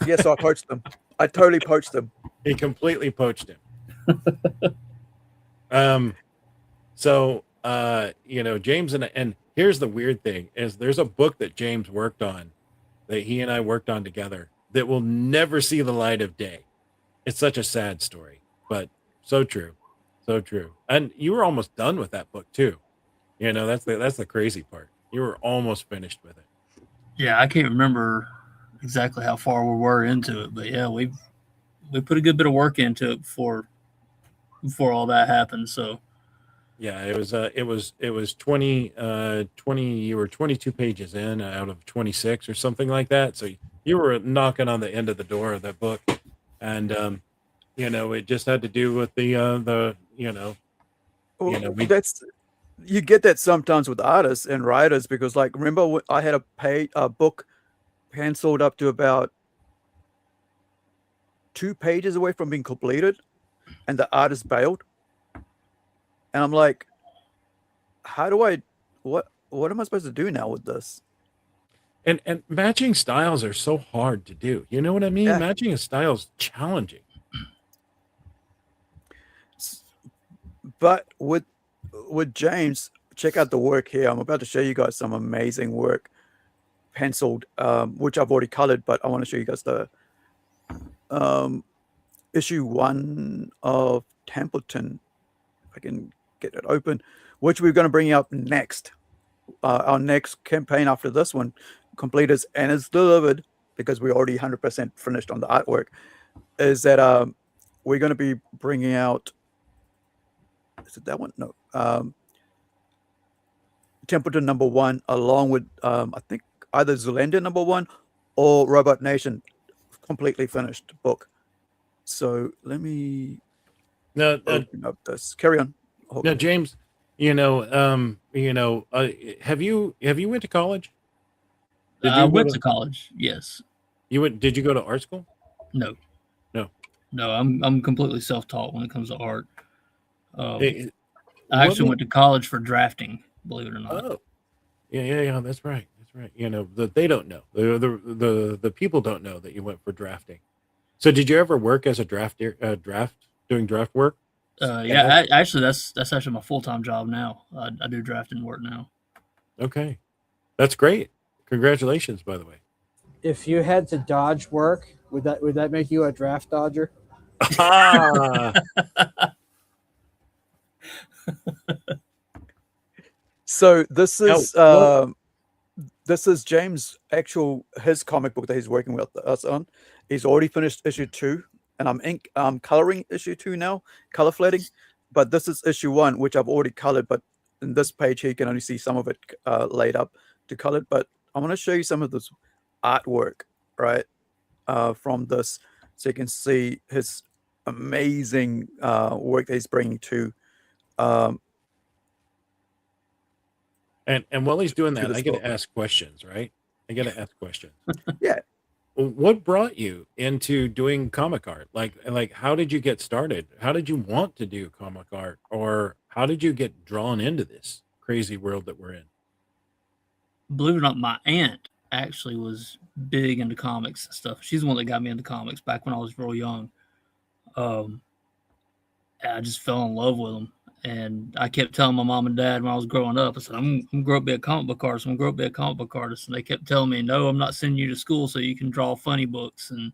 Yes, I poached them. I totally poached them. He completely poached him. James and here's the weird thing is there's a book that James worked on, that he and I worked on together, that will never see the light of day. It's such a sad story, but so true. So true. And you were almost done with that book too. That's the crazy part. You were almost finished with it. Yeah, I can't remember exactly how far we were into it, but yeah, we put a good bit of work into it before all that happened. So yeah, it was 20 you were 22 pages in out of 26 or something like that. So you were knocking on the end of the door of that book, and you know, it just had to do with the we That's you get that sometimes with artists and writers because, like, remember I had a book penciled up to about 2 pages away from being completed, and the artist bailed, and I'm like, how do I what am I supposed to do now with this? and matching styles are so hard to do. You know what I mean? Yeah. Matching a style is challenging. But with James, check out the work here. I'm about to show you guys some amazing work penciled, which I've already colored, but I want to show you guys the issue 1 of Templeton. If I can get it open, which we're going to bring up next. Our next campaign after this one completed and is delivered because we're already 100% finished on the artwork. Is that we're going to be bringing out. Is it that one? No. Templeton #1, along with I think either Zoolander #1 or Robot Nation, completely finished book. So let me open up this. Carry on. Now, James, have you went to college? I went to college. Yes. Did you go to art school? No. No. No, I'm completely self-taught when it comes to art. Hey, I actually went to college for drafting, believe it or not. Oh, yeah. That's right. You know that they don't know. The people don't know that you went for drafting. So, did you ever work as a doing draft work? Yeah, actually, that's actually my full-time job now. I do drafting work now. Okay, that's great. Congratulations, by the way. If you had to dodge work, would that make you a draft dodger? So this is James' his comic book that he's working with us on. He's already finished issue 2, and I'm coloring issue 2 now, color flatting. But this is issue 1, which I've already colored. But in this page here, you can only see some of it laid up to colored. But I want to show you some of this artwork, right, from this, so you can see his amazing work that he's bringing to. And while he's doing that, I get to ask questions, right? I get to ask questions. Yeah. What brought you into doing comic art? Like, how did you get started? How did you want to do comic art, or how did you get drawn into this crazy world that we're in? Believe it or not, my aunt actually was big into comics and stuff. She's the one that got me into comics back when I was real young. I just fell in love with them. And I kept telling my mom and dad when I was growing up, I said, I'm going to grow up to be a comic book artist. I'm going to grow up to be a comic book artist. And they kept telling me, no, I'm not sending you to school so you can draw funny books. And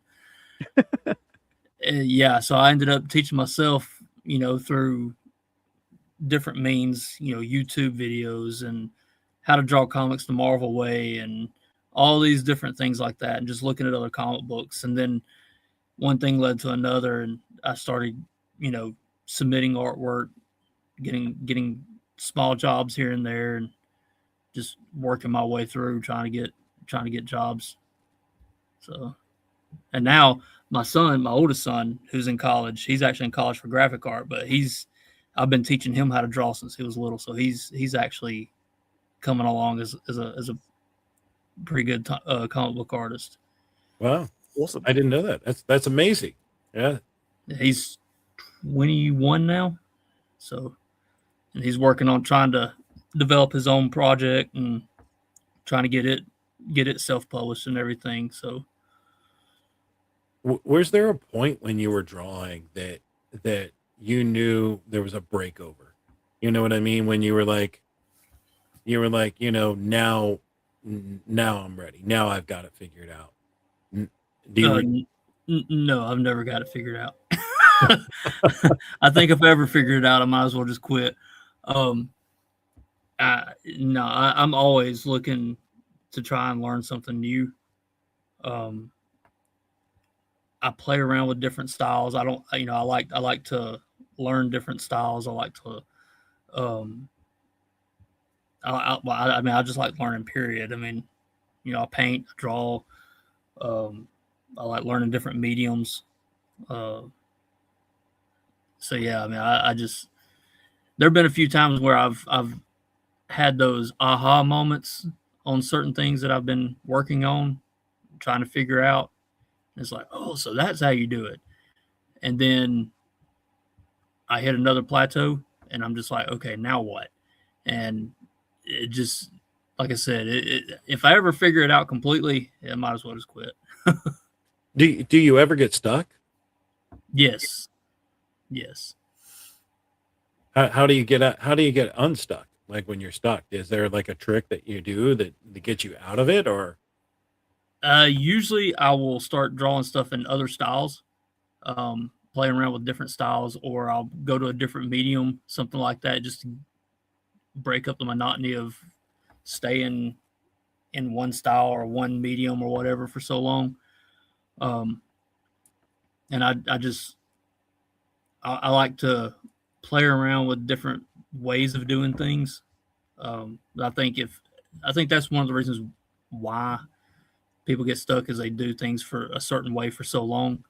yeah, so I ended up teaching myself, through different means, YouTube videos and how to draw comics the Marvel way and all these different things like that. And just looking at other comic books. And then one thing led to another. And I started, submitting artwork, getting small jobs here and there, and just working my way through trying to get jobs. So, and now my oldest son, who's in college, he's actually in college for graphic art, but I've been teaching him how to draw since he was little. So he's actually coming along as a pretty good comic book artist. Wow. Awesome. I didn't know that. That's amazing. Yeah. He's 21 now. So, and he's working on trying to develop his own project and trying to get it self-published and everything. So, was there a point when you were drawing that you knew there was a breakover? You know what I mean? When you were like, now I'm ready. Now I've got it figured out. No, I've never got it figured out. I think if I ever figure it out, I might as well just quit. I'm always looking to try and learn something new. I play around with different styles. I like to learn different styles. I like to, I just like learning, period. I mean, I paint, I draw, I like learning different mediums. So yeah, I mean, I just there've been a few times where I've had those aha moments on certain things that I've been working on, trying to figure out. It's like, oh, so that's how you do it. And then I hit another plateau, and I'm just like, okay, now what? And it just, like I said, if I ever figure it out completely, I might as well just quit. Do you ever get stuck? Yes. How do you get unstuck? Like when you're stuck, is there like a trick that you do that gets you out of it, or? Usually I will start drawing stuff in other styles, playing around with different styles, or I'll go to a different medium, something like that, just to break up the monotony of staying in one style or one medium or whatever for so long. And I like to play around with different ways of doing things. I think that's one of the reasons why people get stuck is they do things for a certain way for so long.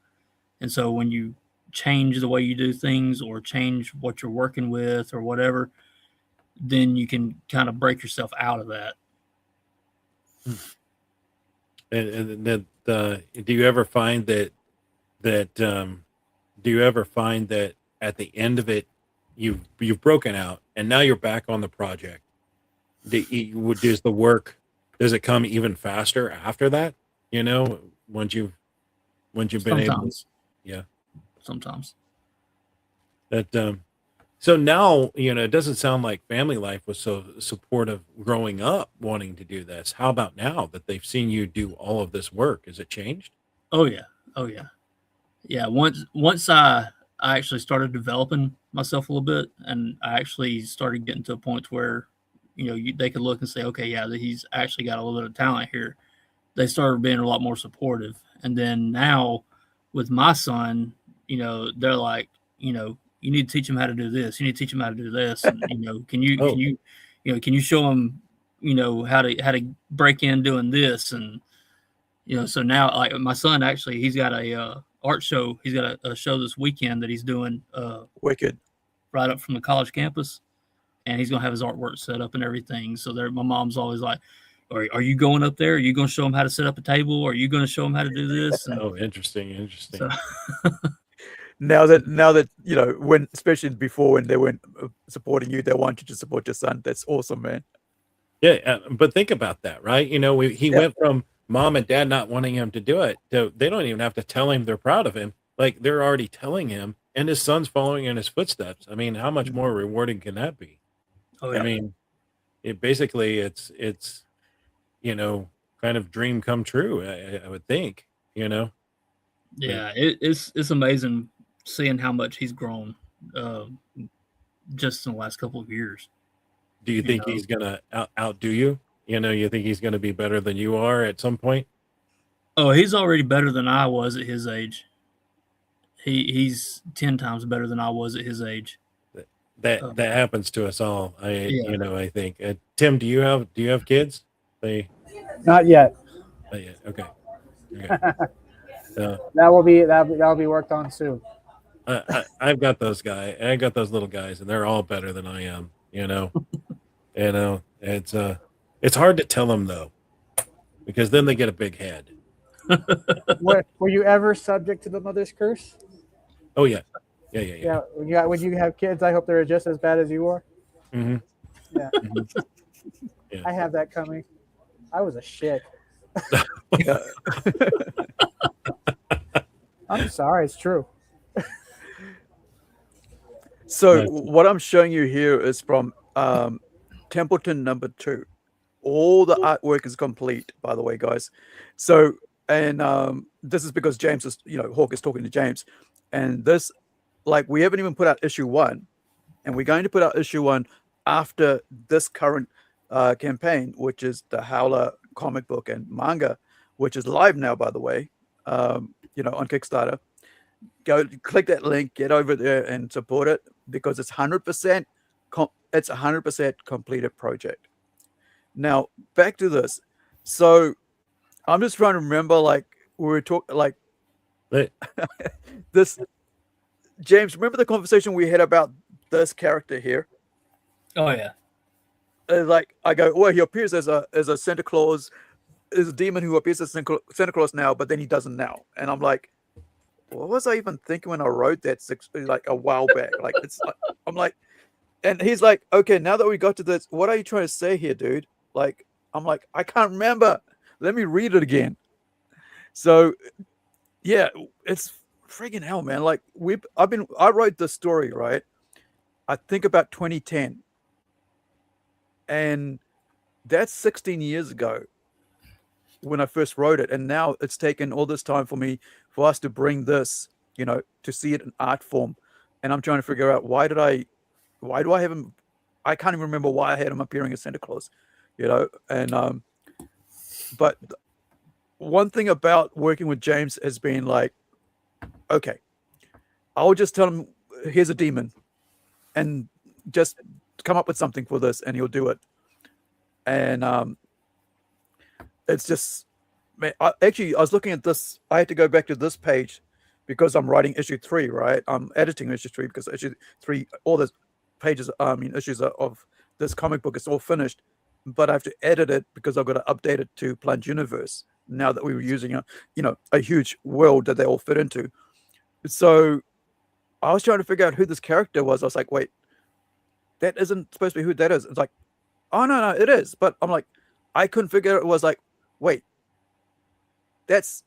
And so when you change the way you do things or change what you're working with or whatever, then you can kind of break yourself out of that. And that do you ever find that at the end of it you've broken out and now you're back on the project? Does the work, does it come even faster after that? You know, once you've been able to, yeah, sometimes that so now, you know, it doesn't sound like family life was so supportive growing up wanting to do this. How about now that they've seen you do all of this work? Has it changed? Oh yeah. Once I actually started developing myself a little bit, and I actually started getting to a point where, you know, they could look and say, okay, yeah, he's actually got a little bit of talent here. They started being a lot more supportive. And then now with my son, you know, they're like, you know, you need to teach him how to do this. You need to teach him how to do this. And, you know, can you show him, you know, how to break in doing this? And, you know, so now like my son, actually, he's got a art show. He's got a show this weekend that he's doing Wicked. Right up from the college campus. And he's going to have his artwork set up and everything. So my mom's always like, are you going up there? Are you going to show him how to set up a table? Are you going to show him how to do this? And oh, interesting. so, now that you know, when especially before when they weren't supporting you, they want you to support your son. That's awesome, man. Yeah, but think about that, right? You know, he went from mom and dad not wanting him to do it to they don't even have to tell him they're proud of him. Like they're already telling him, and his son's following in his footsteps. I mean, how much more rewarding can that be? oh, yeah. I mean, it's you know, kind of dream come true. I would think, you know. Yeah, it's amazing seeing how much he's grown just in the last couple of years. Do you think he's gonna outdo you? You know, you think he's gonna be better than you are at some point? Oh, he's already better than I was at his age. He's 10 times better than I was at his age. That happens to us all. You know, I think. Tim, do you have kids? Not yet. Not yet. Okay. That'll be worked on soon. I've got those guys. I got those little guys, and they're all better than I am. You know, it's hard to tell them though, because then they get a big head. Were you ever subject to the mother's curse? Oh yeah. Yeah. When you have kids, I hope they're just as bad as you are. Mm-hmm. Yeah. Yeah. I have that coming. I was a shit. I'm sorry, it's true. So what I'm showing you here is from Templeton number 2. All the artwork is complete, by the way, guys. So, and this is because James is, you know, Hawk is talking to James, and this, like, we haven't even put out issue 1, and we're going to put out issue 1 after this current campaign, which is the Howler comic book and manga, which is live now, by the way, you know, on Kickstarter. Go click that link, get over there and support it, because it's 100%. It's 100% completed project. Now back to this. So I'm just trying to remember, like, we were talking like But this. James, remember the conversation we had about this character here? Oh yeah. Like I go, well, he appears as a Santa Claus, is a demon who appears as Santa Claus now, but then he doesn't now. And I'm like, what was I even thinking when I wrote that like a while back? Like it's, I'm like, and he's like, okay, now that we got to this, what are you trying to say here, dude? Like, I'm like, I can't remember. Let me read it again. So, yeah, it's friggin' hell, man. Like I wrote this story, right? I think about 2010, and that's 16 years ago when I first wrote it, and now it's taken all this time for us to bring this, to see it in art form, and I'm trying to figure out why do I have him? I can't even remember why I had him appearing as Santa Claus, and but one thing about working with James has been like, okay, I'll just tell him here's a demon, and just come up with something for this, and he'll do it, and it's just, man, I was looking at this. I had to go back to this page because I'm writing issue 3, right? I'm editing issue 3 because issue 3, all the pages, issues of this comic book is all finished, but I have to edit it because I've got to update it to Plunge Universe now that we were using a huge world that they all fit into. So I was trying to figure out who this character was. I was like, wait, that isn't supposed to be who that is. It's like, oh no, it is. But I'm like, I couldn't figure it. Was like, wait, that's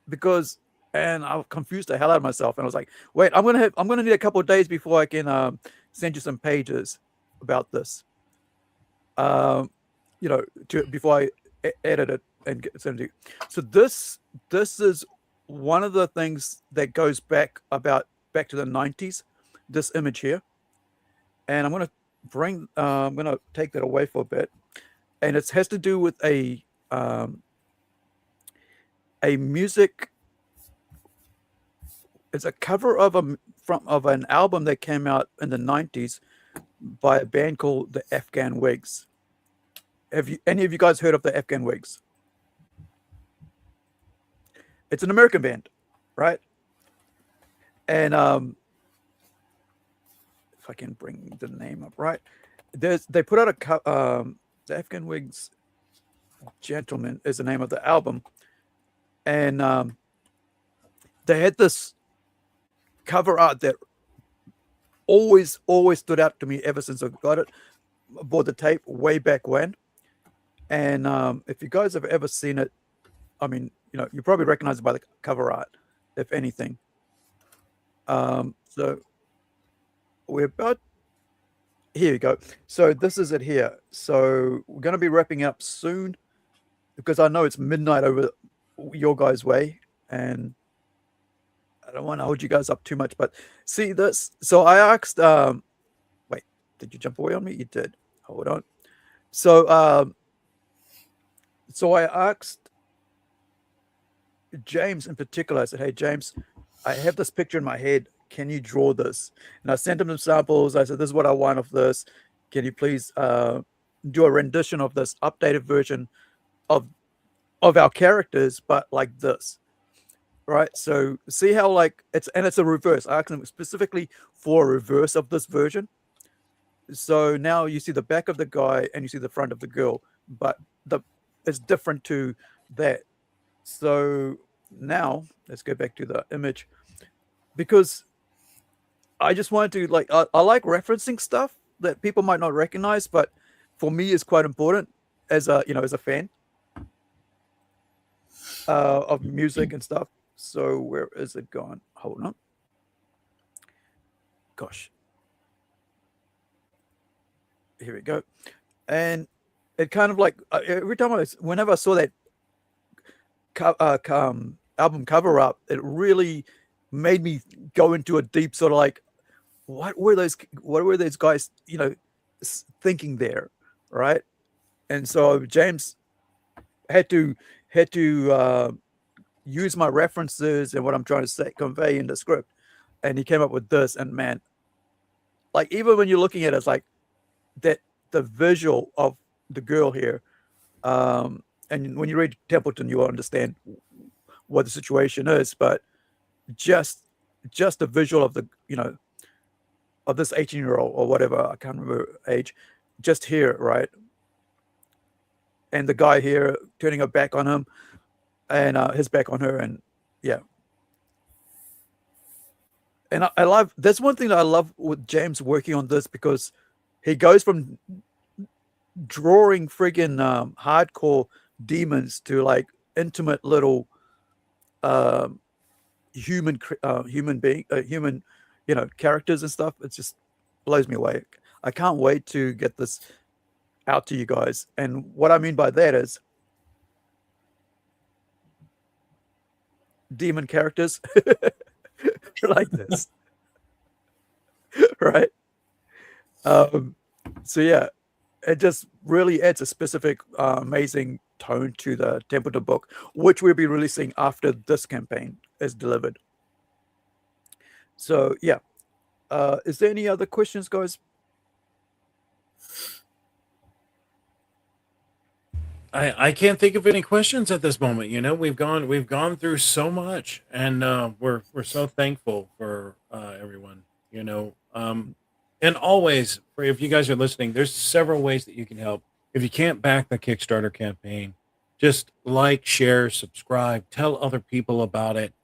because, and I confused the hell out of myself. And I was like, wait, I'm gonna need a couple of days before I can send you some pages about this. Before I edit it and send it to you. So this is one of the things that goes back to the 90s. This image here, and I'm gonna take that away for a bit, and it has to do with a music. It's a cover of an album that came out in the 90s by a band called the Afghan Wigs. Have any of you guys heard of the Afghan Wigs? It's an American band, right? And if I can bring the name up right, they put out the Afghan Wigs Gentleman is the name of the album, and they had this cover art that always stood out to me ever since I bought the tape way back when. And if you guys have ever seen it, I mean, you probably recognize it by the cover art, if anything. So we're about, here you go. So this is it here. So we're going to be wrapping up soon because I know it's midnight over your guys' way, and I don't want to hold you guys up too much, but see this. So I asked, wait, did you jump away on me? You did. Hold on. So I asked James in particular. I said, hey, James, I have this picture in my head. Can you draw this? And I sent him some samples. I said, this is what I want of this. Can you please do a rendition of this updated version of our characters, but like this? Right? So see how it's a reverse. I asked him specifically for a reverse of this version. So now you see the back of the guy and you see the front of the girl, but it's different to that. So now let's go back to the image, because I just wanted to I like referencing stuff that people might not recognize, but for me is quite important as a fan of music and stuff. So where is it gone? Hold on. Gosh. Here we go. And it kind of every time whenever I saw that album cover up, it really made me go into a deep sort of what were those guys thinking there, right? And so James had to use my references and what I'm trying to convey in the script, and he came up with this. And man, even when you're looking at it, it's that the visual of the girl here, and when you read Templeton, you'll understand what the situation is, but just a visual of the, you know, of this 18-year-old or whatever, I can't remember age, just here, right? And the guy here turning her back on him, and his back on her, and yeah. And I love, that's one thing that I love with James working on this, because he goes from drawing friggin' hardcore demons to like intimate little human being, human, you know, characters and stuff. It just blows me away. I can't wait to get this out to you guys. And what I mean by that is demon characters like this. Right? So yeah, it just really adds a specific amazing tone to the Templeton book, which we'll be releasing after this campaign is delivered. So yeah, is there any other questions, guys? I can't think of any questions at this moment. You know, we've gone through so much, and we're so thankful for everyone. You know, and always, if you guys are listening, there's several ways that you can help. If you can't back the Kickstarter campaign, just like, share, subscribe, tell other people about it.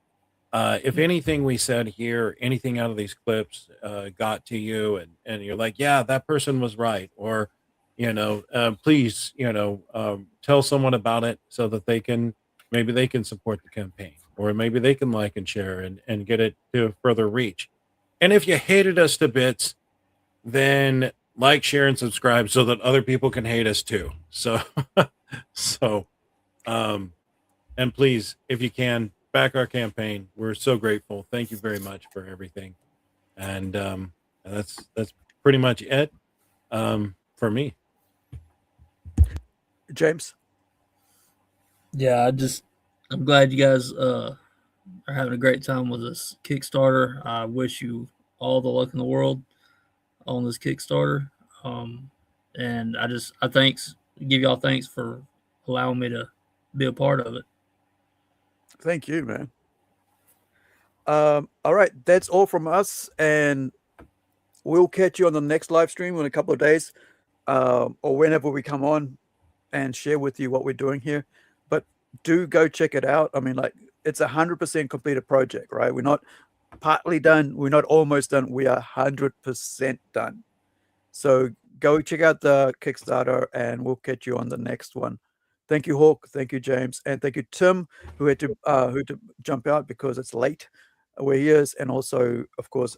If anything we said here, anything out of these clips got to you, and you're like, yeah, that person was right, or you know, please, you know, tell someone about it so that maybe they can support the campaign, or maybe they can like and share and get it to further reach. And if you hated us to bits, then like, share, and subscribe so that other people can hate us too. So, and please, if you can, back our campaign. We're so grateful. Thank you very much for everything. And that's pretty much it for me. James? Yeah, I'm glad you guys are having a great time with this Kickstarter. I wish you all the luck in the world on this Kickstarter. And I give y'all thanks for allowing me to be a part of it. Thank you, man. All right, that's all from us, and we'll catch you on the next live stream in a couple of days, or whenever we come on and share with you what we're doing here. But do go check it out. I mean, like, it's 100% completed project, right? We're not partly done, we're not almost done, we are 100% done. So go check out the Kickstarter, and we'll catch you on the next one. Thank you, Hawk. Thank you, James, and thank you, Tim, who had to jump out because it's late where he is, and also, of course,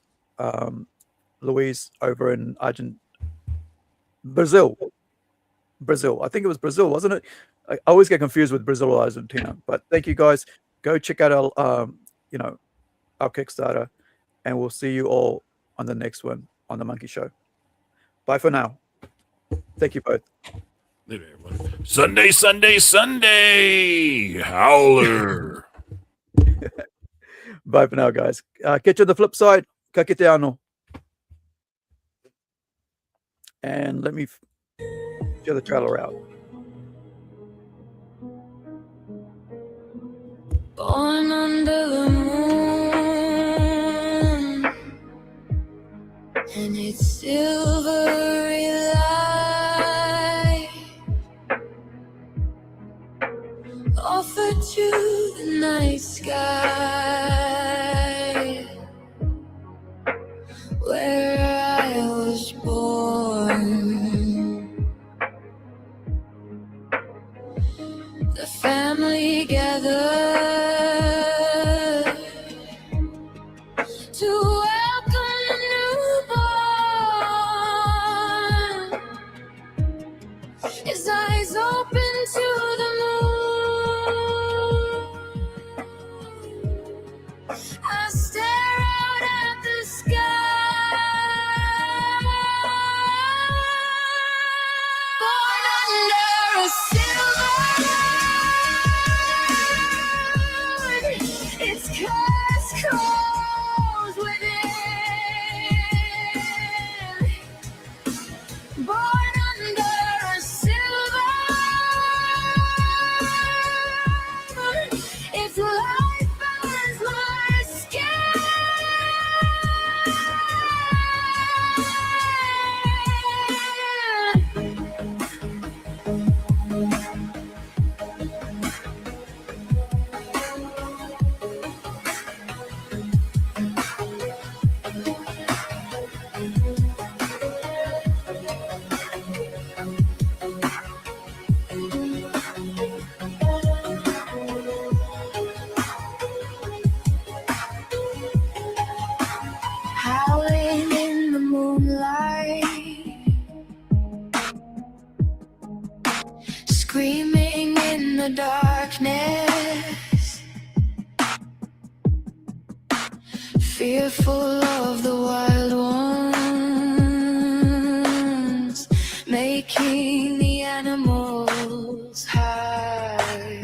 Luiz over in Brazil. I think it was Brazil, wasn't it? I always get confused with Brazil or Argentina. But thank you, guys. Go check out our, our Kickstarter, and we'll see you all on the next one on the Monkey Show. Bye for now. Thank you both. Sunday, Howler. Bye for now, guys. Catch you on the flip side. Kakiteano. And let me share the trailer out. Born under the moon, and its silvery light offered to the night sky, where I was born. The family gathered to welcome the newborn. His eyes open to the moon. I stare out at the sky. Born under a silver moon, its curse calls within. the darkness, fearful of the wild ones, making the animals hide.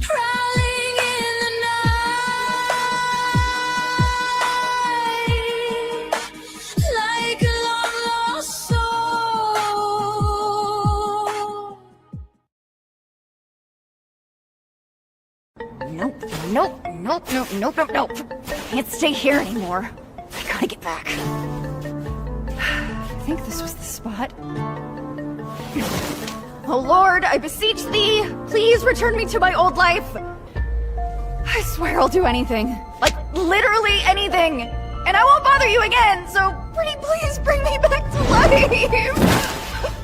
Prowling in the night, like a long lost soul. Nope, nope, nope, nope, nope, nope, nope. Can't stay here anymore. I gotta get back. I think this was the spot. Oh Lord, I beseech thee, please return me to my old life. I swear I'll do anything. Like, literally anything. And I won't bother you again, so pretty please bring me back to life.